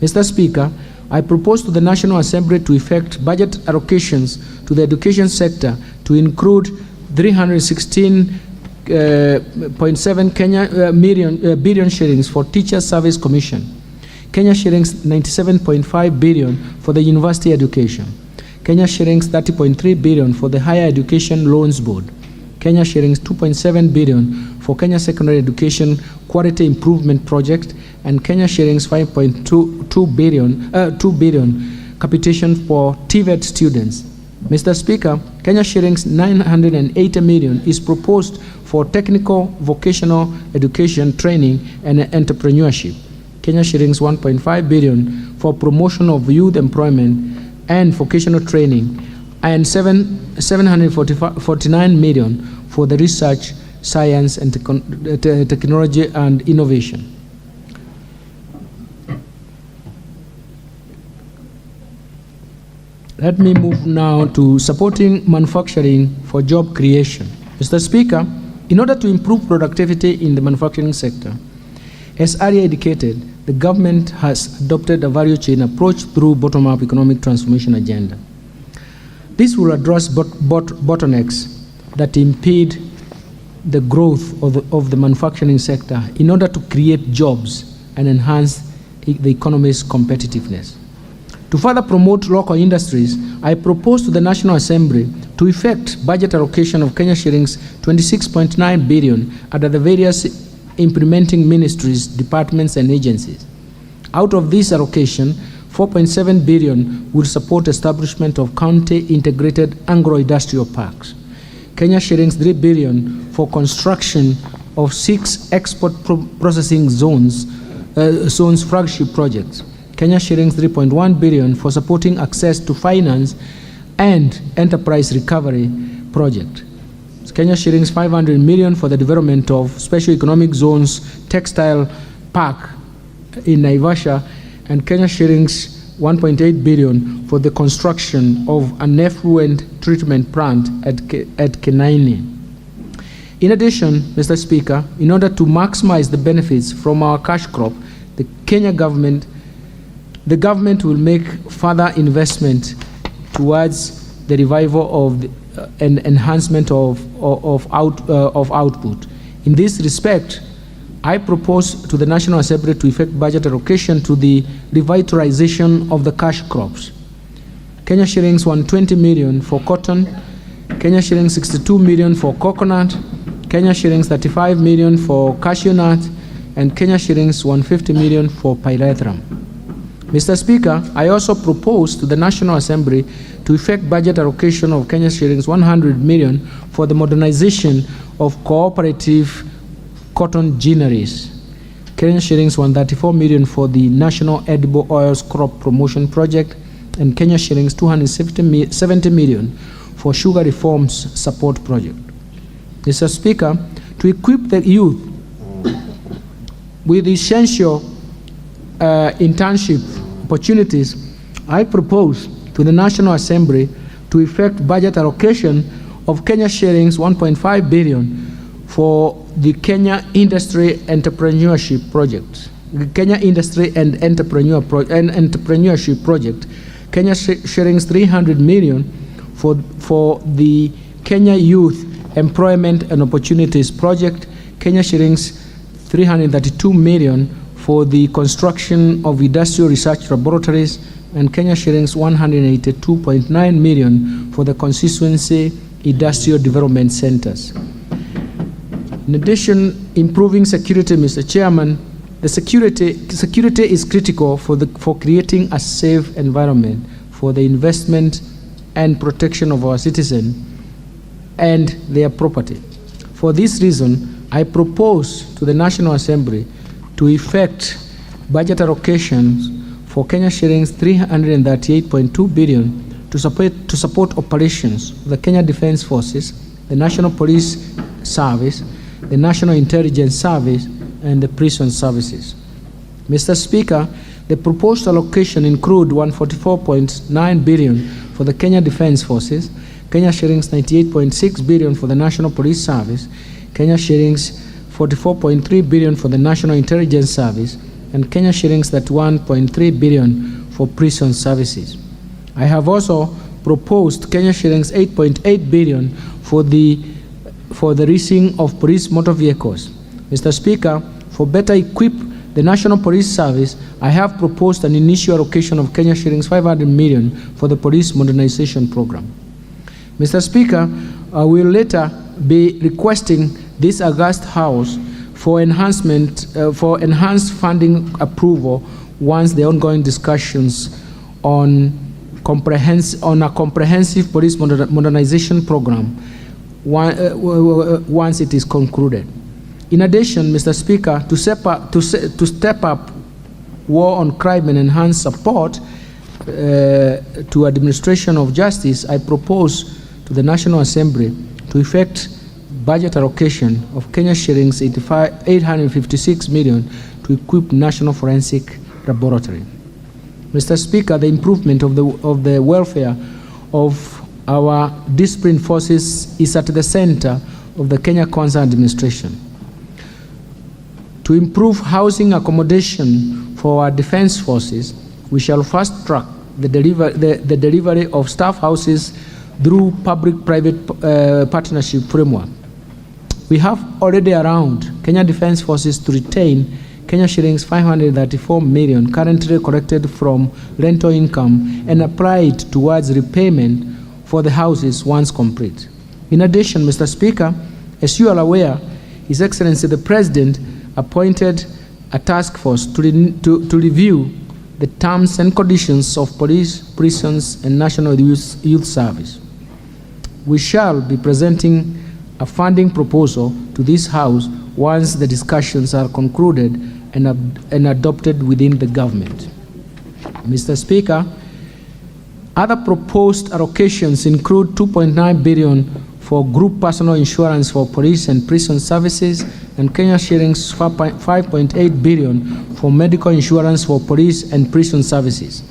Mr. Speaker, I propose to the National Assembly to effect budget allocations to the education sector to include 316.7 billion shillings for Teacher Service Commission, Kenya shillings 97.5 billion for the university education, Kenya shillings 30.3 billion for the Higher Education Loans Board, Kenya shillings 2.7 billion for Kenya Secondary Education Quality Improvement Project, and Kenya shillings 5.2 billion capitation for TVET students. Mr. Speaker, Kenya shillings 980 million is proposed for technical vocational education training and entrepreneurship, Kenya shillings 1.5 billion for promotion of youth employment and vocational training, and 749 million for the research, science, and technology and innovation. Let me move now to supporting manufacturing for job creation. Mr. Speaker, in order to improve productivity in the manufacturing sector, as earlier indicated, the government has adopted a value chain approach through bottom-up economic transformation agenda. This will address bottlenecks that impede the growth of the manufacturing sector in order to create jobs and enhance the economy's competitiveness. To further promote local industries, I propose to the National Assembly to effect budget allocation of Kenya shillings 26.9 billion under the various implementing ministries, departments, and agencies. Out of this allocation, 4.7 billion will support establishment of county integrated agro-industrial parks, Kenya shillings 3 billion for construction of 6 export processing zones flagship projects, Kenya shillings 3.1 billion for supporting access to finance and enterprise recovery project, Kenya shillings 500 million for the development of special economic zones textile park in Naivasha, and Kenya shillings 1.8 billion for the construction of an effluent treatment plant at Kenaini. In addition, Mr. Speaker, in order to maximize the benefits from our cash crop, the government will make further investment towards the revival of and enhancement of output. In this respect, I propose to the National Assembly to effect budget allocation to the revitalization of the cash crops. Kenya shillings 120 million for cotton, Kenya shillings 62 million for coconut, Kenya shillings 35 million for cashew nut, and Kenya shillings 150 million for pyrethrum. Mr. Speaker, I also propose to the National Assembly to effect budget allocation of Kenya shillings 100 million for the modernization of cooperative cotton ginneries, Kenya shillings 134 million for the National Edible Oils Crop Promotion Project, and Kenya shillings 270 million for sugar reforms support project. Mr. Speaker, to equip the youth with essential internship opportunities, I propose to the National Assembly to effect budget allocation of Kenya shillings 1.5 billion for the Kenya Industry Entrepreneurship Project. The Kenya Industry and Entrepreneurship Project. Kenya shillings 300 million for the Kenya Youth Employment and Opportunities Project. Kenya shillings 332 million for the construction of industrial research laboratories, and Kenya shillings 182.9 million for the constituency industrial development centers. In addition, improving security, Mr. Chairman, the security is critical for creating a safe environment for the investment and protection of our citizens and their property. For this reason, I propose to the National Assembly to effect budget allocations for Kenya shillings 338.2 billion to support operations of the Kenya Defence Forces, the National Police Service, the National Intelligence Service, and the prison services. Mr. Speaker, the proposed allocation include 144.9 billion for the Kenya Defence Forces, Kenya shillings 98.6 billion for the National Police Service, Kenya shillings 44.3 billion for the National Intelligence Service, and Kenya shillings 31.3 billion for prison services. I have also proposed Kenya shillings 8.8 billion for the leasing of police motor vehicles. Mr. Speaker, for better equip the National Police Service, I have proposed an initial allocation of Kenya shillings 500 million for the police modernization program. Mr. Speaker, I will later be requesting this august House for enhanced funding approval once the ongoing discussions on a comprehensive police modernization program once it is concluded. In addition, Mr. Speaker, to step up war on crime and enhance support to administration of justice, I propose to the National Assembly to effect budget allocation of Kenya shillings 856 million to equip National Forensic Laboratory. Mr. Speaker, the improvement of the welfare of our disciplined forces is at the center of the Kenya Kwanza administration. To improve housing accommodation for our defense forces, we shall fast track the delivery of staff houses through public-private partnership framework. We have already around Kenya Defence Forces to retain Kenya shillings 534 million currently collected from rental income and applied towards repayment for the houses once complete. In addition, Mr. Speaker, as you are aware, His Excellency the President appointed a task force to review the terms and conditions of police, prisons, and national youth service. We shall be presenting a funding proposal to this House once the discussions are concluded and adopted within the government. Mr. Speaker, other proposed allocations include 2.9 billion for group personal insurance for police and prison services, and Kenya shillings 5.8 billion for medical insurance for police and prison services.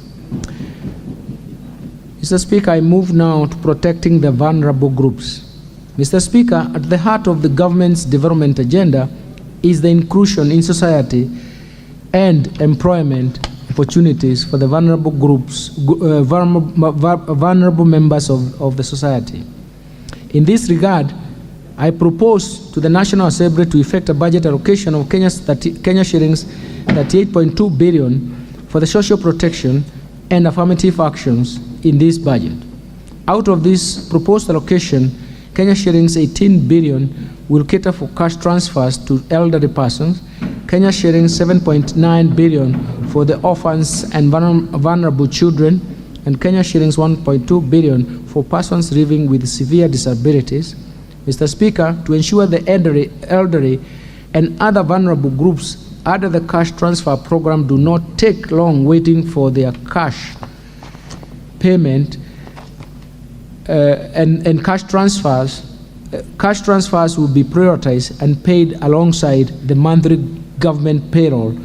Mr. Speaker, I move now to protecting the vulnerable groups. Mr. Speaker, at the heart of the government's development agenda is the inclusion in society and employment opportunities for the vulnerable groups, vulnerable members of the society. In this regard, I propose to the National Assembly to effect a budget allocation of Kenya shillings 38.2 billion for the social protection and affirmative actions in this budget. Out of this proposed allocation, Kenya shillings 18 billion will cater for cash transfers to elderly persons, Kenya shillings 7.9 billion for the orphans and vulnerable children, and Kenya shillings 1.2 billion for persons living with severe disabilities. Mr. Speaker, to ensure the elderly and other vulnerable groups under the cash transfer program do not take long waiting for their cash payment and cash transfers cash transfers will be prioritized and paid alongside the monthly government payroll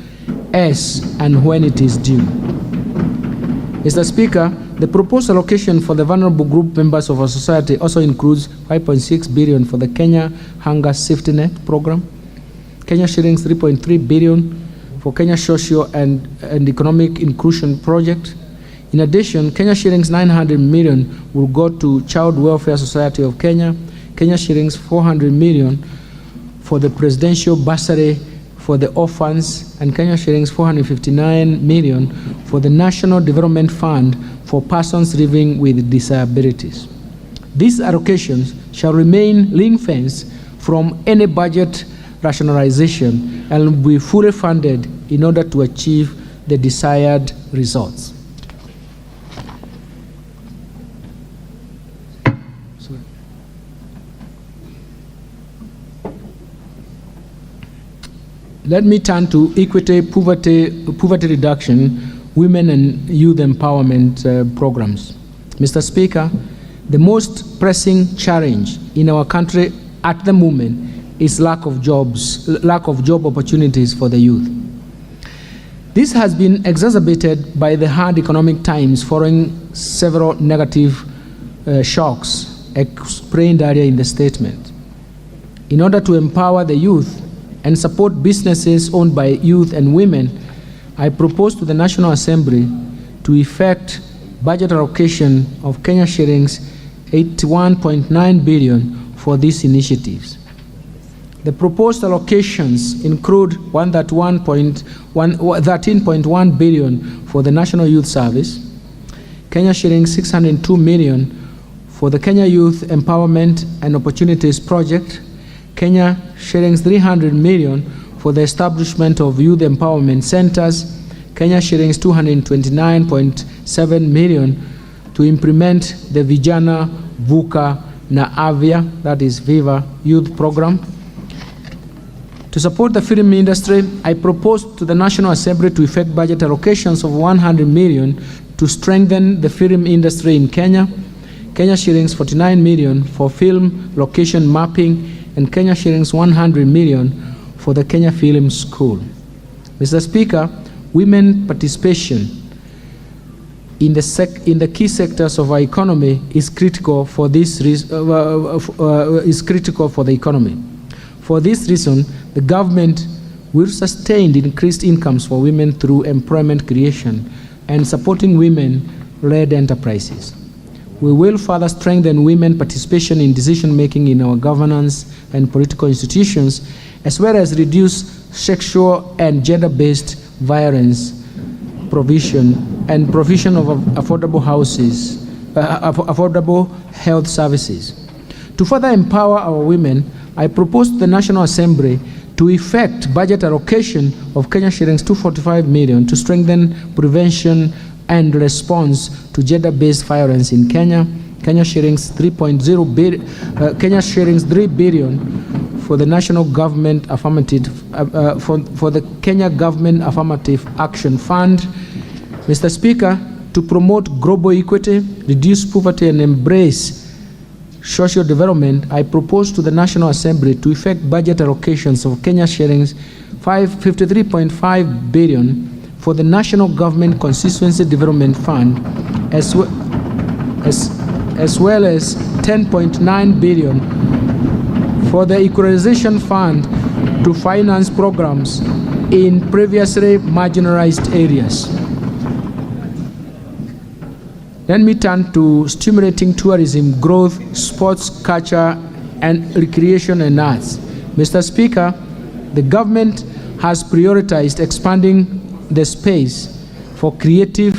as and when it is due. Mr. Speaker, the proposed allocation for the vulnerable group members of our society also includes 5.6 billion for the Kenya Hunger Safety Net program, Kenya shillings 3.3 billion for Kenya Social and Economic Inclusion Project. In addition, Kenya shillings 900 million will go to Child Welfare Society of Kenya, Kenya shillings 400 million for the Presidential Bursary for the orphans, and Kenya shillings 459 million for the National Development Fund for persons living with disabilities. These allocations shall remain ring-fenced from any budget rationalization and will be fully funded in order to achieve the desired results. Let me turn to equity, poverty reduction, women and youth empowerment programs. Mr. Speaker, the most pressing challenge in our country at the moment is lack of job opportunities for the youth. This has been exacerbated by the hard economic times following several negative shocks explained earlier in the statement. In order to empower the youth and support businesses owned by youth and women, I propose to the National Assembly to effect budget allocation of Kenya shillings 81.9 billion for these initiatives. The proposed allocations include 13.1 billion for the National Youth Service, Kenya shillings 602 million for the Kenya Youth Empowerment and Opportunities Project, Kenya shillings 300 million for the establishment of youth empowerment centers, Kenya shillings 229.7 million to implement the Vijana Vuka na Avya, that is Viva Youth Program. To support the film industry, I propose to the National Assembly to effect budget allocations of 100 million to strengthen the film industry in Kenya, Kenya shillings 49 million for film location mapping, and Kenya shillings 100 million for the Kenya Film School. Mr. Speaker, women participation in the key sectors of our economy is critical for the economy. For this reason, the government will sustain the increased incomes for women through employment creation and supporting women-led enterprises. We will further strengthen women participation in decision-making in our governance and political institutions, as well as reduce sexual and gender-based violence provision of affordable affordable health services. To further empower our women, I propose to the National Assembly to effect budget allocation of Kenya shillings 245 million to strengthen prevention and response to gender-based violence in Kenya, Kenya shillings 3 billion for the national government affirmative for the Kenya Government Affirmative Action Fund. Mr. Speaker, to promote global equity, reduce poverty, and embrace social development, I propose to the National Assembly to effect budget allocations of Kenya shillings 53.5 billion for the National Government Constituency Development Fund, as well as 10.9 billion for the Equalization Fund to finance programs in previously marginalized areas. Let me turn to stimulating tourism, growth, sports, culture, and recreation and arts. Mr. Speaker, the government has prioritized expanding the space for creativity,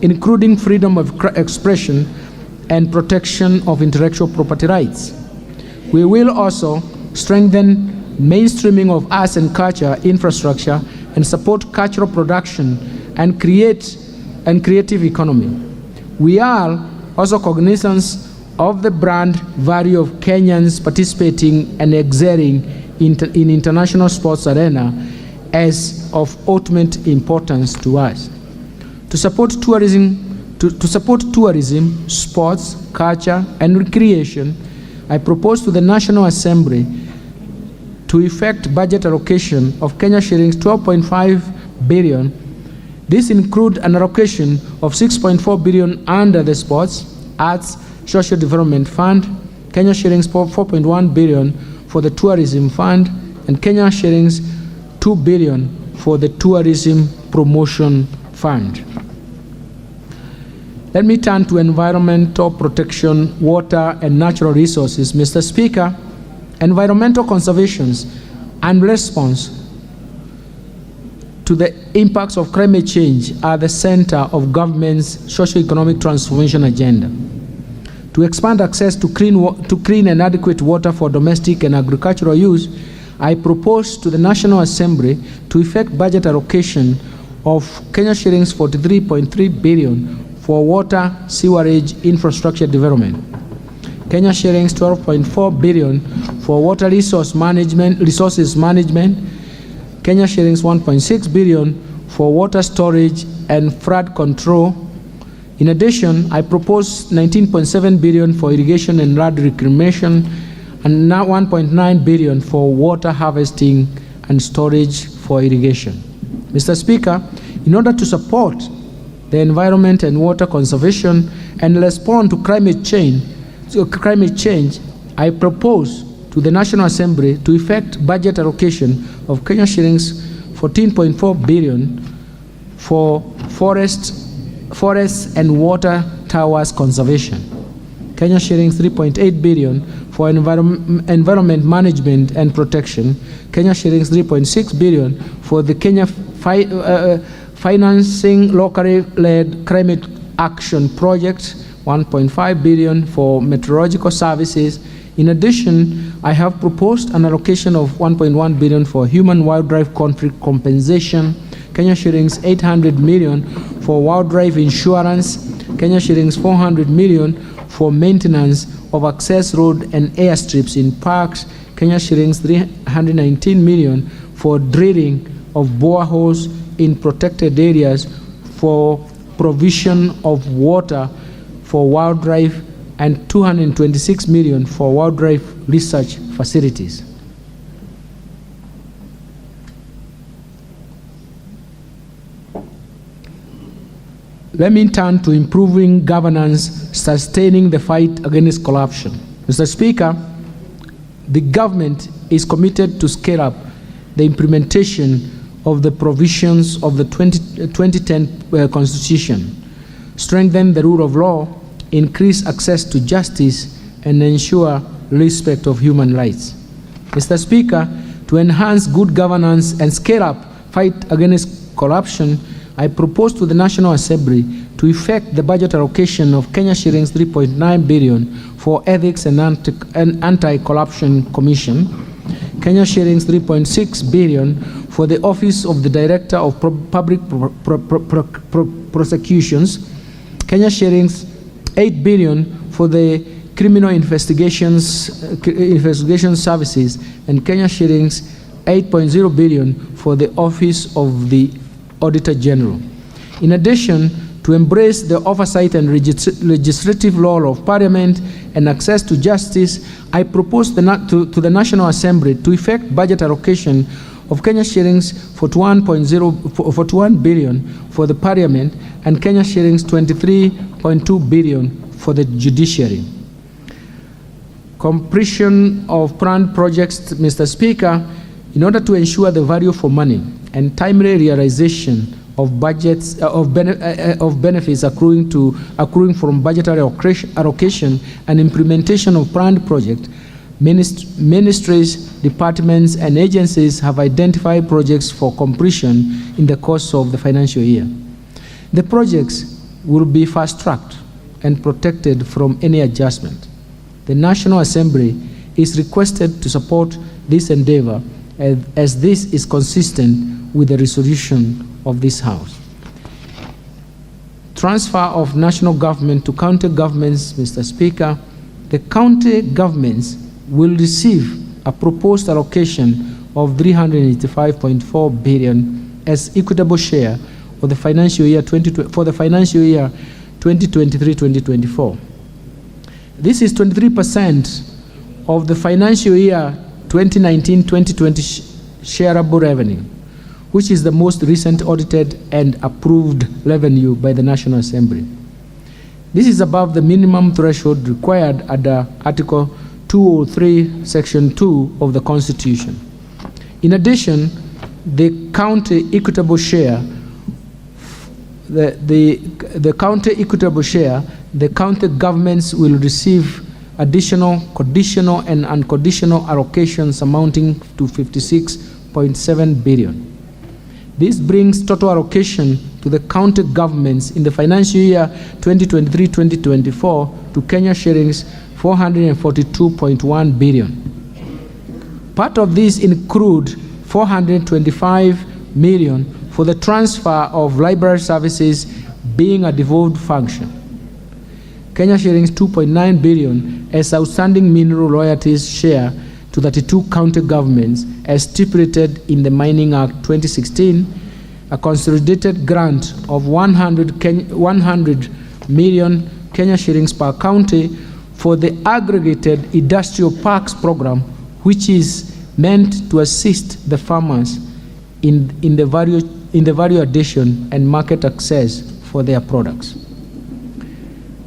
including freedom of expression and protection of intellectual property rights. We will also strengthen mainstreaming of arts and culture infrastructure and support cultural production and creative economy. We are also cognizant of the brand value of Kenyans participating and excelling in international sports arena as of ultimate importance to us. To support tourism To support tourism, sports, culture, and recreation, I propose to the National Assembly to effect budget allocation of Kenya shillings 12.5 billion. This includes an allocation of 6.4 billion under the Sports, Arts, Social Development Fund, Kenya shillings 4.1 billion for the Tourism Fund, and Kenya shillings 2 billion for the Tourism Promotion Fund. Let me turn to environmental protection, water, and natural resources. Mr. Speaker, environmental conservation and response to the impacts of climate change are the center of government's socio-economic transformation agenda. To expand access to clean and adequate water for domestic and agricultural use, I propose to the National Assembly to effect budget allocation of Kenya shillings 43.3 billion for water sewerage infrastructure development, Kenya shillings 12.4 billion for water resources management, Kenya shillings 1.6 billion for water storage and flood control. In addition, I propose 19.7 billion for irrigation and flood reclamation, and now 1.9 billion for water harvesting and storage for irrigation. Mr. Speaker, in order to support the environment and water conservation and respond to climate change, I propose to the National Assembly to effect budget allocation of Kenya shillings 14.4 billion for forests and water towers conservation, Kenya shillings 3.8 billion for environment management and protection, Kenya shillings 3.6 billion for the Kenya financing locally led climate action project, 1.5 billion for meteorological services. In addition, I have proposed an allocation of 1.1 billion for human wildlife conflict compensation, Kenya shillings 800 million for wildlife insurance, Kenya shillings 400 million for maintenance of access road and airstrips in parks, Kenya shillings 319 million for drilling of boreholes in protected areas for provision of water for wildlife, and 226 million for wildlife research facilities. Let me turn to improving governance, sustaining the fight against corruption. Mr. Speaker, the government is committed to scale up the implementation of the provisions of the 2010 Constitution, strengthen the rule of law, increase access to justice, and ensure respect of human rights. Mr. Speaker, to enhance good governance and scale up fight against corruption, I propose to the National Assembly to effect the budget allocation of Kenya shillings 3.9 billion for Ethics and Anti-Corruption Commission, Kenya shillings 3.6 billion for the Office of the Director of Public Prosecutions, Kenya shillings 8 billion for the Criminal Investigation Services, and Kenya shillings 8.0 billion for the Office of the Auditor General. In addition, to embrace the oversight and legislative role of Parliament and access to justice, I propose to the National Assembly to effect budget allocation of Kenya shillings 41 billion for the Parliament and Kenya shillings 23.2 billion for the judiciary. Completion of planned projects, Mr. Speaker, in order to ensure the value for money and timely realization of budgets of benefits accruing from budgetary allocation and implementation of planned projects, ministries, departments, and agencies have identified projects for completion in the course of the financial year. The projects will be fast-tracked and protected from any adjustment. The National Assembly is requested to support this endeavor as this is consistent with the resolution of this House. Transfer of national government to county governments, Mr. Speaker. The county governments will receive a proposed allocation of 385.4 billion as equitable share of the financial year 2020 2023-2024. This is 23% of the financial year 2019-2020 shareable revenue, which is the most recent audited and approved revenue by the National Assembly. This is above the minimum threshold required under Article 203, Section 2 of the Constitution. In addition, the county equitable share, the county governments will receive additional conditional and unconditional allocations amounting to 56.7 billion. This brings total allocation to the county governments in the financial year 2023-2024 to Kenya shillings 442.1 billion. Part of this include 425 million for the transfer of library services being a devolved function. Kenya shillings 2.9 billion as outstanding mineral royalties share to 32 county governments as stipulated in the Mining Act 2016, a consolidated grant of 100 million Kenya shillings per county for the aggregated industrial parks program, which is meant to assist the farmers in the value addition and market access for their products.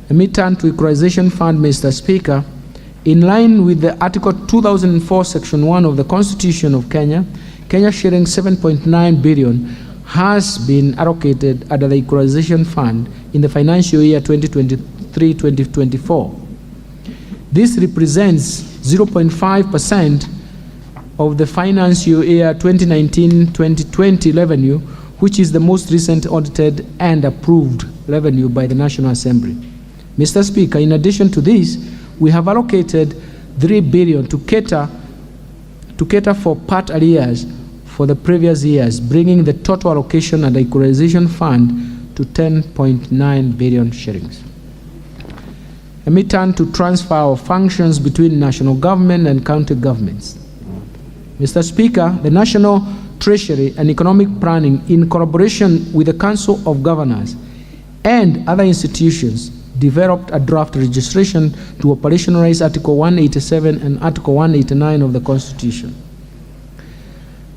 Let me turn to Equalization Fund, Mr. Speaker. In line with the Article 2004, Section 1 of the Constitution of Kenya, Kenya shillings 7.9 billion has been allocated under the Equalization Fund in the financial year 2023-2024. This represents 0.5% of the financial year 2019-2020 revenue, which is the most recent audited and approved revenue by the National Assembly. Mr. Speaker, in addition to this, we have allocated 3 billion to cater for part arrears for the previous years, bringing the total allocation at the Equalization Fund to 10.9 billion shillings. Let me turn to transfer of functions between national government and county governments. Mr. Speaker, the National Treasury and Economic Planning, in collaboration with the Council of Governors and other institutions, developed a draft registration to operationalize Article 187 and Article 189 of the Constitution.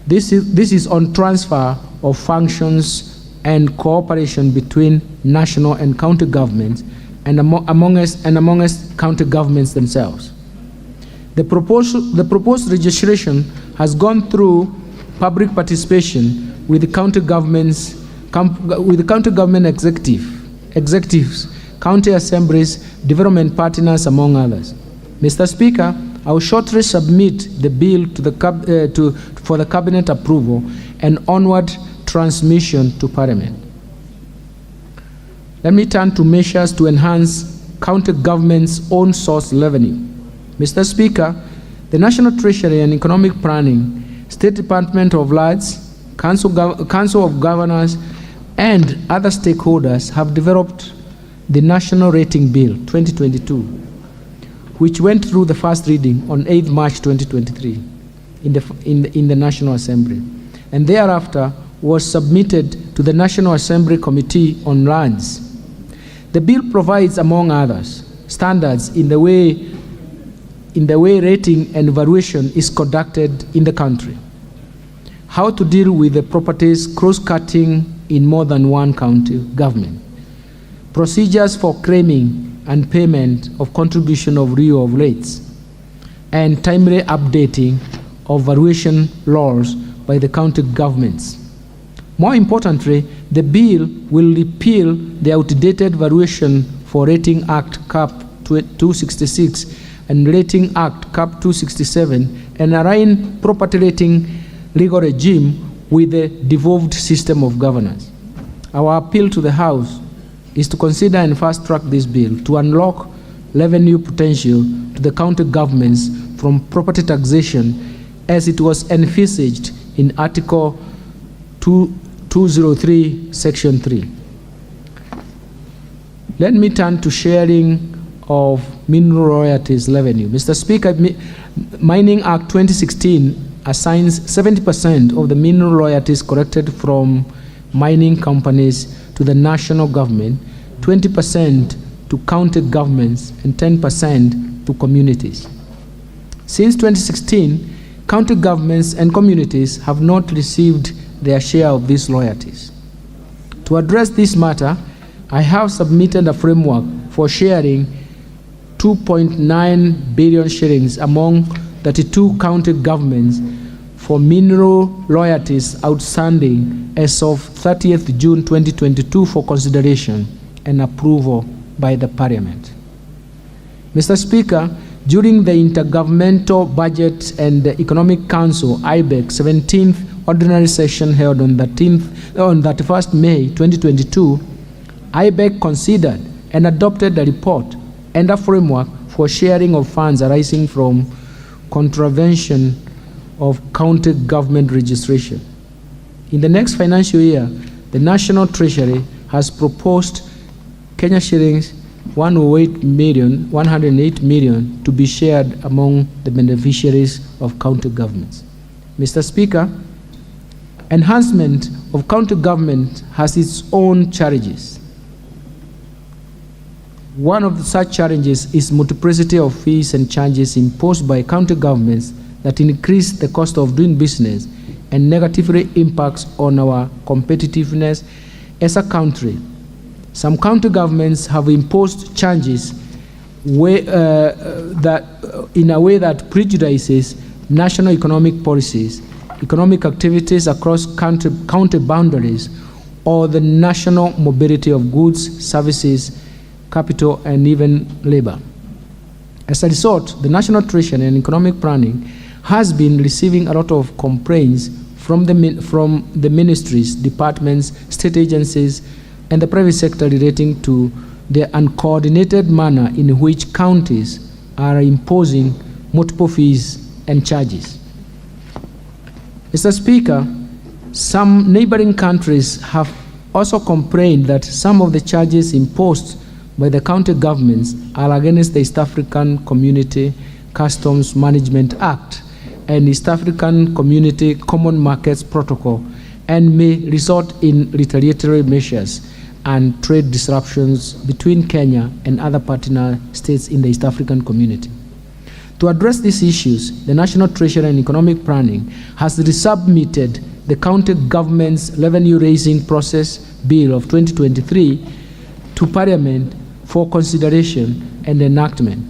This is on transfer of functions and cooperation between national and county governments and amongst county governments themselves. The proposed registration has gone through public participation with the county government executives, county assemblies, development partners, among others. Mr. Speaker, I will shortly submit the bill for the Cabinet approval and onward transmission to Parliament. Let me turn to measures to enhance county government's own source revenue. Mr. Speaker, the National Treasury and Economic Planning, State Department of Lands, Council of Governors, and other stakeholders have developed the National Rating Bill 2022, which went through the first reading on 8th March 2023 in the National Assembly, and thereafter was submitted to the National Assembly Committee on Lands. The bill provides, among others, standards in the way rating and evaluation is conducted in the country, how to deal with the properties cross-cutting in more than one county government, procedures for claiming and payment of contribution of review of rates, and timely updating of valuation laws by the county governments. More importantly, the bill will repeal the outdated Valuation for Rating Act Cap 266 and Rating Act Cap 267 and align property rating legal regime with the devolved system of governance. Our appeal to the House is to consider and fast-track this bill to unlock revenue potential to the county governments from property taxation as it was envisaged in Article 203, Section 3. Let me turn to sharing of mineral royalties revenue. Mr. Speaker, Mining Act 2016 assigns 70% of the mineral royalties collected from mining companies to the national government, 20% 20% to county governments, and 10% to communities. Since 2016, county governments and communities have not received their share of these royalties. To address this matter, I have submitted a framework for sharing 2.9 billion shillings among 32 county governments for mineral royalties outstanding as of 30th June 2022 for consideration and approval by the Parliament. Mr. Speaker, during the Intergovernmental Budget and Economic Council (IBEC) 17th Ordinary Session held on 31st May 2022, IBEC considered and adopted a report and a framework for sharing of funds arising from contravention of county government registration. In the next financial year, the National Treasury has proposed Kenya shillings 108 million to be shared among the beneficiaries of county governments. Mr. Speaker, enhancement of county government has its own challenges. One of such challenges is multiplicity of fees and charges imposed by county governments that increase the cost of doing business and negatively impacts on our competitiveness as a country. Some county governments have imposed charges in a way that prejudices national economic policies, economic activities across county boundaries, or the national mobility of goods, services, capital, and even labor. As a result, the National Treasury and Economic Planning has been receiving a lot of complaints from the ministries, departments, state agencies, and the private sector relating to the uncoordinated manner in which counties are imposing multiple fees and charges. Mr. Speaker, some neighboring countries have also complained that some of the charges imposed by the county governments are against the East African Community Customs Management Act and East African Community Common Markets Protocol, and may result in retaliatory measures and trade disruptions between Kenya and other partner states in the East African community. To address these issues, the National Treasury and Economic Planning has resubmitted the county government's revenue raising process bill of 2023 to Parliament for consideration and enactment.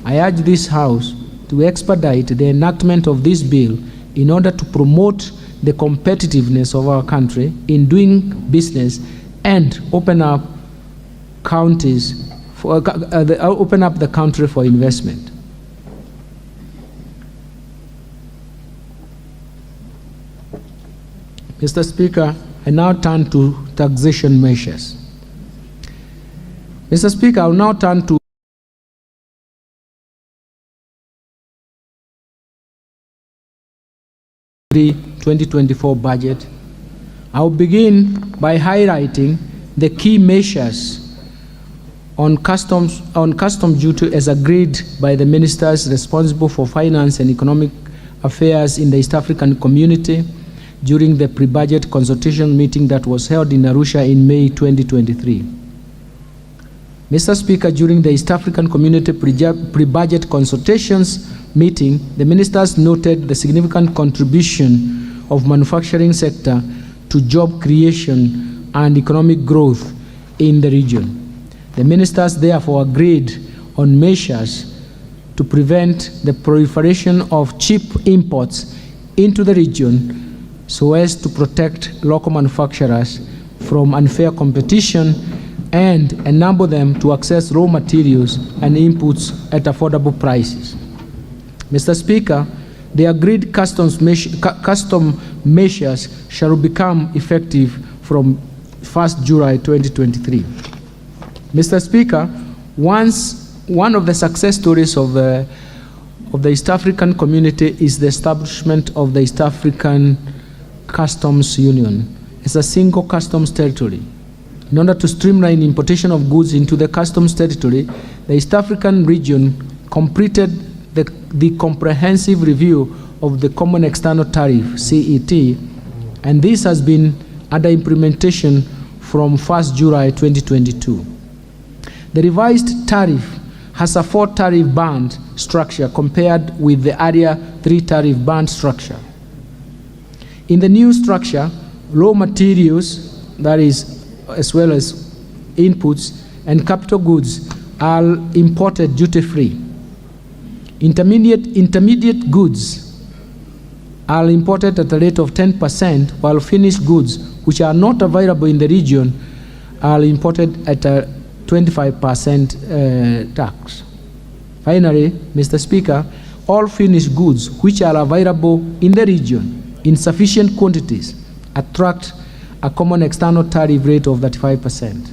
I urge this House to expedite the enactment of this bill in order to promote the competitiveness of our country in doing business and open up the country for investment. Mr. Speaker, I now turn to taxation measures. Mr. Speaker, I will now turn to 2024 budget. I will begin by highlighting the key measures on custom duty as agreed by the ministers responsible for finance and economic affairs in the East African community during the pre-budget consultation meeting that was held in Arusha in May 2023. Mr. Speaker, during the East African Community pre-budget consultations meeting, the ministers noted the significant contribution of manufacturing sector to job creation and economic growth in the region. The ministers therefore agreed on measures to prevent the proliferation of cheap imports into the region so as to protect local manufacturers from unfair competition and enable them to access raw materials and inputs at affordable prices. Mr. Speaker, the agreed custom measures shall become effective from 1st July 2023. Mr. Speaker, one of the success stories of the East African community is the establishment of the East African Customs Union as a single customs territory. In order to streamline importation of goods into the customs territory, the East African region completed the comprehensive review of the Common External Tariff, CET, and this has been under implementation from 1st July 2022. The revised tariff has a 4 tariff band structure compared with the earlier 3 tariff band structure. In the new structure, raw materials, that is, as well as inputs and capital goods, are imported duty-free. Intermediate goods are imported at a rate of 10%, while finished goods, which are not available in the region, are imported at a 25% tax. Finally, Mr. Speaker, all finished goods which are available in the region in sufficient quantities attract a common external tariff rate of 35%.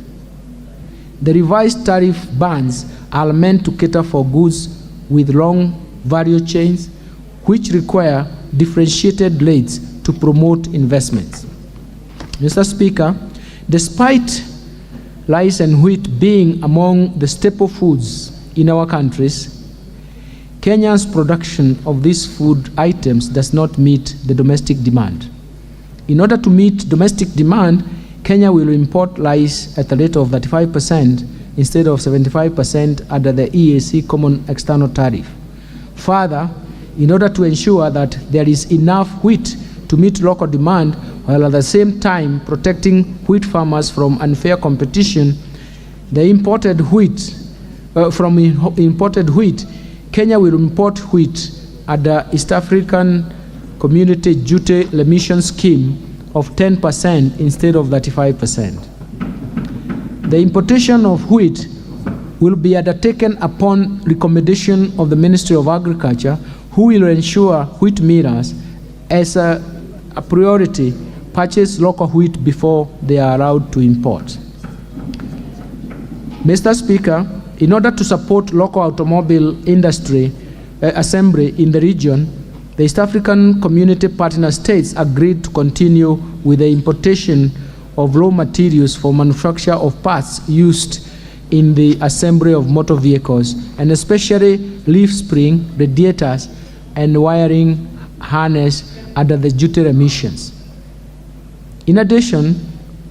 The revised tariff bands are meant to cater for goods with long value chains which require differentiated rates to promote investments. Mr. Speaker, despite rice and wheat being among the staple foods in our countries, Kenya's production of these food items does not meet the domestic demand. In order to meet domestic demand, Kenya will import rice at a rate of 35% instead of 75% under the EAC Common External Tariff. Further, in order to ensure that there is enough wheat to meet local demand, while at the same time protecting wheat farmers from unfair competition, Kenya will import wheat under East African Community Duty Remission Scheme of 10% instead of 35%. The importation of wheat will be undertaken upon recommendation of the Ministry of Agriculture, who will ensure wheat millers, as a priority, purchase local wheat before they are allowed to import. Mr. Speaker, in order to support local automobile industry assembly in the region, the East African Community Partner States agreed to continue with the importation of raw materials for manufacture of parts used in the assembly of motor vehicles, and especially leaf spring, radiators, and wiring harness under the duty remissions. In addition,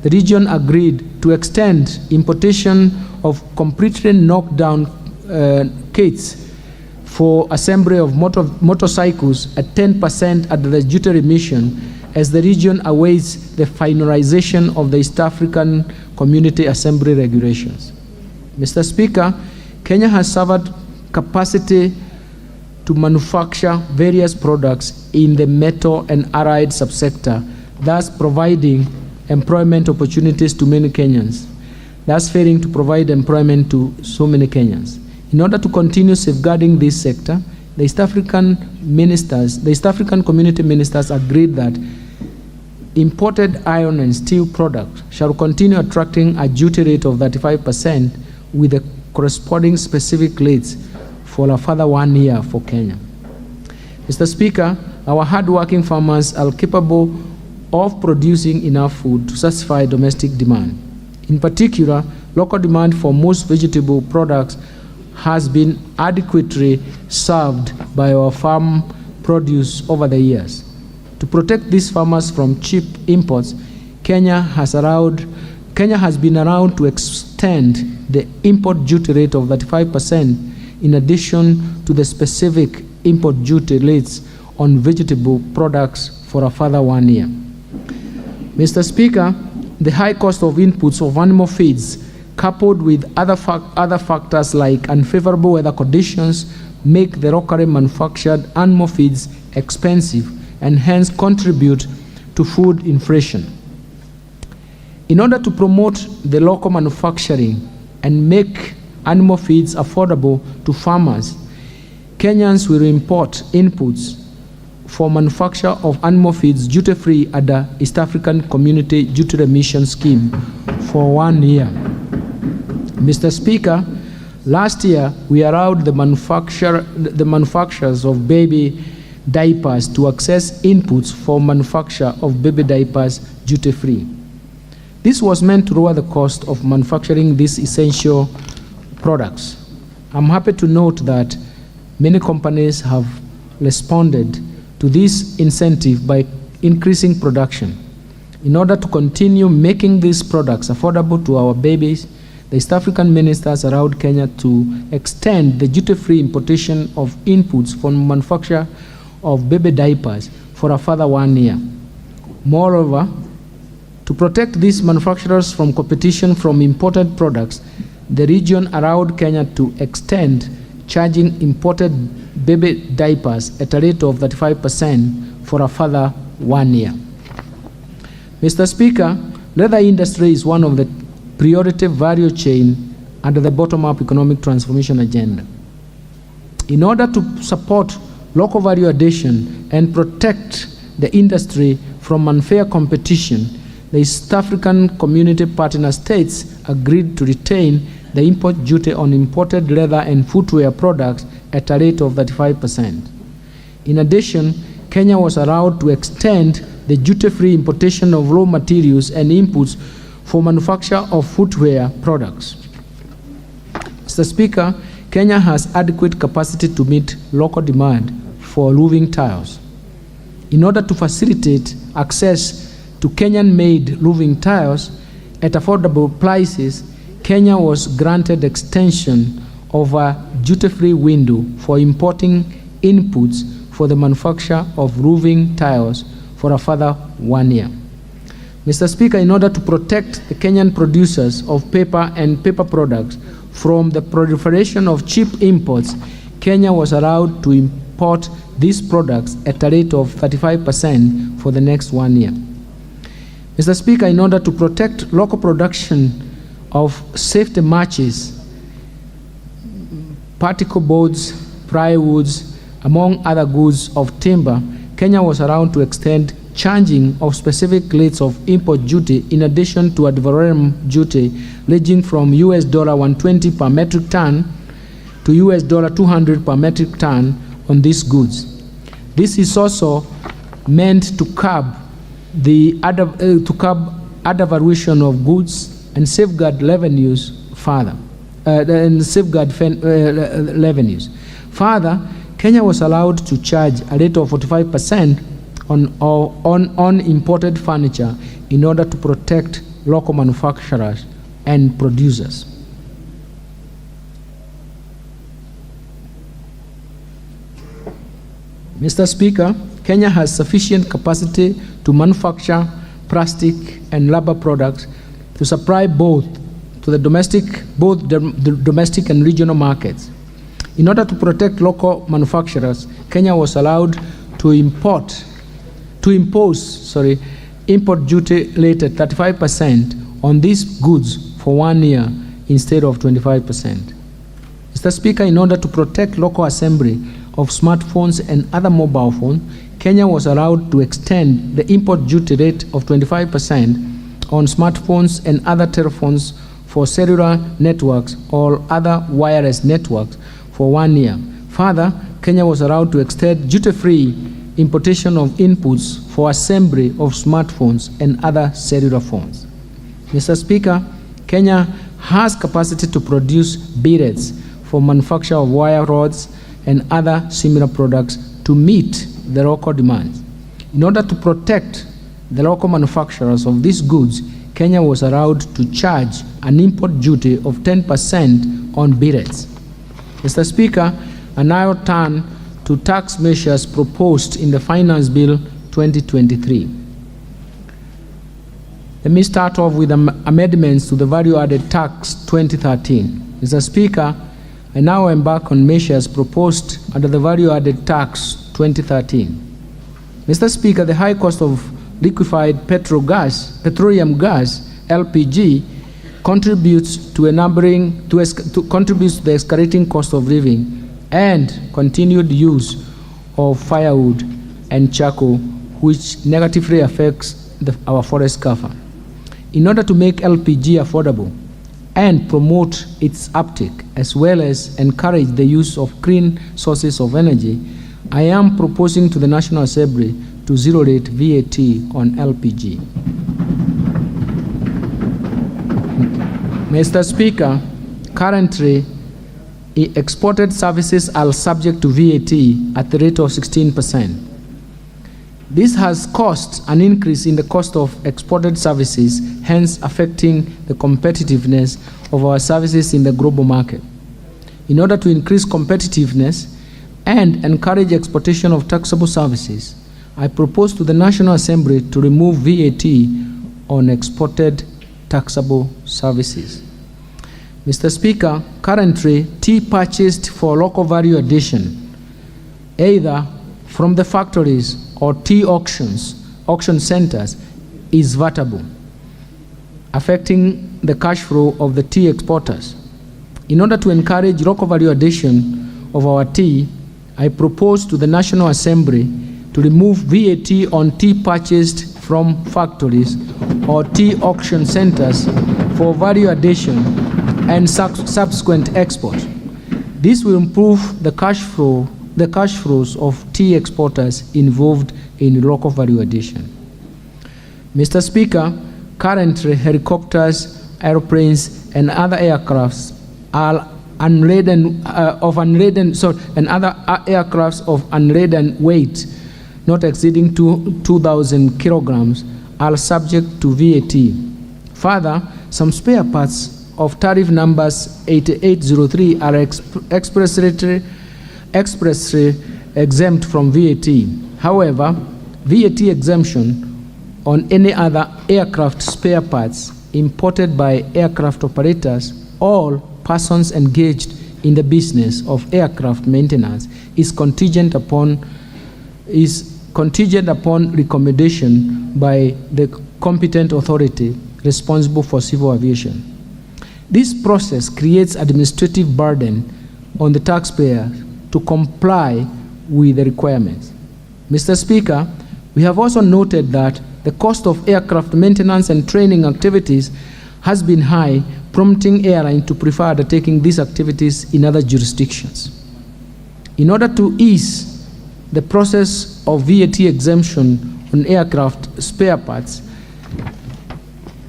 the region agreed to extend importation of completely knocked down kits for assembly of motorcycles at 10% under the duty remission, as the region awaits the finalization of the East African Community Assembly regulations. Mr. Speaker, Kenya has suffered capacity to manufacture various products in the metal and allied subsector, thus providing employment opportunities to many Kenyans, thus failing to provide employment to so many Kenyans. In order to continue safeguarding this sector, the East African community ministers agreed that imported iron and steel products shall continue attracting a duty rate of 35% with the corresponding specific rates for a further 1 year for Kenya. Mr. Speaker, our hardworking farmers are capable of producing enough food to satisfy domestic demand. In particular, local demand for most vegetable products has been adequately served by our farm produce over the years. To protect these farmers from cheap imports, Kenya has been around to extend the import duty rate of 35% in addition to the specific import duty rates on vegetable products for a further 1 year. Mr. Speaker, the high cost of inputs of animal feeds, coupled with other factors like unfavorable weather conditions, make the locally manufactured animal feeds expensive and hence contribute to food inflation. In order to promote the local manufacturing and make animal feeds affordable to farmers, Kenyans will import inputs for manufacture of animal feeds duty-free under East African Community Duty Remission Scheme for 1 year. Mr. Speaker, last year we allowed the manufacturers of baby diapers to access inputs for manufacture of baby diapers duty-free. This was meant to lower the cost of manufacturing these essential products. I'm happy to note that many companies have responded to this incentive by increasing production. In order to continue making these products affordable to our babies, the East African ministers allowed Kenya to extend the duty-free importation of inputs for manufacture of baby diapers for a further 1 year. Moreover, to protect these manufacturers from competition from imported products, the region allowed Kenya to extend charging imported baby diapers at a rate of 35% for a further 1 year. Mr. Speaker, leather industry is one of the priority value chain under the bottom-up economic transformation agenda. In order to support local value addition and protect the industry from unfair competition, the East African Community Partner States agreed to retain the import duty on imported leather and footwear products at a rate of 35%. In addition, Kenya was allowed to extend the duty-free importation of raw materials and inputs for manufacture of footwear products. Mr. Speaker, Kenya has adequate capacity to meet local demand for roofing tiles. In order to facilitate access to Kenyan-made roofing tiles at affordable prices, Kenya was granted extension of a duty-free window for importing inputs for the manufacture of roofing tiles for a further 1 year. Mr. Speaker, in order to protect the Kenyan producers of paper and paper products from the proliferation of cheap imports, Kenya was allowed to import these products at a rate of 35% for the next 1 year. Mr. Speaker, in order to protect local production of safety matches, particle boards, plywoods, among other goods of timber, Kenya was allowed to extend charging of specific rates of import duty in addition to ad valorem duty ranging from US $120 per metric ton to US $200 per metric ton on these goods. This is also meant to curb the other valuation of goods and safeguard revenues further. Revenues. Further, Kenya was allowed to charge a rate of 45% on imported furniture in order to protect local manufacturers and producers. Mr. Speaker, Kenya has sufficient capacity to manufacture plastic and rubber products to supply both the domestic and regional markets. In order to protect local manufacturers, Kenya was allowed to impose import duty rate at 35% on these goods for 1 year instead of 25%. Mr. Speaker, in order to protect local assembly of smartphones and other mobile phones, Kenya was allowed to extend the import duty rate of 25% on smartphones and other telephones for cellular networks or other wireless networks for 1 year. Further, Kenya was allowed to extend duty-free importation of inputs for assembly of smartphones and other cellular phones. Mr. Speaker, Kenya has capacity to produce billets for manufacture of wire rods and other similar products to meet the local demands. In order to protect the local manufacturers of these goods, Kenya was allowed to charge an import duty of 10% on billets. Mr. Speaker, I now turn to tax measures proposed in the Finance Bill 2023. Let me start off with amendments to the Value-Added Tax 2013. Mr. Speaker, I now embark on measures proposed under the Value-Added Tax 2013. Mr. Speaker, the high cost of liquefied petroleum gas, LPG, contributes to the escalating cost of living and continued use of firewood and charcoal, which negatively affects our forest cover. In order to make LPG affordable and promote its uptake, as well as encourage the use of clean sources of energy, I am proposing to the National Assembly to zero-rate VAT on LPG. Mr. Speaker, currently, exported services are subject to VAT at the rate of 16%. This has caused an increase in the cost of exported services, hence affecting the competitiveness of our services in the global market. In order to increase competitiveness and encourage exportation of taxable services, I propose to the National Assembly to remove VAT on exported taxable services. Mr. Speaker, currently, tea purchased for local value addition, either from the factories or tea auction centers, is vatable, affecting the cash flow of the tea exporters. In order to encourage local value addition of our tea, I propose to the National Assembly to remove VAT on tea purchased from factories or tea auction centers for value addition and subsequent export. This will improve the cash flows of tea exporters involved in local value addition. Mr. Speaker, currently helicopters, airplanes, and other aircrafts are unladen and other aircrafts of unladen weight not exceeding 2,000 kilograms are subject to VAT. Further, some spare parts of tariff numbers 8803 are expressly exempt from VAT. However, VAT exemption on any other aircraft spare parts imported by aircraft operators or persons engaged in the business of aircraft maintenance is contingent upon recommendation by the competent authority responsible for civil aviation. This process creates administrative burden on the taxpayer to comply with the requirements. Mr. Speaker, we have also noted that the cost of aircraft maintenance and training activities has been high, prompting airlines to prefer undertaking these activities in other jurisdictions. In order to ease the process of VAT exemption on aircraft spare parts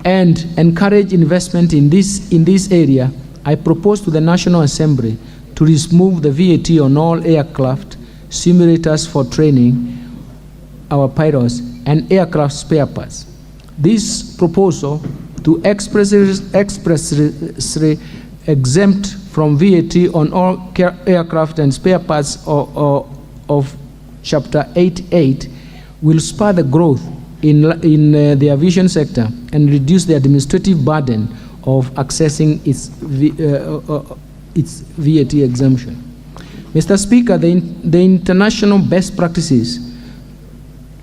and encourage investment in this area, I propose to the National Assembly to remove the VAT on all aircraft simulators for training our pilots and aircraft spare parts. This proposal to expressly exempt from VAT on all aircraft and spare parts of Chapter 88 will spur the growth in the aviation sector and reduce the administrative burden of accessing its VAT exemption. Mr. Speaker, the international best practices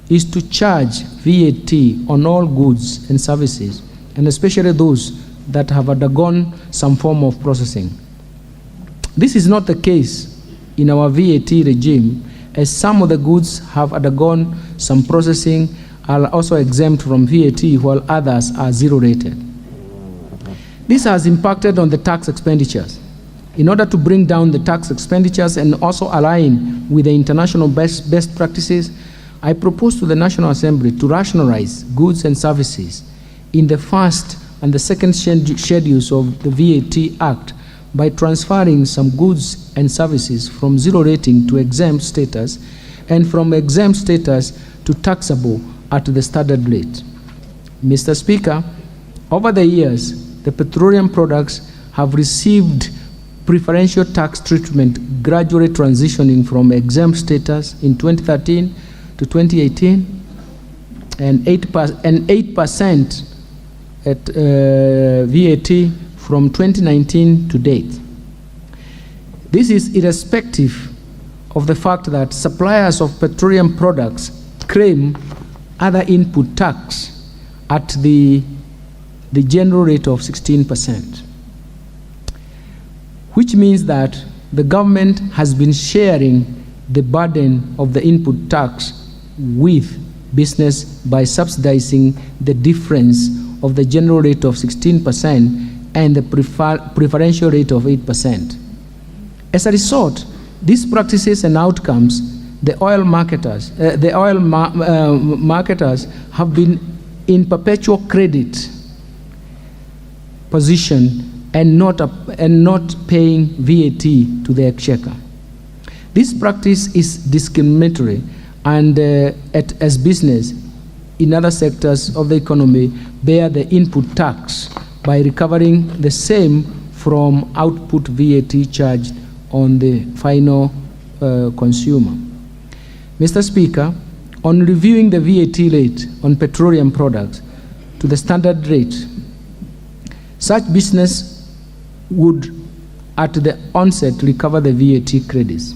is to charge VAT on all goods and services, and especially those that have undergone some form of processing. This is not the case in our VAT regime, as some of the goods have undergone some processing are also exempt from VAT, while others are zero rated. This has impacted on the tax expenditures. In order to bring down the tax expenditures and also align with the international best practices, I propose to the National Assembly to rationalize goods and services in the first and the second schedules of the VAT Act by transferring some goods and services from zero rating to exempt status and from exempt status to taxable at the standard rate. Mr. Speaker, over the years, the petroleum products have received preferential tax treatment, gradually transitioning from exempt status in 2013 to 2018 and 8% at VAT from 2019 to date. This is irrespective of the fact that suppliers of petroleum products claim other input tax at the general rate of 16%, which means that the government has been sharing the burden of the input tax with business by subsidizing the difference of the general rate of 16% and the preferential rate of 8%. As a result, these practices and outcomes, the oil marketers have been in perpetual credit position and not paying VAT to the exchequer. This practice is discriminatory and as business in other sectors of the economy bear the input tax by recovering the same from output VAT charged on the final consumer. Mr. Speaker, on reviewing the VAT rate on petroleum products to the standard rate, such business would at the onset recover the VAT credits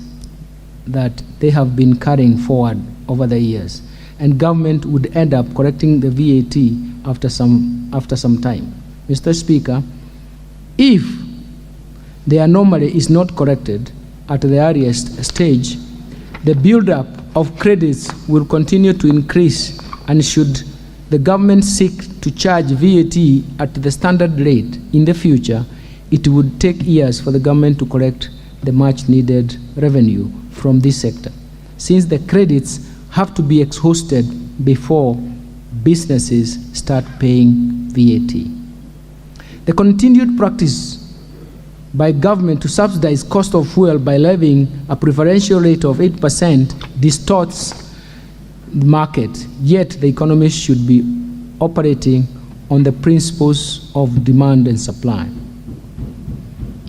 that they have been carrying forward over the years, and government would end up correcting the VAT after some time. Mr. Speaker, if the anomaly is not corrected at the earliest stage, the build-up of credits will continue to increase, and should the government seek to charge VAT at the standard rate in the future, it would take years for the government to collect the much-needed revenue from this sector, since the credits have to be exhausted before businesses start paying VAT. The continued practice by government to subsidize cost of fuel by levying a preferential rate of 8% distorts the market, yet the economy should be operating on the principles of demand and supply.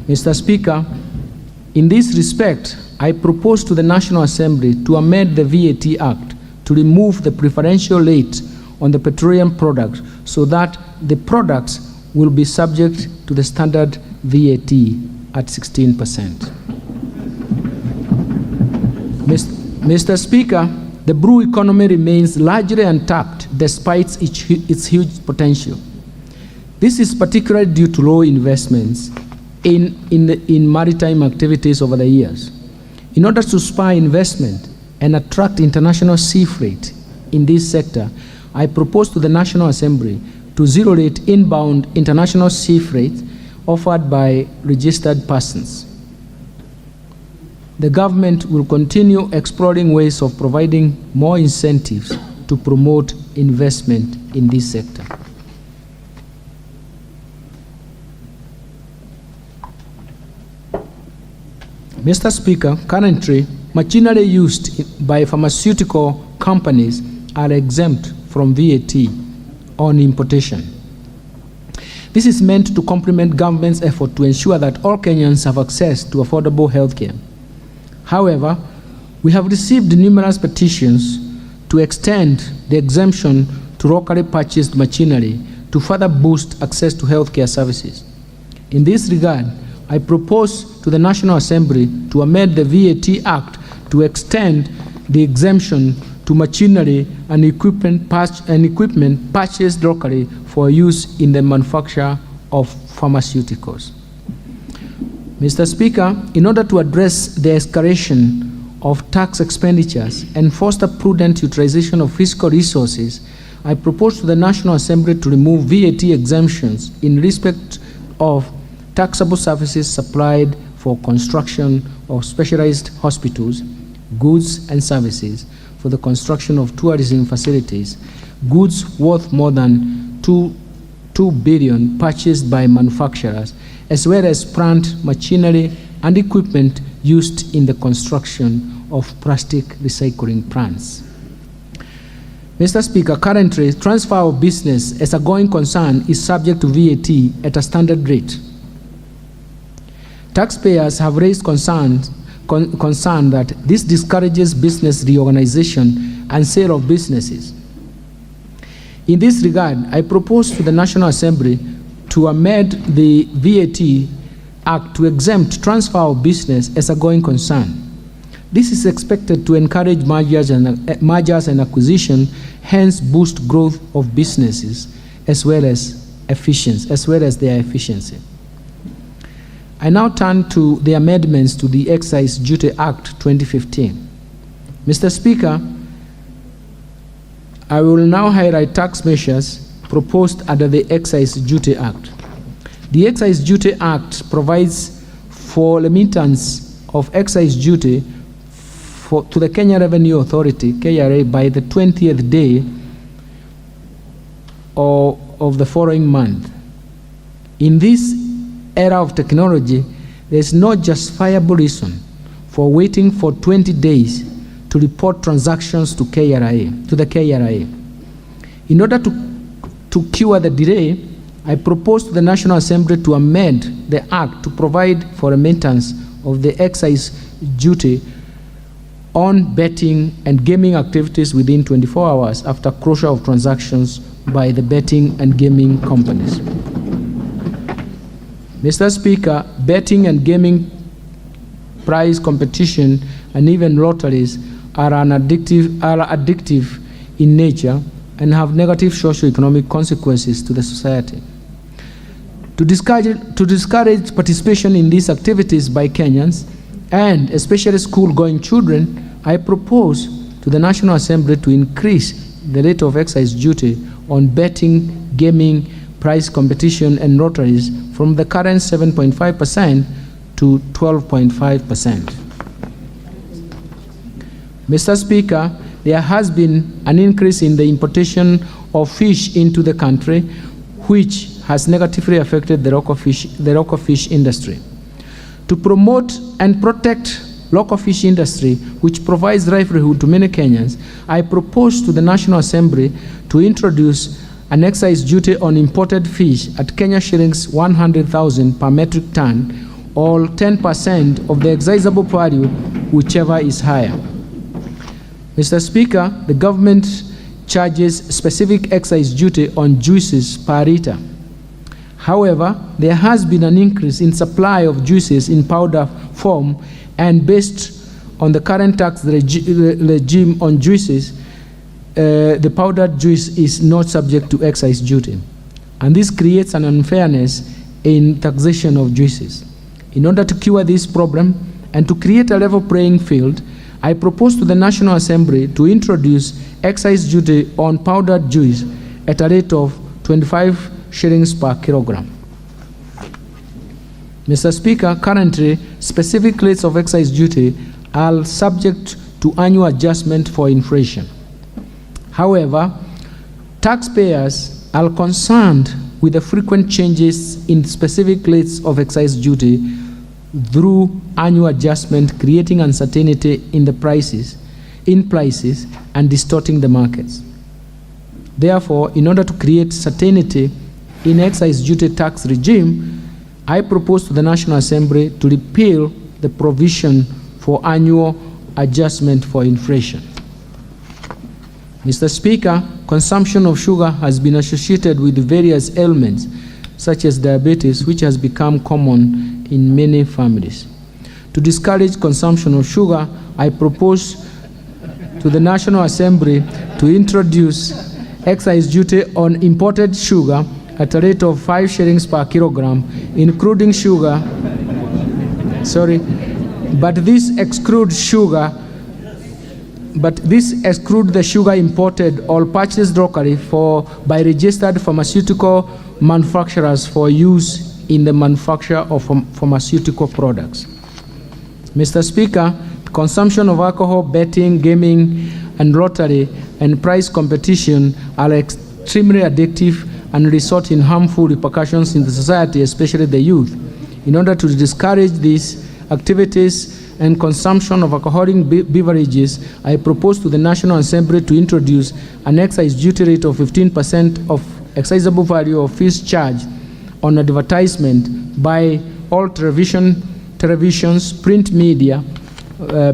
Mr. Speaker, in this respect, I propose to the National Assembly to amend the VAT Act to remove the preferential rate on the petroleum products so that the products will be subject to the standard VAT at 16%. Mr. Speaker, the brew economy remains largely untapped despite its huge potential. This is particularly due to low investments in maritime activities over the years. In order to spur investment and attract international sea freight in this sector, I propose to the National Assembly to zero-rate inbound international sea freight offered by registered persons. The government will continue exploring ways of providing more incentives to promote investment in this sector. Mr. Speaker, currently, machinery used by pharmaceutical companies are exempt from VAT on importation. This is meant to complement government's effort to ensure that all Kenyans have access to affordable health care. However, we have received numerous petitions to extend the exemption to locally purchased machinery to further boost access to healthcare services. In this regard, I propose to the National Assembly to amend the VAT Act to extend the exemption to machinery and equipment purchased locally for use in the manufacture of pharmaceuticals. Mr. Speaker, in order to address the escalation of tax expenditures and foster prudent utilization of fiscal resources, I propose to the National Assembly to remove VAT exemptions in respect of taxable services supplied for construction of specialized hospitals, goods and services for the construction of tourism facilities, goods worth more than 2 billion purchased by manufacturers, as well as plant, machinery, and equipment used in the construction of plastic recycling plants. Mr. Speaker, currently, transfer of business as a going concern is subject to VAT at a standard rate. Taxpayers have raised concern that this discourages business reorganization and sale of businesses. In this regard, I propose to the National Assembly to amend the VAT Act to exempt transfer of business as a going concern. This is expected to encourage mergers and acquisition, hence boost growth of businesses as well as their efficiency. I now turn to the amendments to the Excise Duty Act 2015. Mr. Speaker, I will now highlight tax measures proposed under the Excise Duty Act. The Excise Duty Act provides for remittance of excise duty to the Kenya Revenue Authority, KRA, by the 20th day of the following month. In this era of technology, there is no justifiable reason for waiting for 20 days to report transactions to the KRA. In order to cure the delay, I propose to the National Assembly to amend the Act to provide for a maintenance of the excise duty on betting and gaming activities within 24 hours after closure of transactions by the betting and gaming companies. Mr. Speaker, betting and gaming prize competition and even lotteries are addictive in nature and have negative socio-economic consequences to the society. To discourage participation in these activities by Kenyans, and especially school-going children, I propose to the National Assembly to increase the rate of excise duty on betting, gaming, prize competition, and lotteries from the current 7.5% to 12.5%. Mr. Speaker, there has been an increase in the importation of fish into the country, which has negatively affected the local fish industry. To promote and protect local fish industry, which provides livelihood to many Kenyans, I propose to the National Assembly to introduce an excise duty on imported fish at Kenya shillings 100,000 per metric ton, or 10% of the excisable value, whichever is higher. Mr. Speaker, the government charges specific excise duty on juices per litre. However, there has been an increase in supply of juices in powder form, and based on the current tax regime on juices, the powdered juice is not subject to excise duty. And this creates an unfairness in taxation of juices. In order to cure this problem and to create a level playing field, I propose to the National Assembly to introduce excise duty on powdered juice at a rate of 25 shillings per kilogram. Mr. Speaker, currently, specific rates of excise duty are subject to annual adjustment for inflation. However, taxpayers are concerned with the frequent changes in specific rates of excise duty through annual adjustment, creating uncertainty in the prices and distorting the markets. Therefore, in order to create certainty in excise duty tax regime, I propose to the National Assembly to repeal the provision for annual adjustment for inflation. Mr. Speaker, consumption of sugar has been associated with various ailments, such as diabetes, which has become common in many families. To discourage consumption of sugar, I propose to the National Assembly to introduce excise duty on imported sugar at a rate of 5 shillings per kilogram, including sugar, but this excludes the sugar imported or purchased locally by registered pharmaceutical manufacturers for use in the manufacture of pharmaceutical products. Mr. Speaker, consumption of alcohol, betting, gaming, and lottery and prize competition are extremely addictive and result in harmful repercussions in the society, especially the youth. In order to discourage these activities and consumption of alcoholic beverages, I propose to the National Assembly to introduce an excise duty rate of 15% of excisable value of fees charged on advertisement by all televisions, print media,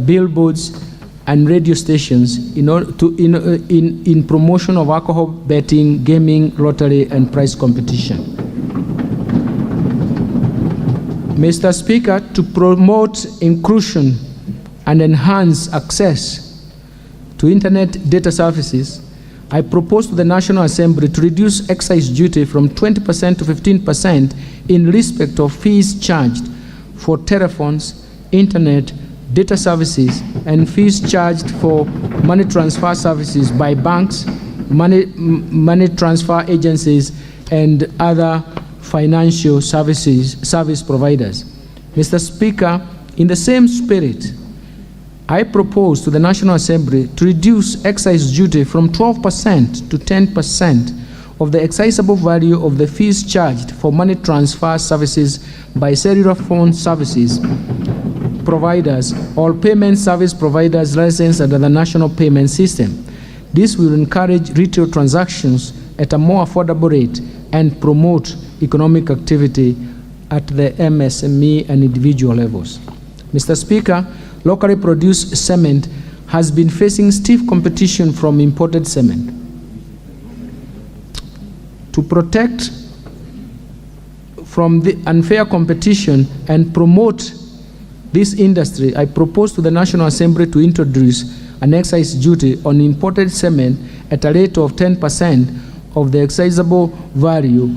billboards, and radio stations in promotion of alcohol, betting, gaming, lottery, and prize competition. Mr. Speaker, to promote inclusion and enhance access to internet data services, I propose to the National Assembly to reduce excise duty from 20% to 15% in respect of fees charged for telephones, internet, data services, and fees charged for money transfer services by banks, money transfer agencies, and other financial service providers. Mr. Speaker, in the same spirit, I propose to the National Assembly to reduce excise duty from 12% to 10% of the excisable value of the fees charged for money transfer services by cellular phone services providers or payment service providers licensed under the national payment system. This will encourage retail transactions at a more affordable rate and promote economic activity at the MSME and individual levels. Mr. Speaker, locally produced cement has been facing stiff competition from imported cement. To protect from the unfair competition and promote this industry, I propose to the National Assembly to introduce an excise duty on imported cement at a rate of 10% of the excisable value,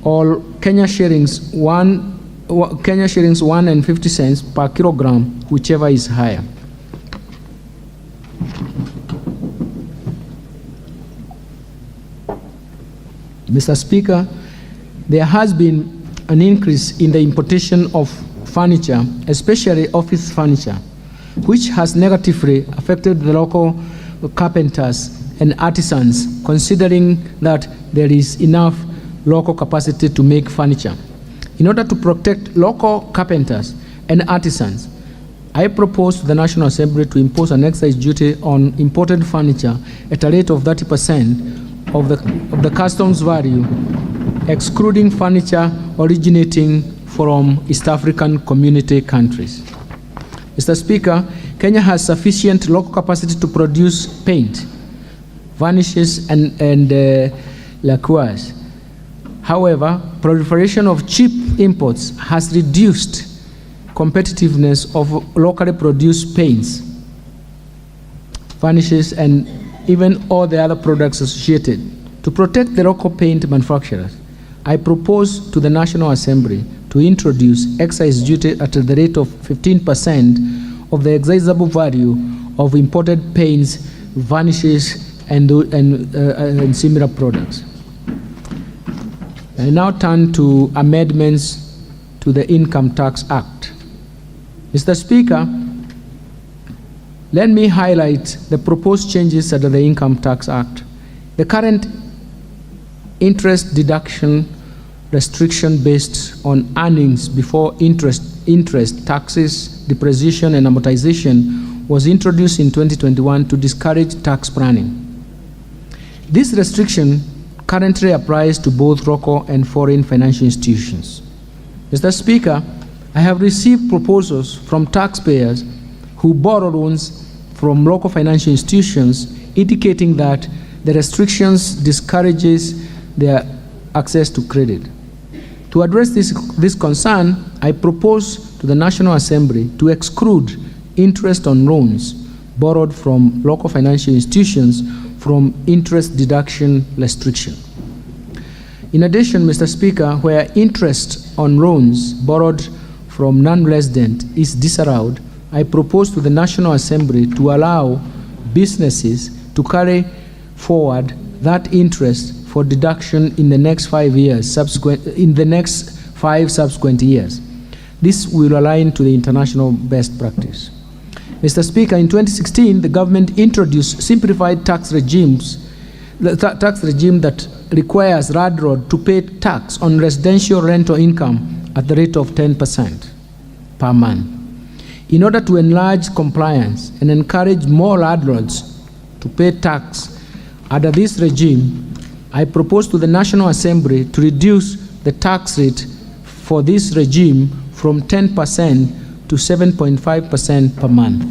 or Kenya shillings 1.50 cents per kilogram, whichever is higher. Mr. Speaker, there has been an increase in the importation of furniture, especially office furniture, which has negatively affected the local carpenters and artisans, considering that there is enough local capacity to make furniture. In order to protect local carpenters and artisans, I propose to the National Assembly to impose an excise duty on imported furniture at a rate of 30% of the customs value, excluding furniture originating from East African community countries. Mr. Speaker, Kenya has sufficient local capacity to produce paint, varnishes, and lacquers. However, proliferation of cheap imports has reduced competitiveness of locally produced paints, varnishes, and even all the other products associated. To protect the local paint manufacturers, I propose to the National Assembly to introduce excise duty at the rate of 15% of the excisable value of imported paints, varnishes, and similar products. I now turn to amendments to the Income Tax Act. Mr. Speaker, let me highlight the proposed changes under the Income Tax Act. The current interest deduction restriction based on earnings before interest, taxes, depreciation, and amortization was introduced in 2021 to discourage tax planning. This restriction currently applies to both local and foreign financial institutions. Mr. Speaker, I have received proposals from taxpayers who borrow loans from local financial institutions indicating that the restrictions discourages their access to credit. To address this concern, I propose to the National Assembly to exclude interest on loans borrowed from local financial institutions from interest deduction restriction. In addition, Mr. Speaker, where interest on loans borrowed from non-resident is disallowed, I propose to the National Assembly to allow businesses to carry forward that interest for deduction in the next 5 years, subsequent years. This will align to the international best practice. Mr. Speaker, in 2016, the government introduced simplified tax regimes, the tax regime that requires landlord to pay tax on residential rental income at the rate of 10% per month. In order to enlarge compliance and encourage more landlords to pay tax under this regime, I propose to the National Assembly to reduce the tax rate for this regime from 10% to 7.5% per month.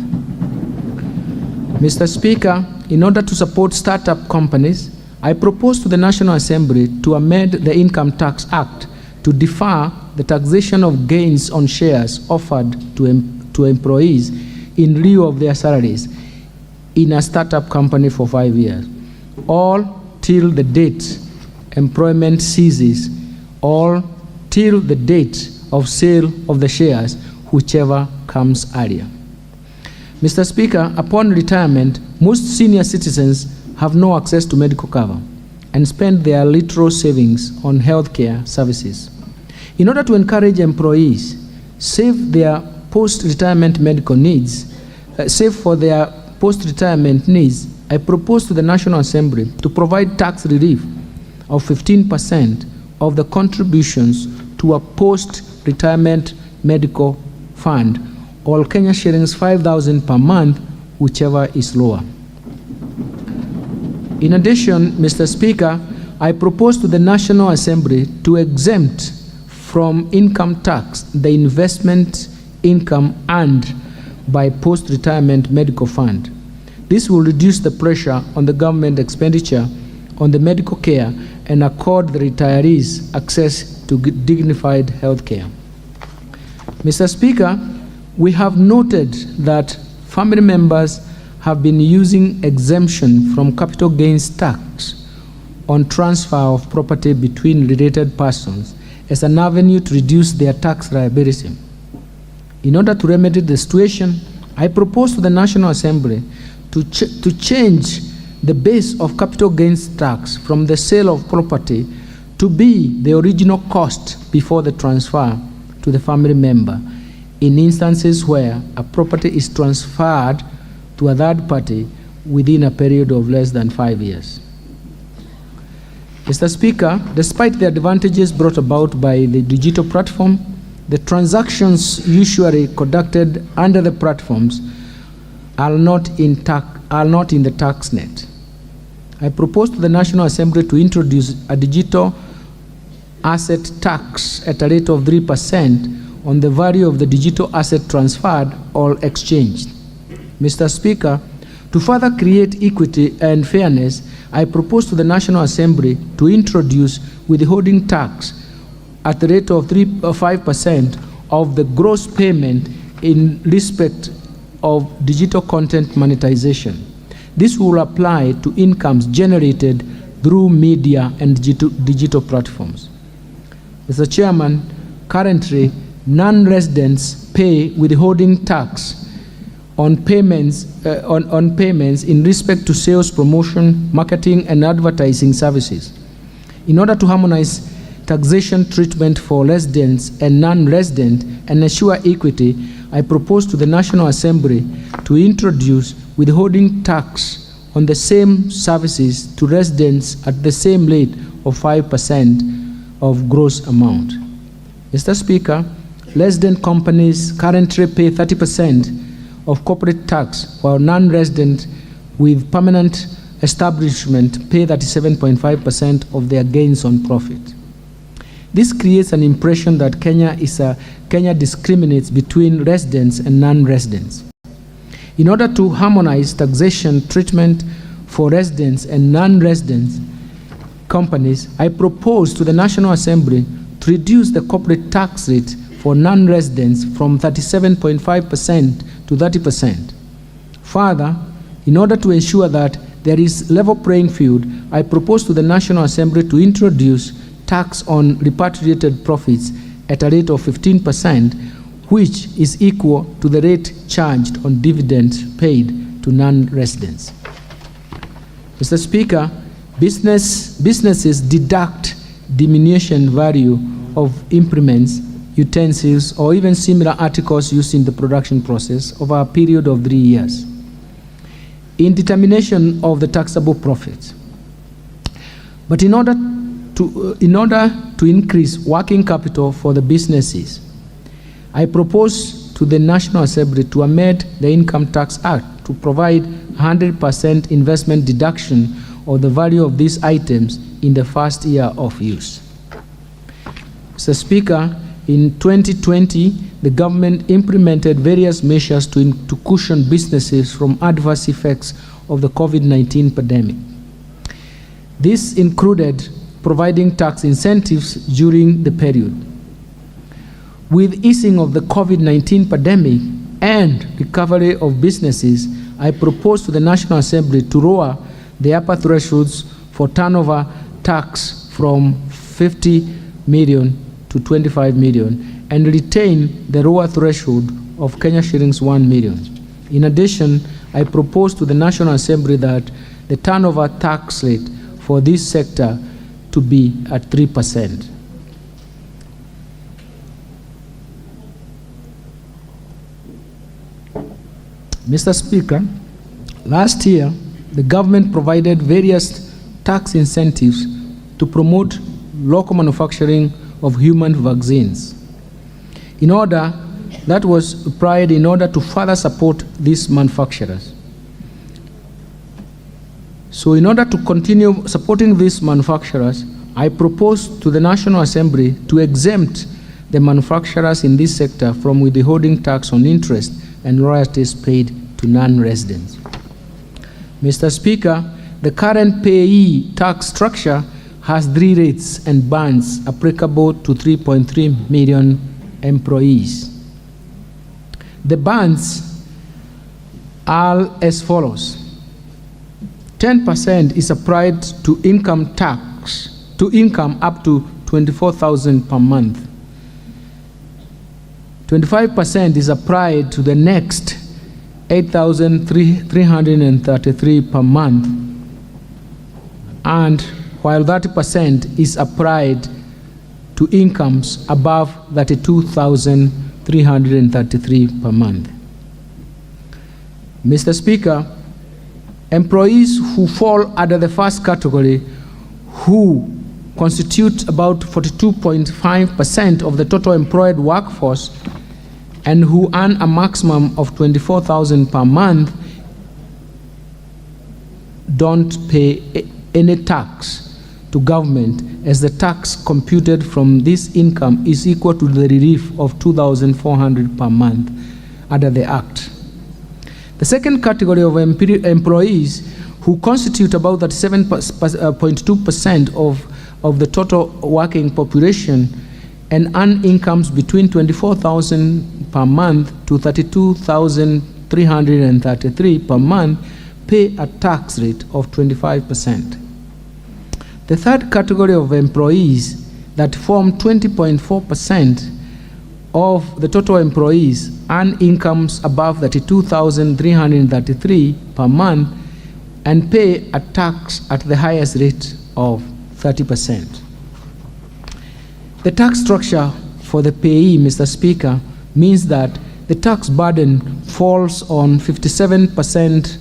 Mr. Speaker, in order to support startup companies, I propose to the National Assembly to amend the Income Tax Act to defer the taxation of gains on shares offered to employees in lieu of their salaries in a startup company for 5 years, all till the date employment ceases, or till the date of sale of the shares, whichever comes earlier. Mr. Speaker, upon retirement, most senior citizens have no access to medical cover and spend their literal savings on healthcare services. In order to encourage employees save for their post-retirement needs, I propose to the National Assembly to provide tax relief of 15% of the contributions to a post-retirement medical fund or Kenya shillings 5,000 per month, whichever is lower. In addition, Mr. Speaker, I propose to the National Assembly to exempt from income tax the investment income earned by post-retirement medical fund. This will reduce the pressure on the government expenditure on the medical care and accord the retirees access to dignified health care. Mr. Speaker, we have noted that family members have been using exemption from capital gains tax on transfer of property between related persons as an avenue to reduce their tax liability. In order to remedy the situation, I propose to the National Assembly to change the base of capital gains tax from the sale of property to be the original cost before the transfer to the family member in instances where a property is transferred to a third party within a period of less than 5 years. Mr. Speaker, despite the advantages brought about by the digital platform, the transactions usually conducted under the platforms are not in the tax net. I propose to the National Assembly to introduce a digital asset tax at a rate of 3% on the value of the digital asset transferred or exchanged. Mr. Speaker, to further create equity and fairness, I propose to the National Assembly to introduce withholding tax at the rate of 5% of the gross payment in respect of digital content monetization. This will apply to incomes generated through media and digital platforms. Mr. Chairman, currently, non-residents pay withholding tax on payments in respect to sales, promotion, marketing, and advertising services. In order to harmonize taxation treatment for residents and non-resident and ensure equity, I propose to the National Assembly to introduce withholding tax on the same services to residents at the same rate of 5% of gross amount. Mr. Speaker, resident companies currently pay 30% of corporate tax, while non-resident with permanent establishment pay 37.5% of their gains on profit. This creates an impression that Kenya discriminates between residents and non-residents. In order to harmonize taxation treatment for residents and non-residents companies, I propose to the National Assembly to reduce the corporate tax rate for non-residents from 37.5% to 30%. Further, in order to ensure that there is level playing field, I propose to the National Assembly to introduce tax on repatriated profits at a rate of 15%, which is equal to the rate charged on dividends paid to non-residents. Mr. Speaker, businesses deduct diminution value of implements, utensils, or even similar articles used in the production process over a period of 3 years in determination of the taxable profits. But in order to increase working capital for the businesses, I propose to the National Assembly to amend the Income Tax Act to provide 100% investment deduction of the value of these items in the first year of use. Mr. Speaker, in 2020, the government implemented various measures to cushion businesses from adverse effects of the COVID-19 pandemic. This included providing tax incentives during the period. With easing of the COVID-19 pandemic and recovery of businesses, I propose to the National Assembly to lower the upper thresholds for turnover tax from 50 million to 25 million and retain the lower threshold of Kenya shillings 1 million. In addition, I propose to the National Assembly that the turnover tax rate for this sector to be at 3%. Mr. Speaker, last year, the government provided various tax incentives to promote local manufacturing of human vaccines. In order that was applied in order to further support these manufacturers. So in order to continue supporting these manufacturers, I propose to the National Assembly to exempt the manufacturers in this sector from withholding tax on interest and royalties paid to non-residents. Mr. Speaker, the current payee tax structure has 3 rates and bands applicable to 3.3 million employees. The bands are as follows. 10% is applied to income tax, to income up to 24,000 per month. 25% is applied to the next 8,333 per month, and while 30% is applied to incomes above 32,333 per month. Mr. Speaker, employees who fall under the first category, who constitute about 42.5% of the total employed workforce and who earn a maximum of 24,000 per month, don't pay any tax to government, as the tax computed from this income is equal to the relief of 2,400 per month under the Act. The second category of employees, who constitute about 37.2% of the total working population and earn incomes between 24,000 per month to 32,333 per month, pay a tax rate of 25%. The third category of employees, that form 20.4% of the total employees, earn incomes above 32,333 per month and pay a tax at the highest rate of 30%. The tax structure for the payee, Mr. Speaker, means that the tax burden falls on 57%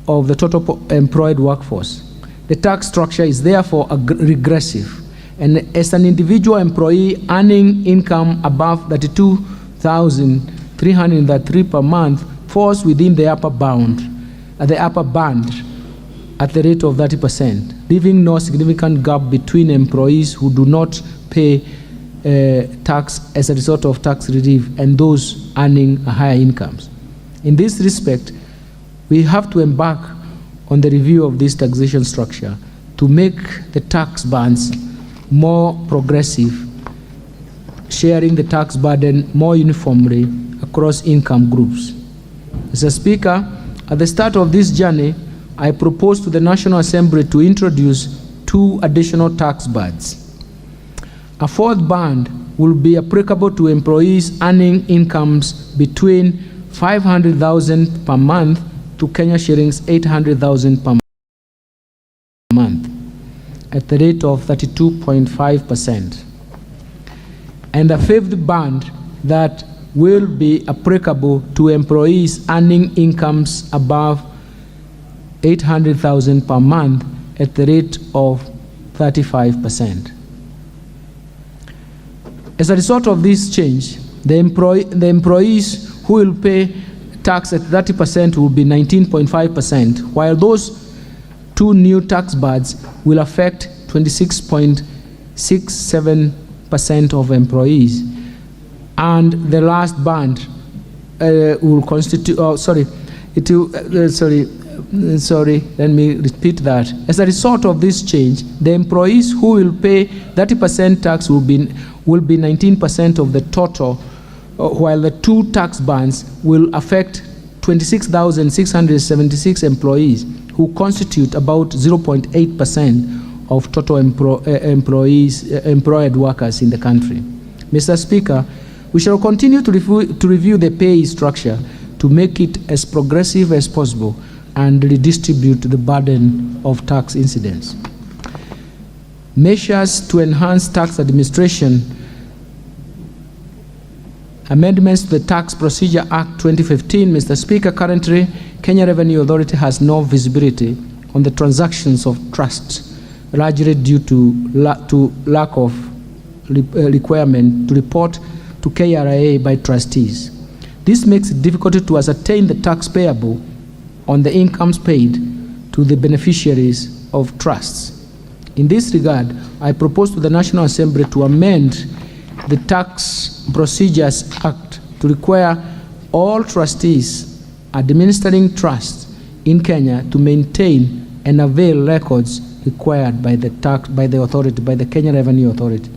of the total employed workforce. The tax structure is therefore regressive, and as an individual employee earning income above 32,333 per month falls within the upper band at the rate of 30%, leaving no significant gap between employees who do not pay tax as a result of tax relief and those earning higher incomes. In this respect, we have to embark on the review of this taxation structure to make the tax bands more progressive, sharing the tax burden more uniformly across income groups. Mr. Speaker, at the start of this journey, I propose to the National Assembly to introduce 2 additional tax bands. A 4th band will be applicable to employees earning incomes between 500,000 per month to Kenya shillings 800,000 per month at the rate of 32.5%. And a 5th band that will be applicable to employees earning incomes above 800,000 per month at the rate of 35%. As a result of this change, the employees who will pay tax at 30% will be 19.5%, while those 2 new tax bands will affect 26.67% of employees. And the last band will constitute, let me repeat that. As a result of this change, the employees who will pay 30% tax will be 19% of the total, while the 2 tax bands will affect 26,676 employees, who constitute about 0.8% of total employed workers in the country. Mr. Speaker, we shall continue to review the pay structure to make it as progressive as possible and redistribute the burden of tax incidents. Measures to enhance tax administration. Amendments to the Tax Procedure Act 2015. Mr. Speaker, currently, Kenya Revenue Authority has no visibility on the transactions of trusts, largely due to lack of requirement to report to KRA by trustees. This makes it difficult to ascertain the tax payable on the incomes paid to the beneficiaries of trusts. In this regard, I propose to the National Assembly to amend the Tax Procedures Act to require all trustees administering trusts in Kenya to maintain and avail records required by the Kenya Revenue Authority.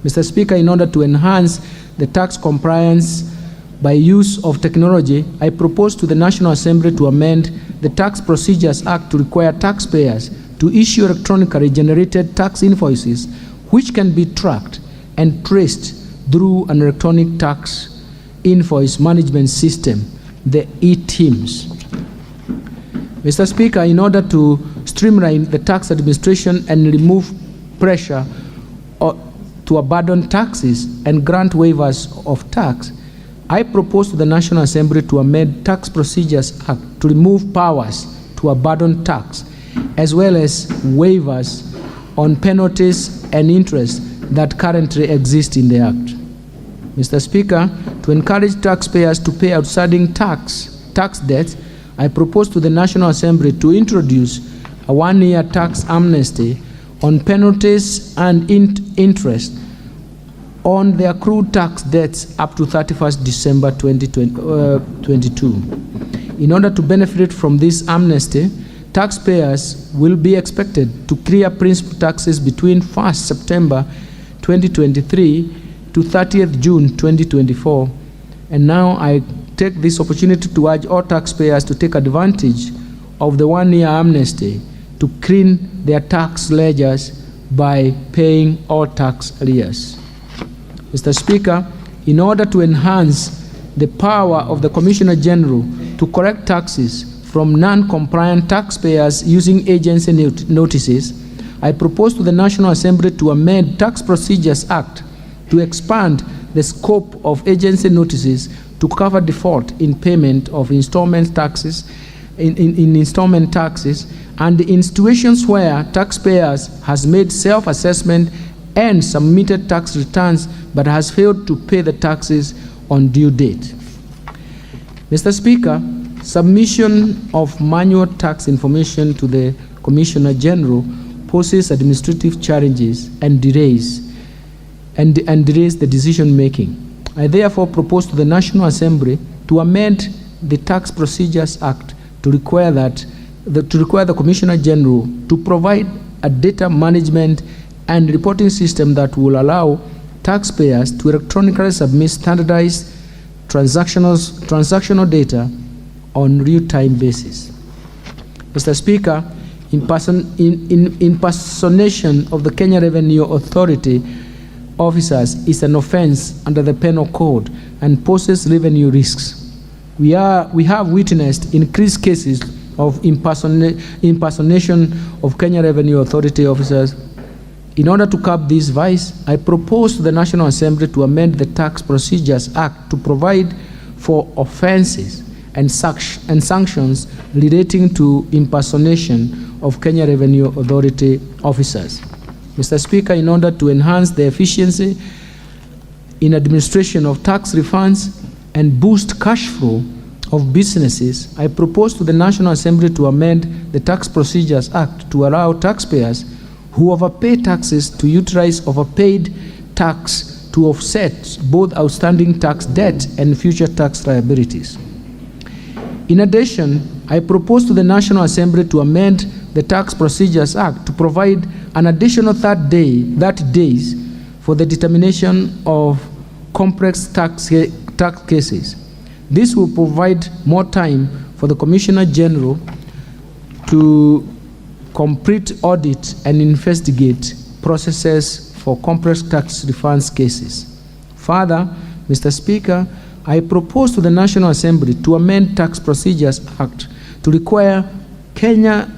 Mr. Speaker, in order to enhance the tax compliance by use of technology, I propose to the National Assembly to amend the Tax Procedures Act to require taxpayers to issue electronically generated tax invoices which can be tracked and traced through an electronic tax invoice management system, the e-TIMS. Mr. Speaker, in order to streamline the tax administration and remove pressure to abandon taxes and grant waivers of tax, I propose to the National Assembly to amend Tax Procedures Act to remove powers to abandon tax, as well as waivers on penalties and interest that currently exist in the Act. Mr. Speaker, to encourage taxpayers to pay outstanding tax debts, I propose to the National Assembly to introduce a one-year tax amnesty on penalties and interest on the accrued tax debts up to 31st December 2022. In order to benefit from this amnesty, taxpayers will be expected to clear principal taxes between 1st September 2023 to 30th June 2024. And now I take this opportunity to urge all taxpayers to take advantage of the one-year amnesty to clean their tax ledgers by paying all tax arrears. Mr. Speaker, in order to enhance the power of the Commissioner General to correct taxes from non-compliant taxpayers using agency notices, I propose to the National Assembly to amend Tax Procedures Act to expand the scope of agency notices to cover default in payment of installment taxes, installment taxes, and in situations where taxpayers has made self-assessment and submitted tax returns but has failed to pay the taxes on due date. Mr. Speaker, submission of manual tax information to the Commissioner General poses administrative challenges and delays the decision making. I therefore propose to the National Assembly to amend the Tax Procedures Act to require the Commissioner General to provide a data management and reporting system that will allow taxpayers to electronically submit standardized transactional data on real-time basis. Mr. Speaker, impersonation of the Kenya Revenue Authority officers is an offense under the Penal Code and poses revenue risks. We have witnessed increased cases of impersonation of Kenya Revenue Authority officers. In order to curb this vice, I propose to the National Assembly to amend the Tax Procedures Act to provide for offenses and sanctions relating to impersonation of Kenya Revenue Authority officers. Mr. Speaker, in order to enhance the efficiency in administration of tax refunds and boost cash flow of businesses, I propose to the National Assembly to amend the Tax Procedures Act to allow taxpayers who overpay taxes to utilize overpaid tax to offset both outstanding tax debt and future tax liabilities. In addition, I propose to the National Assembly to amend the Tax Procedures Act to provide an additional 30 days for the determination of complex tax cases. This will provide more time for the Commissioner General to complete audit and investigate processes for complex tax refunds cases. Further, Mr. Speaker, I propose to the National Assembly to amend Tax Procedures Act to require Kenya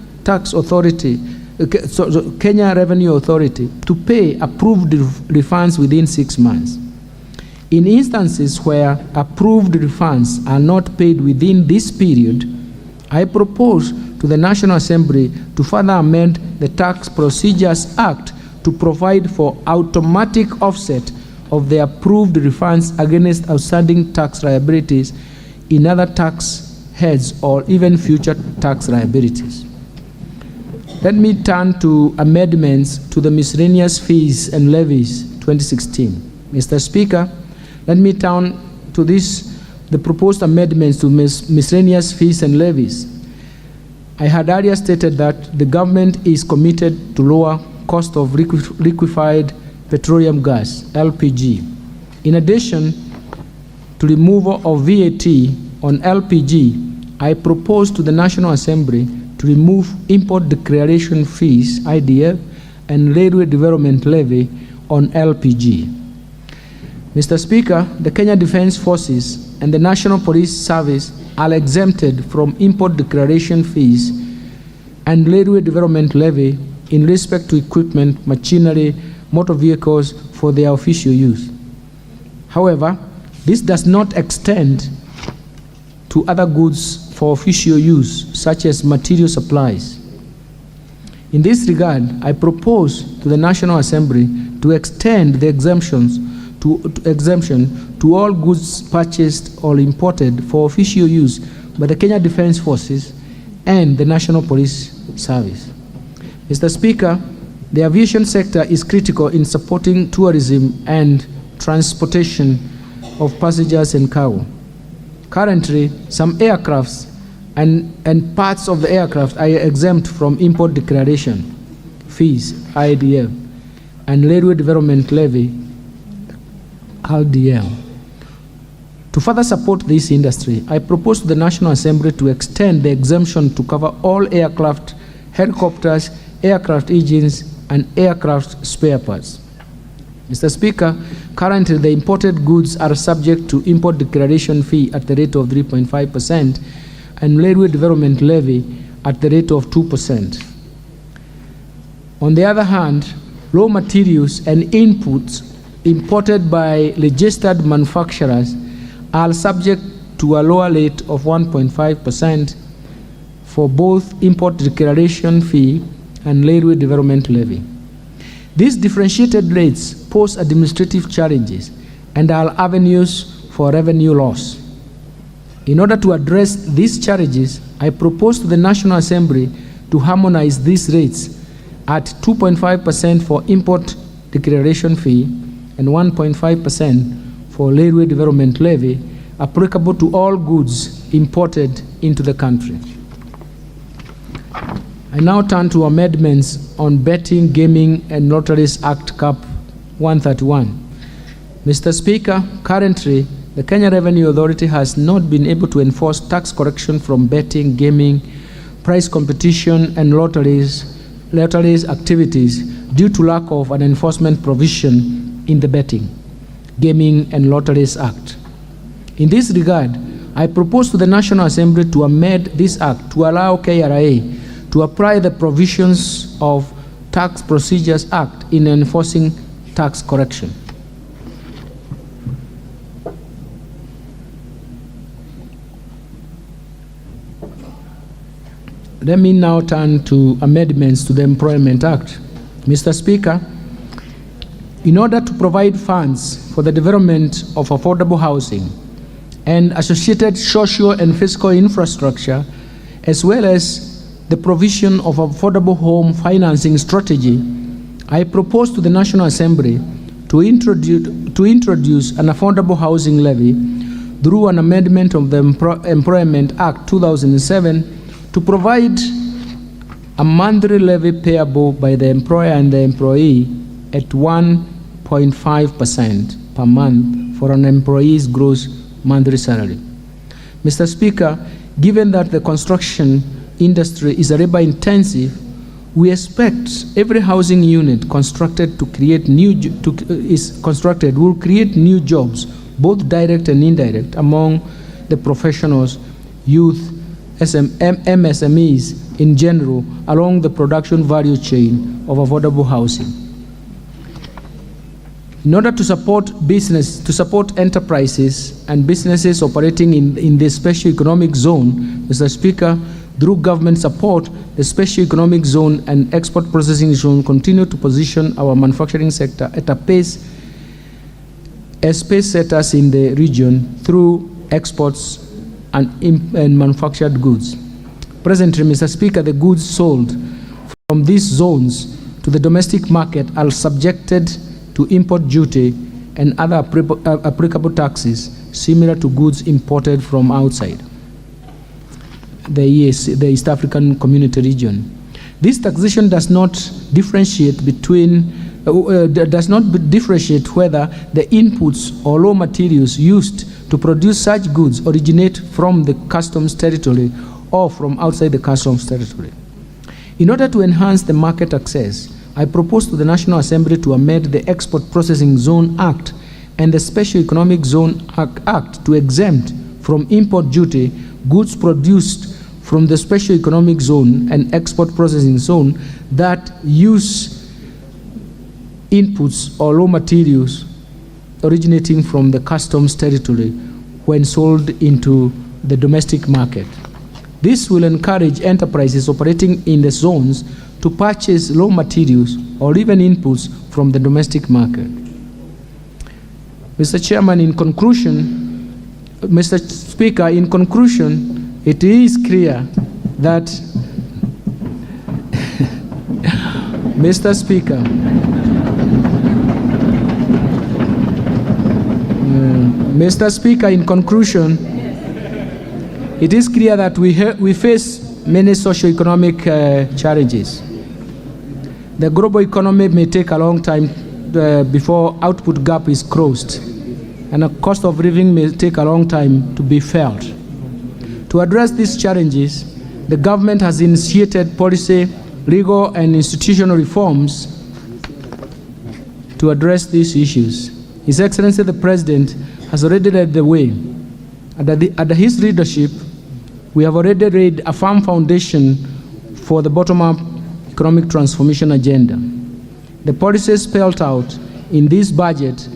Revenue Authority to pay approved refunds within 6 months. In instances where approved refunds are not paid within this period, I propose to the National Assembly to further amend the Tax Procedures Act to provide for automatic offset of the approved refunds against outstanding tax liabilities in other tax heads or even future tax liabilities. Let me turn to amendments to the miscellaneous fees and levies 2016. Mr. Speaker, let me turn to the proposed amendments to miscellaneous fees and levies. I had earlier stated that the government is committed to lower cost of liquefied petroleum gas, LPG. In addition to removal of VAT on LPG, I propose to the National Assembly to remove import declaration fees, IDF, and railway development levy on LPG. Mr. Speaker, the Kenya Defence Forces and the National Police Service are exempted from import declaration fees and railway development levy in respect to equipment, machinery, motor vehicles for their official use. However, this does not extend to other goods for official use, such as material supplies. In this regard, I propose to the National Assembly to extend the exemption to all goods purchased or imported for official use by the Kenya Defence Forces and the National Police Service. Mr. Speaker, the aviation sector is critical in supporting tourism and transportation of passengers and cargo. Currently, some aircrafts and parts of the aircraft are exempt from import declaration fees, IDF, and railway development levy, RDL. To further support this industry, I propose to the National Assembly to extend the exemption to cover all aircraft, helicopters, aircraft engines, and aircraft spare parts. Mr. Speaker, currently the imported goods are subject to import declaration fee at the rate of 3.5% and railway development levy at the rate of 2%. On the other hand, raw materials and inputs imported by registered manufacturers are subject to a lower rate of 1.5% for both import declaration fee and railway development levy. These differentiated rates pose administrative challenges and are avenues for revenue loss. In order to address these challenges, I propose to the National Assembly to harmonize these rates at 2.5% for import declaration fee and 1.5% for railway development levy applicable to all goods imported into the country. I now turn to amendments on Betting, Gaming and Lotteries Act Cap 131. Mr. Speaker, currently the Kenya Revenue Authority has not been able to enforce tax correction from betting, gaming, prize competition and lotteries activities due to lack of an enforcement provision in the Betting, Gaming and Lotteries Act. In this regard, I propose to the National Assembly to amend this act to allow KRA to apply the provisions of Tax Procedures Act in enforcing tax correction. Let me now turn to amendments to the Employment Act. Mr. Speaker, in order to provide funds for the development of affordable housing and associated social and physical infrastructure, as well as the provision of affordable home financing strategy, I propose to the National Assembly to introduce an affordable housing levy through an amendment of the Employment Act 2007 to provide a monthly levy payable by the employer and the employee at 1.5% per month for an employee's gross monthly salary. Mr. Speaker, given that the construction industry is labor intensive, we expect every housing unit constructed will create new jobs, both direct and indirect, among the professionals, youth, MSMEs in general, along the production value chain of affordable housing. In order to support enterprises and businesses operating in the special economic zone, Mr. Speaker, through government support, the special economic zone and export processing zone continue to position our manufacturing sector at a pace as pace setters in the region through exports and manufactured goods. Presently, Mr. Speaker, the goods sold from these zones to the domestic market are subjected to import duty and other applicable taxes similar to goods imported from outside the East African Community region. This taxation does not differentiate whether the inputs or raw materials used to produce such goods originate from the customs territory or from outside the customs territory. In order to enhance the market access, I propose to the National Assembly to amend the Export Processing Zone Act and the Special Economic Zone Act to exempt from import duty goods produced from the Special Economic Zone and Export Processing Zone that use inputs or raw materials originating from the customs territory when sold into the domestic market. This will encourage enterprises operating in the zones to purchase raw materials or even inputs from the domestic market. Mr. Chairman, in conclusion, Mr. Speaker, in conclusion, it is clear that Mr. Speaker, Mr. Speaker, in conclusion, it is clear that we face many socio-economic challenges. The global economy may take a long time before output gap is crossed, and the cost of living may take a long time to be felt. To address these challenges, the government has initiated policy, legal, and institutional reforms to address these issues. His Excellency the President has already led the way. Under his leadership, we have already laid a firm foundation for the bottom-up economic transformation agenda. The policies spelled out in this budget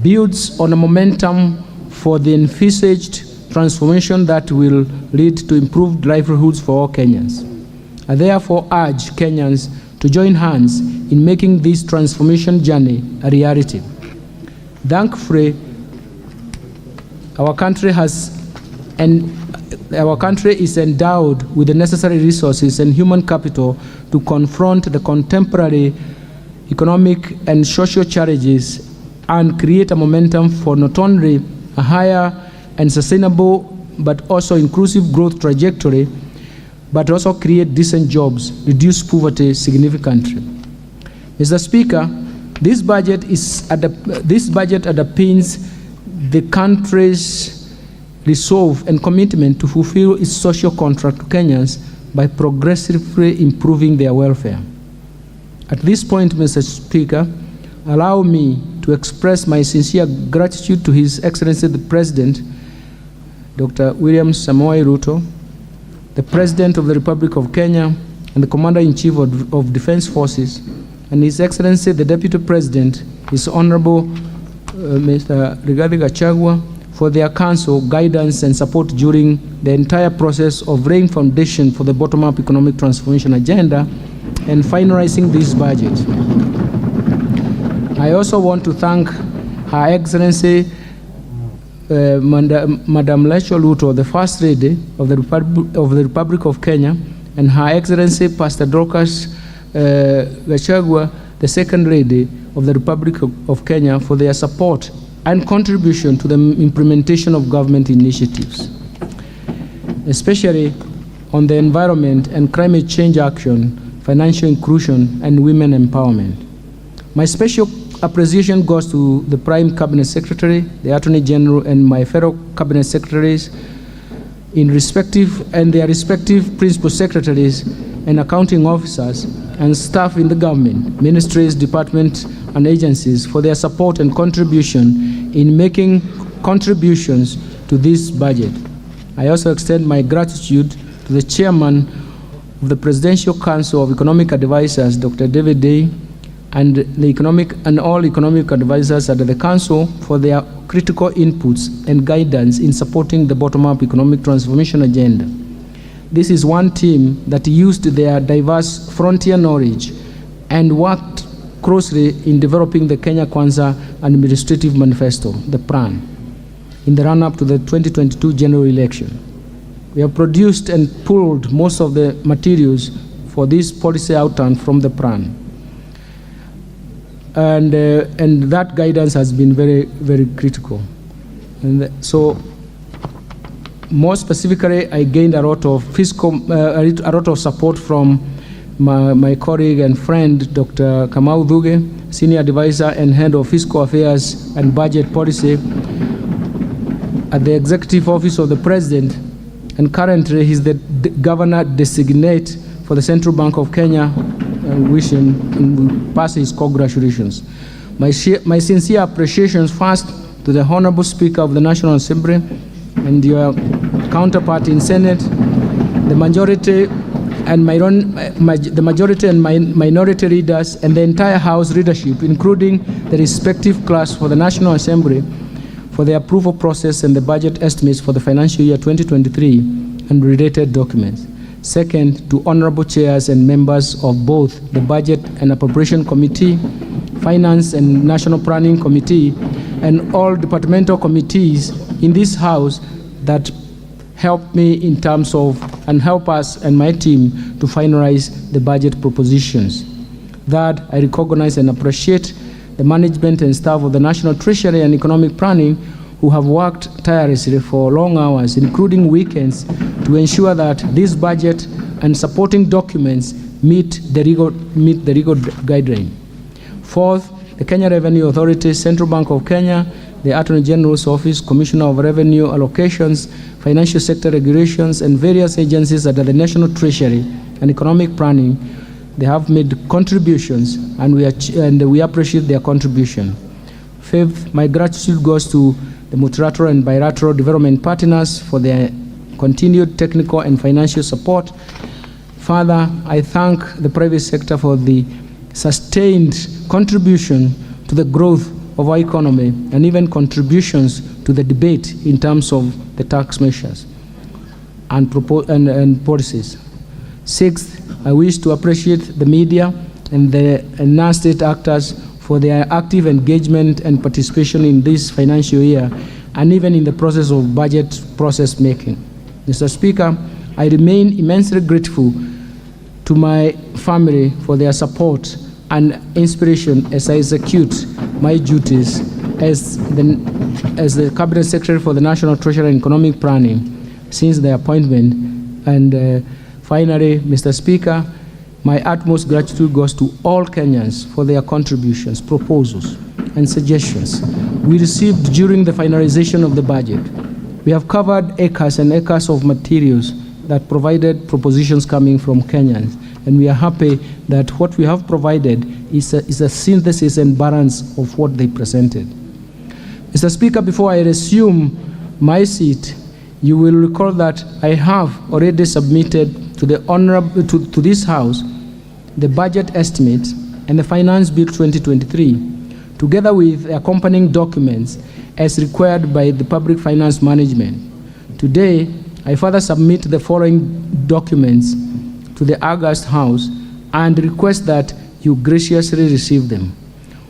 builds on a momentum for the envisaged transformation that will lead to improved livelihoods for all Kenyans. I therefore urge Kenyans to join hands in making this transformation journey a reality. Thankfully, our country is endowed with the necessary resources and human capital to confront the contemporary economic and social challenges and create a momentum for not only a higher and sustainable but also inclusive growth trajectory, but also create decent jobs, reduce poverty significantly. Mr. Speaker, this budget underpins the country's resolve and commitment to fulfill its social contract to Kenyans by progressively improving their welfare. At this point, Mr. Speaker, allow me to express my sincere gratitude to His Excellency the President, Dr. William Samoei Ruto, the President of the Republic of Kenya, and the Commander-in-Chief of Defense Forces, and His Excellency the Deputy President, His Honorable Mr. Rigathi Gachagua, for their counsel, guidance, and support during the entire process of laying foundation for the bottom-up economic transformation agenda and finalizing this budget. I also want to thank Her Excellency Madam Rachel Ruto, the First Lady of the Republic of Kenya, and Her Excellency Pastor Dorcas Gachagua, the Second Lady of the Republic of Kenya, for their support and contribution to the implementation of government initiatives, especially on the environment and climate change action, financial inclusion, and women empowerment. My special appreciation goes to the Prime Cabinet Secretary, the Attorney General, and my fellow Cabinet Secretaries in their respective Principal Secretaries and accounting officers and staff in the government, ministries, departments, and agencies for their support and contribution in making contributions to this budget. I also extend my gratitude to the Chairman of the Presidential Council of Economic Advisors, Dr. David Day, and all economic advisors at the Council for their critical inputs and guidance in supporting the bottom-up economic transformation agenda. This is one team that used their diverse frontier knowledge and worked closely in developing the Kenya Kwanza Administrative Manifesto, the PRAN, in the run-up to the 2022 general election. We have produced and pulled most of the materials for this policy outturn from the PRAN. And that guidance has been very, very critical. And so, more specifically, I gained a lot of support from my colleague and friend, Dr. Kamau Dhuge, Senior Advisor and Head of Fiscal Affairs and Budget Policy at the Executive Office of the President, and currently he's the Governor Designate for the Central Bank of Kenya, and wish him and pass his congratulations. My sincere appreciations first to the Honorable Speaker of the National Assembly and your counterpart in Senate, the majority and minority leaders, and the entire House leadership, including the respective class for the National Assembly, for the approval process and the budget estimates for the financial year 2023 and related documents. Second, to honorable chairs and members of both the Budget and Appropriation Committee, Finance and National Planning Committee, and all departmental committees in this House that help me in terms of, and help us and my team to finalize the budget propositions. Third, I recognize and appreciate the management and staff of the National Treasury and Economic Planning who have worked tirelessly for long hours, including weekends, to ensure that this budget and supporting documents meet the legal guideline. Fourth, the Kenya Revenue Authority, Central Bank of Kenya, the Attorney General's Office, Commissioner of Revenue Allocations, Financial Sector Regulations, and various agencies under the National Treasury and Economic Planning. They have made contributions, and we appreciate their contribution. Fifth, my gratitude goes to the multilateral and bilateral development partners for their continued technical and financial support. Further, I thank the private sector for the sustained contribution to the growth of our economy and even contributions to the debate in terms of the tax measures and policies. Sixth, I wish to appreciate the media and the non-state actors for their active engagement and participation in this financial year and even in the process of budget process making. Mr. Speaker, I remain immensely grateful to my family for their support and inspiration as I execute my duties as the Cabinet Secretary for the National Treasury and Economic Planning since the appointment. And finally, Mr. Speaker, my utmost gratitude goes to all Kenyans for their contributions, proposals, and suggestions we received during the finalization of the budget. We have covered acres and acres of materials that provided propositions coming from Kenyans, and we are happy that what we have provided is a synthesis and balance of what they presented. Mr. Speaker, before I resume my seat, you will recall that I have already submitted to this House the budget estimates and the Finance Bill 2023, together with accompanying documents as required by the Public Finance Management. Today, I further submit the following documents to the August House and request that you graciously receive them.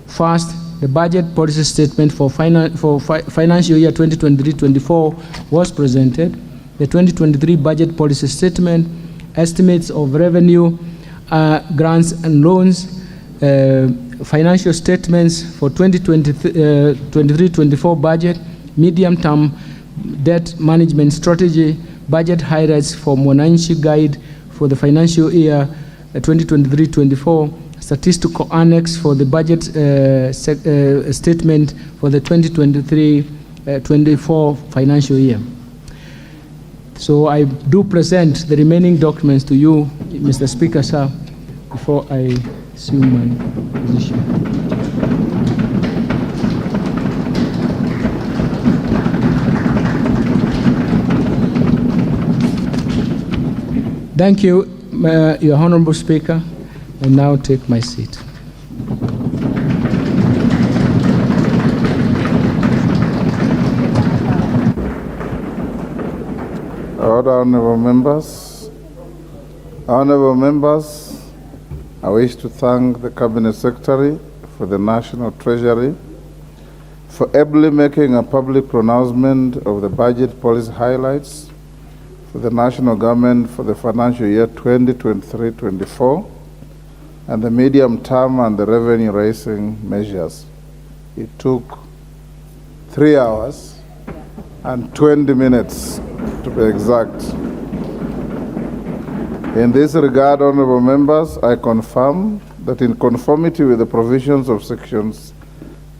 First, the budget policy statement for financial year 2023-24 was presented. The 2023 budget policy statement, estimates of revenue, grants and loans, financial statements for 2023-24 budget, medium-term debt management strategy, budget highlights for Mwananchi Guide for the financial year 2023-24, statistical annex for the budget statement for the 2023-24 financial year. So I do present the remaining documents to you, Mr. Speaker, sir, before I assume my position. Thank you, Your Honorable Speaker. I now take my seat. Order, honorable members. Honorable members, I wish to thank the Cabinet Secretary for the National Treasury for ably making a public pronouncement of the budget policy highlights for the national government for the financial year 2023-24 and the medium term and the revenue raising measures. It took 3 hours and 20 minutes to be exact. In this regard, honorable members, I confirm that in conformity with the provisions of sections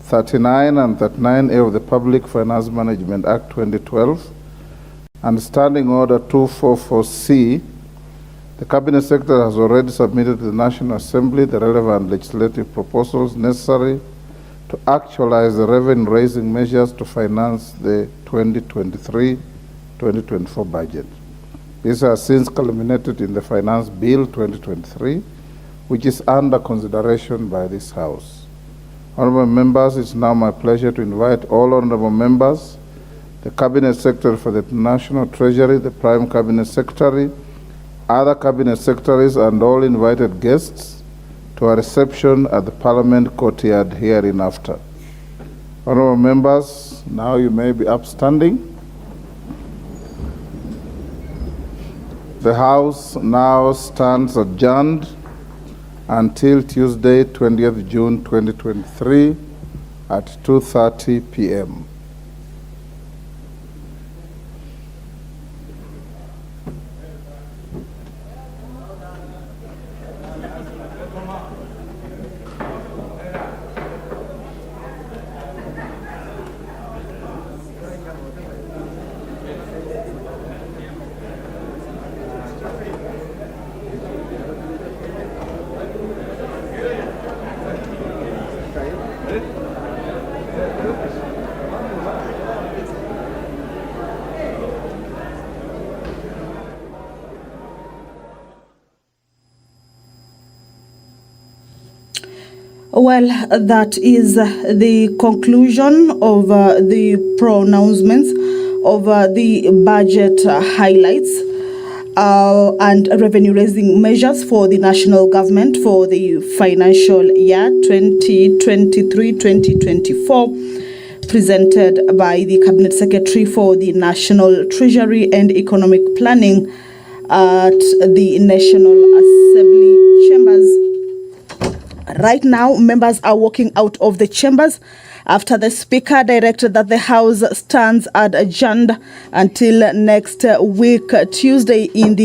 39 and 39A of the Public Finance Management Act 2012 and Standing Order 244C, the Cabinet Secretary has already submitted to the National Assembly the relevant legislative proposals necessary to actualize the revenue-raising measures to finance the 2023-2024 budget. This has since culminated in the Finance Bill 2023, which is under consideration by this House. Honorable members, it's now my pleasure to invite all honorable members, the Cabinet Secretary for the National Treasury, the Prime Cabinet Secretary, other Cabinet Secretaries, and all invited guests to a reception at the Parliament courtyard hereinafter. Honorable members, now you may be upstanding. The House now stands adjourned until Tuesday, 20th June 2023 at 2:30 p.m. Well, that is the conclusion of the pronouncements of the budget highlights and revenue-raising measures for the national government for the financial year 2023-2024, presented by the Cabinet Secretary for the National Treasury and Economic Planning at the National Assembly chambers. Right now, members are walking out of the chambers after the Speaker directed that the House stands adjourned until next week, Tuesday, in the